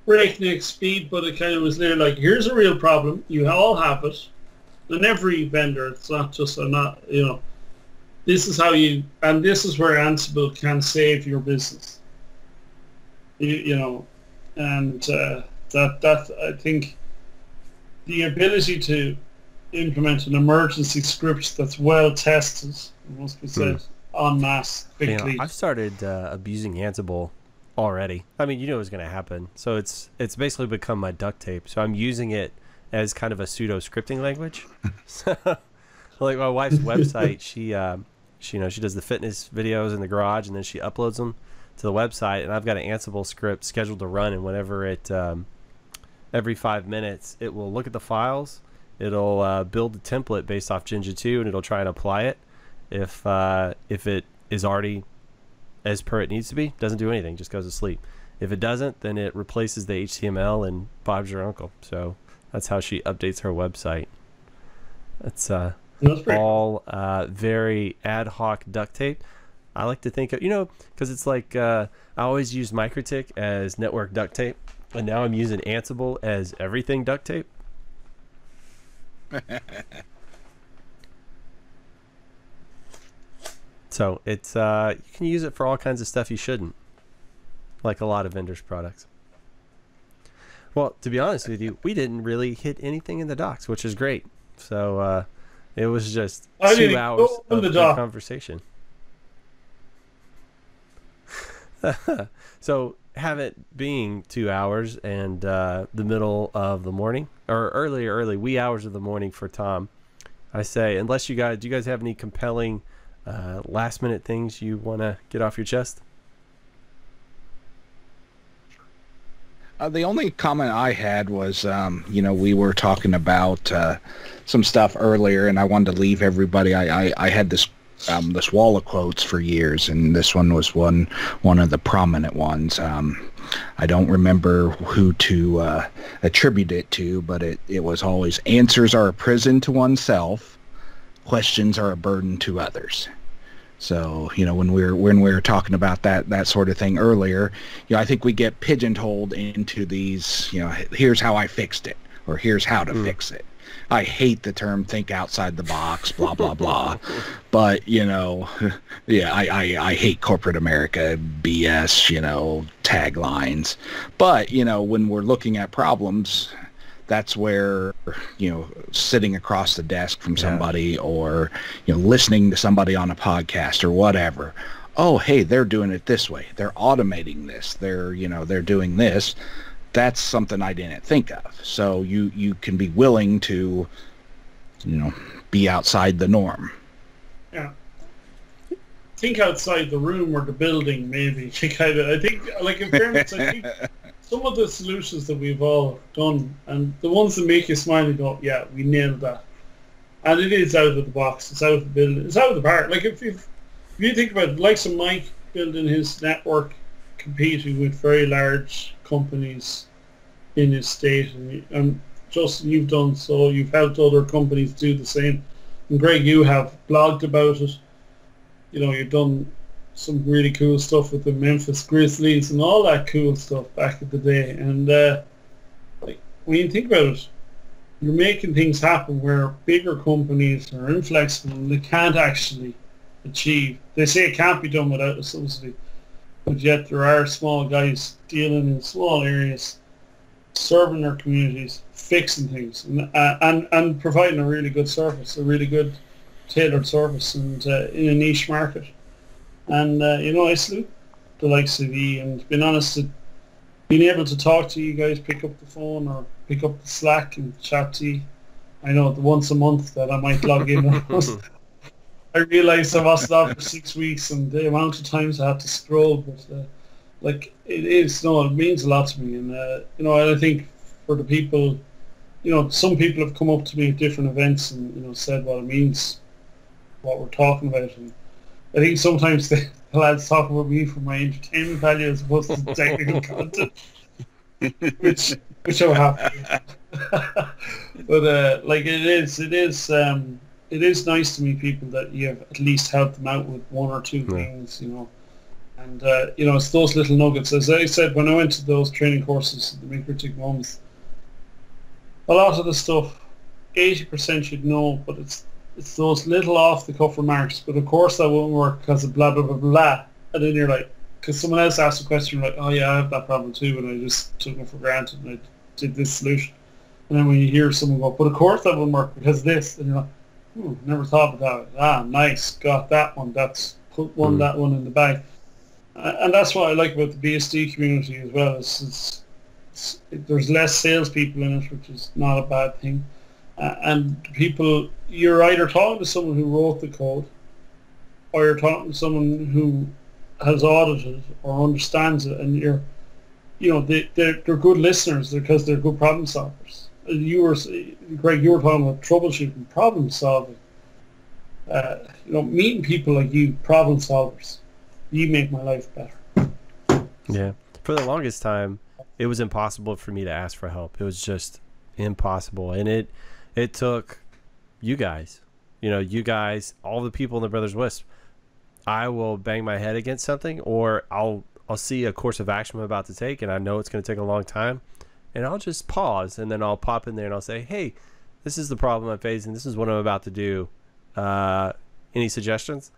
breakneck speed, but it kind of was there like, here's a real problem. You all have it, and every vendor. It's not just This is how you, and this is where Ansible can save your business. And that I think the ability to implement an emergency script that's well tested, it must be said, en masse quickly. I've started abusing Ansible already. I mean, it was going to happen. So it's basically become my duct tape. So I'm using it as kind of a pseudo scripting language. So, like my wife's website, she does the fitness videos in the garage, and then she uploads them to the website. And I've got an Ansible script scheduled to run, and whenever it every 5 minutes, it will look at the files. It'll build a template based off Jinja 2, and it'll try and apply it. If it is already as per it needs to be, doesn't do anything, just goes to sleep. If it doesn't, then it replaces the HTML and Bob's your uncle. So that's how she updates her website. That's all very ad hoc duct tape. I like to think of, because it's like I always use MikroTik as network duct tape, and now I'm using Ansible as everything duct tape. So it's you can use it for all kinds of stuff you shouldn't, like a lot of vendors' products. Well, to be honest with you, we didn't really hit anything in the docs, which is great. So it was just 2 hours of good conversation. So have it being 2 hours and the middle of the morning, or early wee hours of the morning for Tom, I say, unless do you guys have any compelling last minute things you want to get off your chest? The only comment I had was, we were talking about some stuff earlier, and I wanted to leave everybody. I had this wall of quotes for years, and this one was one of the prominent ones. I don't remember who to attribute it to, but it was always, answers are a prison to oneself, questions are a burden to others. So, when we were talking about that sort of thing earlier, I think we get pigeonholed into these, here's how I fixed it, or here's how to fix it. I hate the term think outside the box, blah, blah, blah. But, I hate corporate America, BS, taglines. But, when we're looking at problems, that's where, sitting across the desk from somebody, or, listening to somebody on a podcast or whatever. Oh, hey, they're doing it this way. They're automating this. They're doing this. That's something I didn't think of. So you can be willing to, be outside the norm. Yeah. Think outside the room or the building, maybe. I think, like, in fairness, I think some of the solutions that we've all done, and the ones that make you smile and go, yeah, we nailed that. And it is out of the box. It's out of the building. It's out of the park. Like, if you think about it, like some Mike building his network, competing with very large companies in his state, and Justin, you've done so. You've helped other companies do the same. And Greg, you have blogged about it. You've done some really cool stuff with the Memphis Grizzlies and all that cool stuff back in the day. And when you think about it, you're making things happen where bigger companies are inflexible and they can't actually achieve. They say it can't be done without a subsidy, but yet there are small guys dealing in small areas, serving their communities, fixing things, and providing a really good service, a really good tailored service, and in a niche market. And I salute the likes of you, and to be honest, being able to talk to you guys, pick up the phone or pick up the Slack and chat to you. I know the once a month that I might log in. I realised I wasn't on for 6 weeks, and the amount of times I had to scroll, but it means a lot to me. And I think for the people, some people have come up to me at different events and said what it means, what we're talking about. And I think sometimes the lads talk about me for my entertainment value as opposed to the technical content, which I'm happy with. But like it is nice to meet people that you have at least helped them out with one or two things, you know. And you know, it's those little nuggets. As I said, when I went to those training courses, the Make-Critic ones, a lot of the stuff, 80% you'd know, but it's those little off-the-cuff remarks. But of course that won't work because of blah, blah, blah, blah. And then you're like, because someone else asked a question, you're like, oh yeah, I have that problem too, and I just took it for granted and I did this solution. And then when you hear someone go, but of course that won't work because of this, and you're like, never thought about it. Ah, nice, got that one. That's put that one in the bag. And that's what I like about the BSD community as well. There's less salespeople in it, which is not a bad thing. And people, you're either talking to someone who wrote the code, or you're talking to someone who has audited or understands it, and they're good listeners because they're good problem solvers. Greg, you were talking about troubleshooting, problem solving. Meeting people like you, problem solvers, you make my life better. Yeah. For the longest time, it was impossible for me to ask for help. It was just impossible. And it took you guys, all the people in the Brothers WISP. I will bang my head against something, or I'll see a course of action I'm about to take, and I know it's going to take a long time, and I'll just pause, and then I'll pop in there and I'll say, hey, this is the problem I'm facing. This is what I'm about to do. Any suggestions?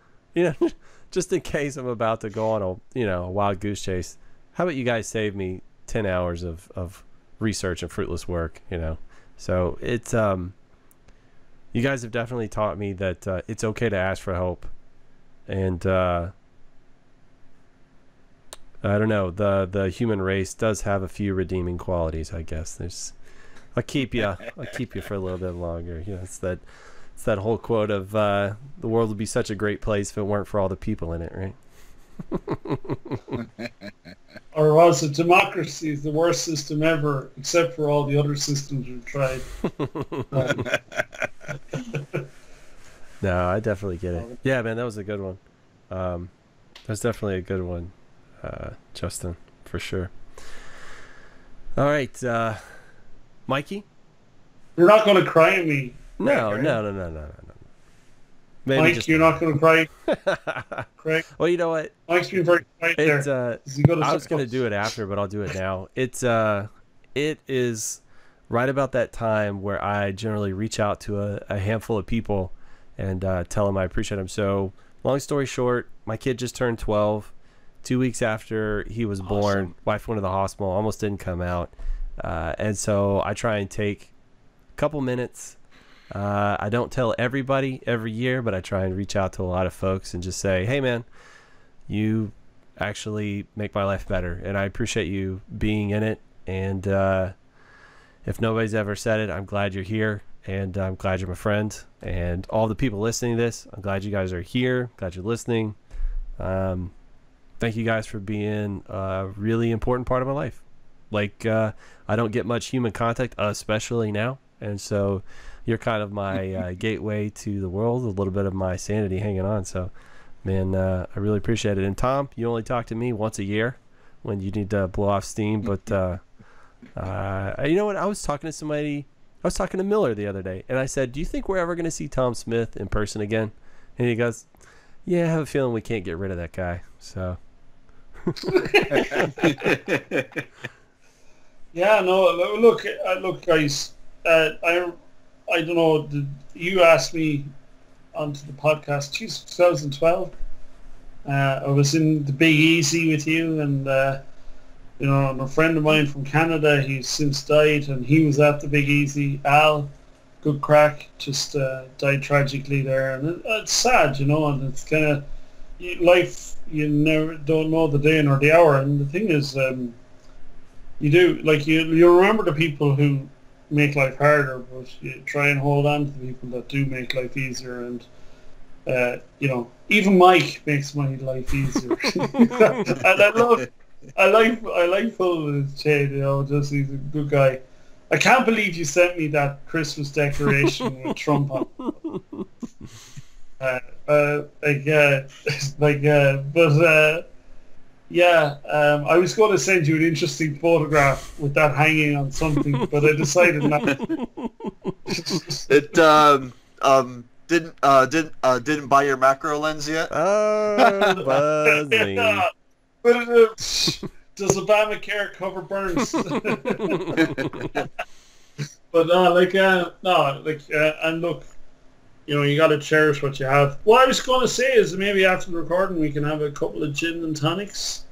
Just in case I'm about to go on a wild goose chase. How about you guys save me 10 hours of research and fruitless work? So it's you guys have definitely taught me that it's okay to ask for help, and I don't know, the human race does have a few redeeming qualities, I guess. I'll keep you for a little bit longer. It's that whole quote of the world would be such a great place if it weren't for all the people in it, right? Or was it democracy is the worst system ever, except for all the other systems we've tried? No, I definitely get it. Yeah, man, that was a good one. That's definitely a good one, Justin, for sure. All right, Mikey? You're not going to cry at me. No. Maybe Mike, you're not going to cry. Craig? Well, you know what? Mike's been very quiet there. I was going to do it after, but I'll do it now. It is right about that time where I generally reach out to a handful of people and tell them I appreciate them. So, long story short, my kid just turned 12. 2 weeks after he was born, wife went to the hospital, almost didn't come out. And so I try and take a couple minutes. I don't tell everybody every year, but I try and reach out to a lot of folks and just say, hey, man, you actually make my life better, and I appreciate you being in it. And if nobody's ever said it, I'm glad you're here, and I'm glad you're my friend. And all the people listening to this, I'm glad you guys are here, glad you're listening. Thank you guys for being a really important part of my life. Like, I don't get much human contact, especially now, and so you're kind of my gateway to the world, a little bit of my sanity hanging on. So, man, I really appreciate it. And Tom, you only talk to me once a year when you need to blow off steam. But you know what? I was talking to Miller the other day, and I said, do you think we're ever going to see Tom Smyth in person again? And he goes, yeah, I have a feeling we can't get rid of that guy. So. Yeah, no, look, guys, I don't know, you asked me onto the podcast, 2012. I was in the Big Easy with you, and a friend of mine from Canada, he's since died, and he was at the Big Easy. Al, good crack, just died tragically there, and it's sad, and it's kind of life. You never don't know the day nor the hour, and the thing is, you do, like, you remember the people who make life harder, but you try and hold on to the people that do make life easier. And even Mike makes my life easier. And I like Phil with his shade, just he's a good guy. I can't believe you sent me that Christmas decoration with Trump on it. I was going to send you an interesting photograph with that hanging on something, but I decided not to. It didn't buy your macro lens yet. Oh, buzzing. Yeah. Does Obamacare cover burns? But and look, you got to cherish what you have. What I was going to say is maybe after the recording we can have a couple of gin and tonics,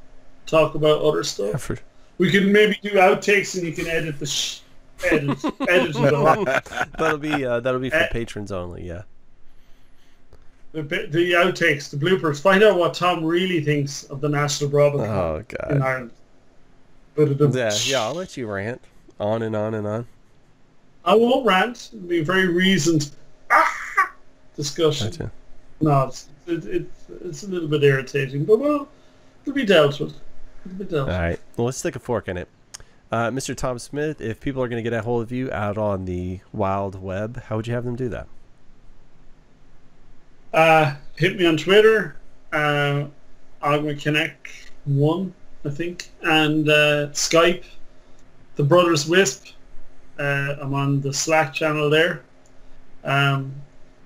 talk about other stuff. Yeah, we can maybe do outtakes and you can edit edit it along. That'll be for patrons only. Yeah. The outtakes, the bloopers. Find out what Tom really thinks of the National Broadcast in Ireland. Yeah, I'll let you rant on and on and on. I won't rant. It'll be a very reasoned discussion. Gotcha. No, it's a little bit irritating, but it'll be dealt with. All right. Well, let's stick a fork in it. Mr. Tom Smyth, if people are going to get a hold of you out on the wild web, how would you have them do that? Hit me on Twitter, AugmentConnect1, I think, and Skype, the Brothers WISP. I'm on the Slack channel there.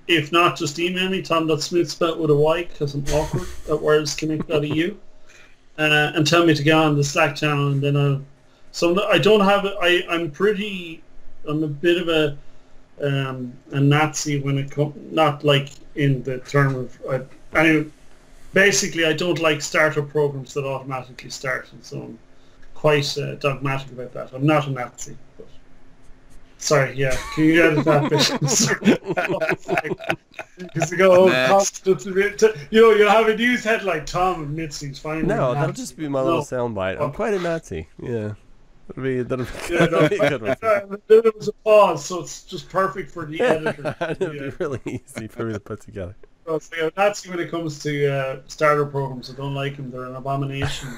If not, just email me, tom.smith spelled with a Y, because I'm awkward, at wirelessconnect.eu, and tell me to get on the Slack channel, and then I'll... So I don't have... I'm a bit of a Nazi when it comes... Not like in the term of... Anyway, basically, I don't like startup programs that automatically start, and so I'm quite dogmatic about that. I'm not a Nazi, but... Sorry, yeah. Can you edit that bit? Because you go, you'll have a news headline, Tom admits he's finally No, Nazi. That'll just be my little soundbite. I'm quite a Nazi. Yeah. That'll be a good one. There was a pause, so it's just perfect for the editor. It'll be really easy for me to put together. So, Nazi when it comes to starter programs. I don't like them. They're an abomination.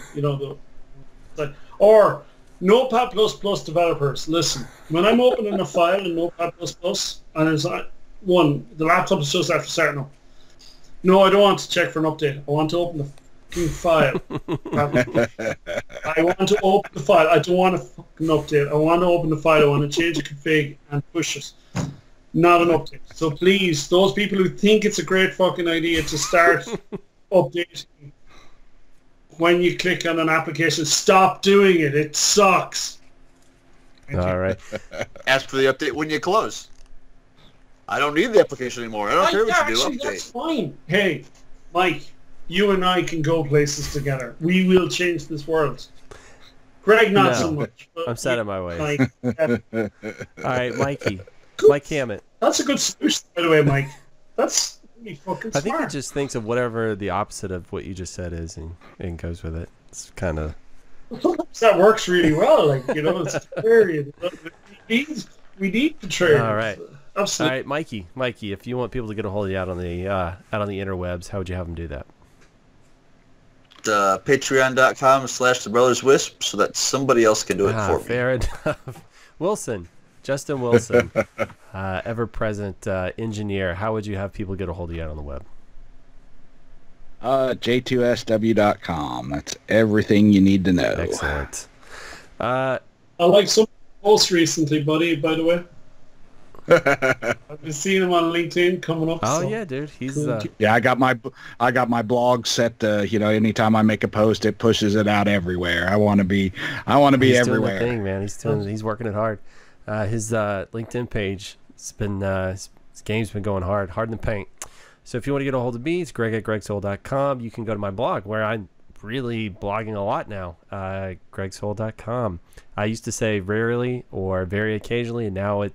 Or Notepad++ developers, listen, when I'm opening a file in Notepad++, and there's the laptop is just after starting up. No, I don't want to check for an update. I want to open the fucking file. I want to open the file. I don't want a fucking update. I want to open the file. I want to change the config and push it. Not an update. So please, those people who think it's a great fucking idea to start updating when you click on an application, stop doing it. It sucks. All right. Ask for the update when you close. I don't need the application anymore. I don't care what you do. Update. That's fine. Hey, Mike, you and I can go places together. We will change this world. Greg, not so much. I'm set in my ways. Mike, all right, Mikey. Mike Hammett. That's a good solution, by the way, Mike. That's fucking smart. I think he just thinks of whatever the opposite of what you just said is and goes with it. It's kind of... That works really well. It's period. We need the trade. All right. Absolutely. All right, Mikey, if you want people to get a hold of you out on the interwebs, how would you have them do that? Patreon.com/thebrotherswisp so that somebody else can do it for me. Fair enough. Justin Wilson, ever-present engineer. How would you have people get a hold of you out on the web? J2SW.com. That's everything you need to know. Excellent. I like some posts recently, buddy, by the way. I've been seeing him on LinkedIn coming up. Oh yeah, dude. He's yeah. I got my blog set to, anytime I make a post, it pushes it out everywhere. I want to be everywhere. Doing the thing, man. He's working it hard. His LinkedIn page, his game's been going hard in the paint. So if you want to get a hold of me, it's greg@gregsoul.com. You can go to my blog where I'm really blogging a lot now. gregsoul.com. I used to say rarely or very occasionally, and now I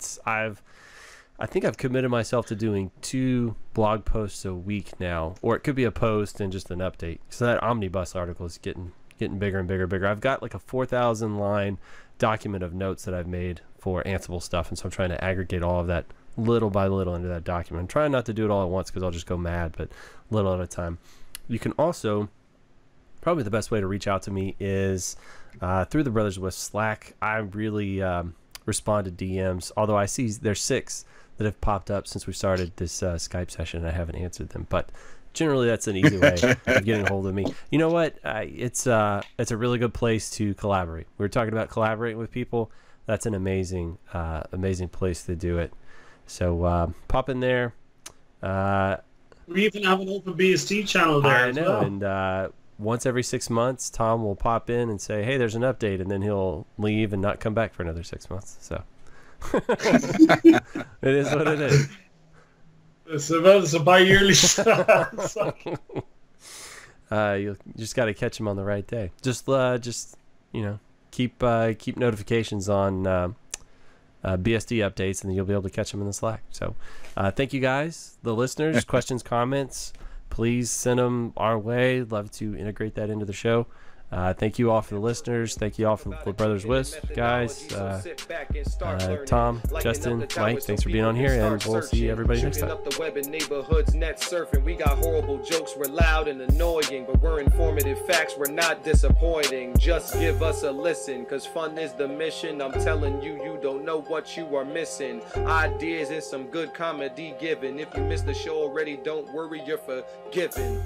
think I've committed myself to doing 2 blog posts a week now, or it could be a post and just an update. So that Omnibus article is getting bigger and bigger. I've got like a 4,000 line document of notes that I've made for Ansible stuff, and so I'm trying to aggregate all of that little by little into that document. I'm trying not to do it all at once because I'll just go mad, but little at a time. You can also, probably the best way to reach out to me is through the Brothers WISP Slack. I really respond to DMs, although I see there's 6 that have popped up since we started this Skype session, and I haven't answered them. But generally, that's an easy way of getting a hold of me. You know what? It's a really good place to collaborate. We were talking about collaborating with people. That's an amazing place to do it. So pop in there. We even have an open BSD channel there. I as know, well. and once every 6 months, Tom will pop in and say, "Hey, there's an update," and then he'll leave and not come back for another 6 months. So it is what it is. It's a bi-yearly stuff. You just got to catch him on the right day. Just keep notifications on BSD updates, and then you'll be able to catch them in the Slack. So thank you guys, the listeners. Questions, comments, please send them our way. Love to integrate that into the show. Thank you all for the listeners. Thank you all for the Brothers Wisp guys. Tom, Justin, Mike, thanks for being on here, and we'll see everybody next time. Up the web in neighborhoods, net surfing. We got horrible jokes, we're loud and annoying, but we're informative facts, we're not disappointing. Just give us a listen, cause fun is the mission. I'm telling you, you don't know what you are missing. Ideas and some good comedy given. If you missed the show already, don't worry, you're forgiven.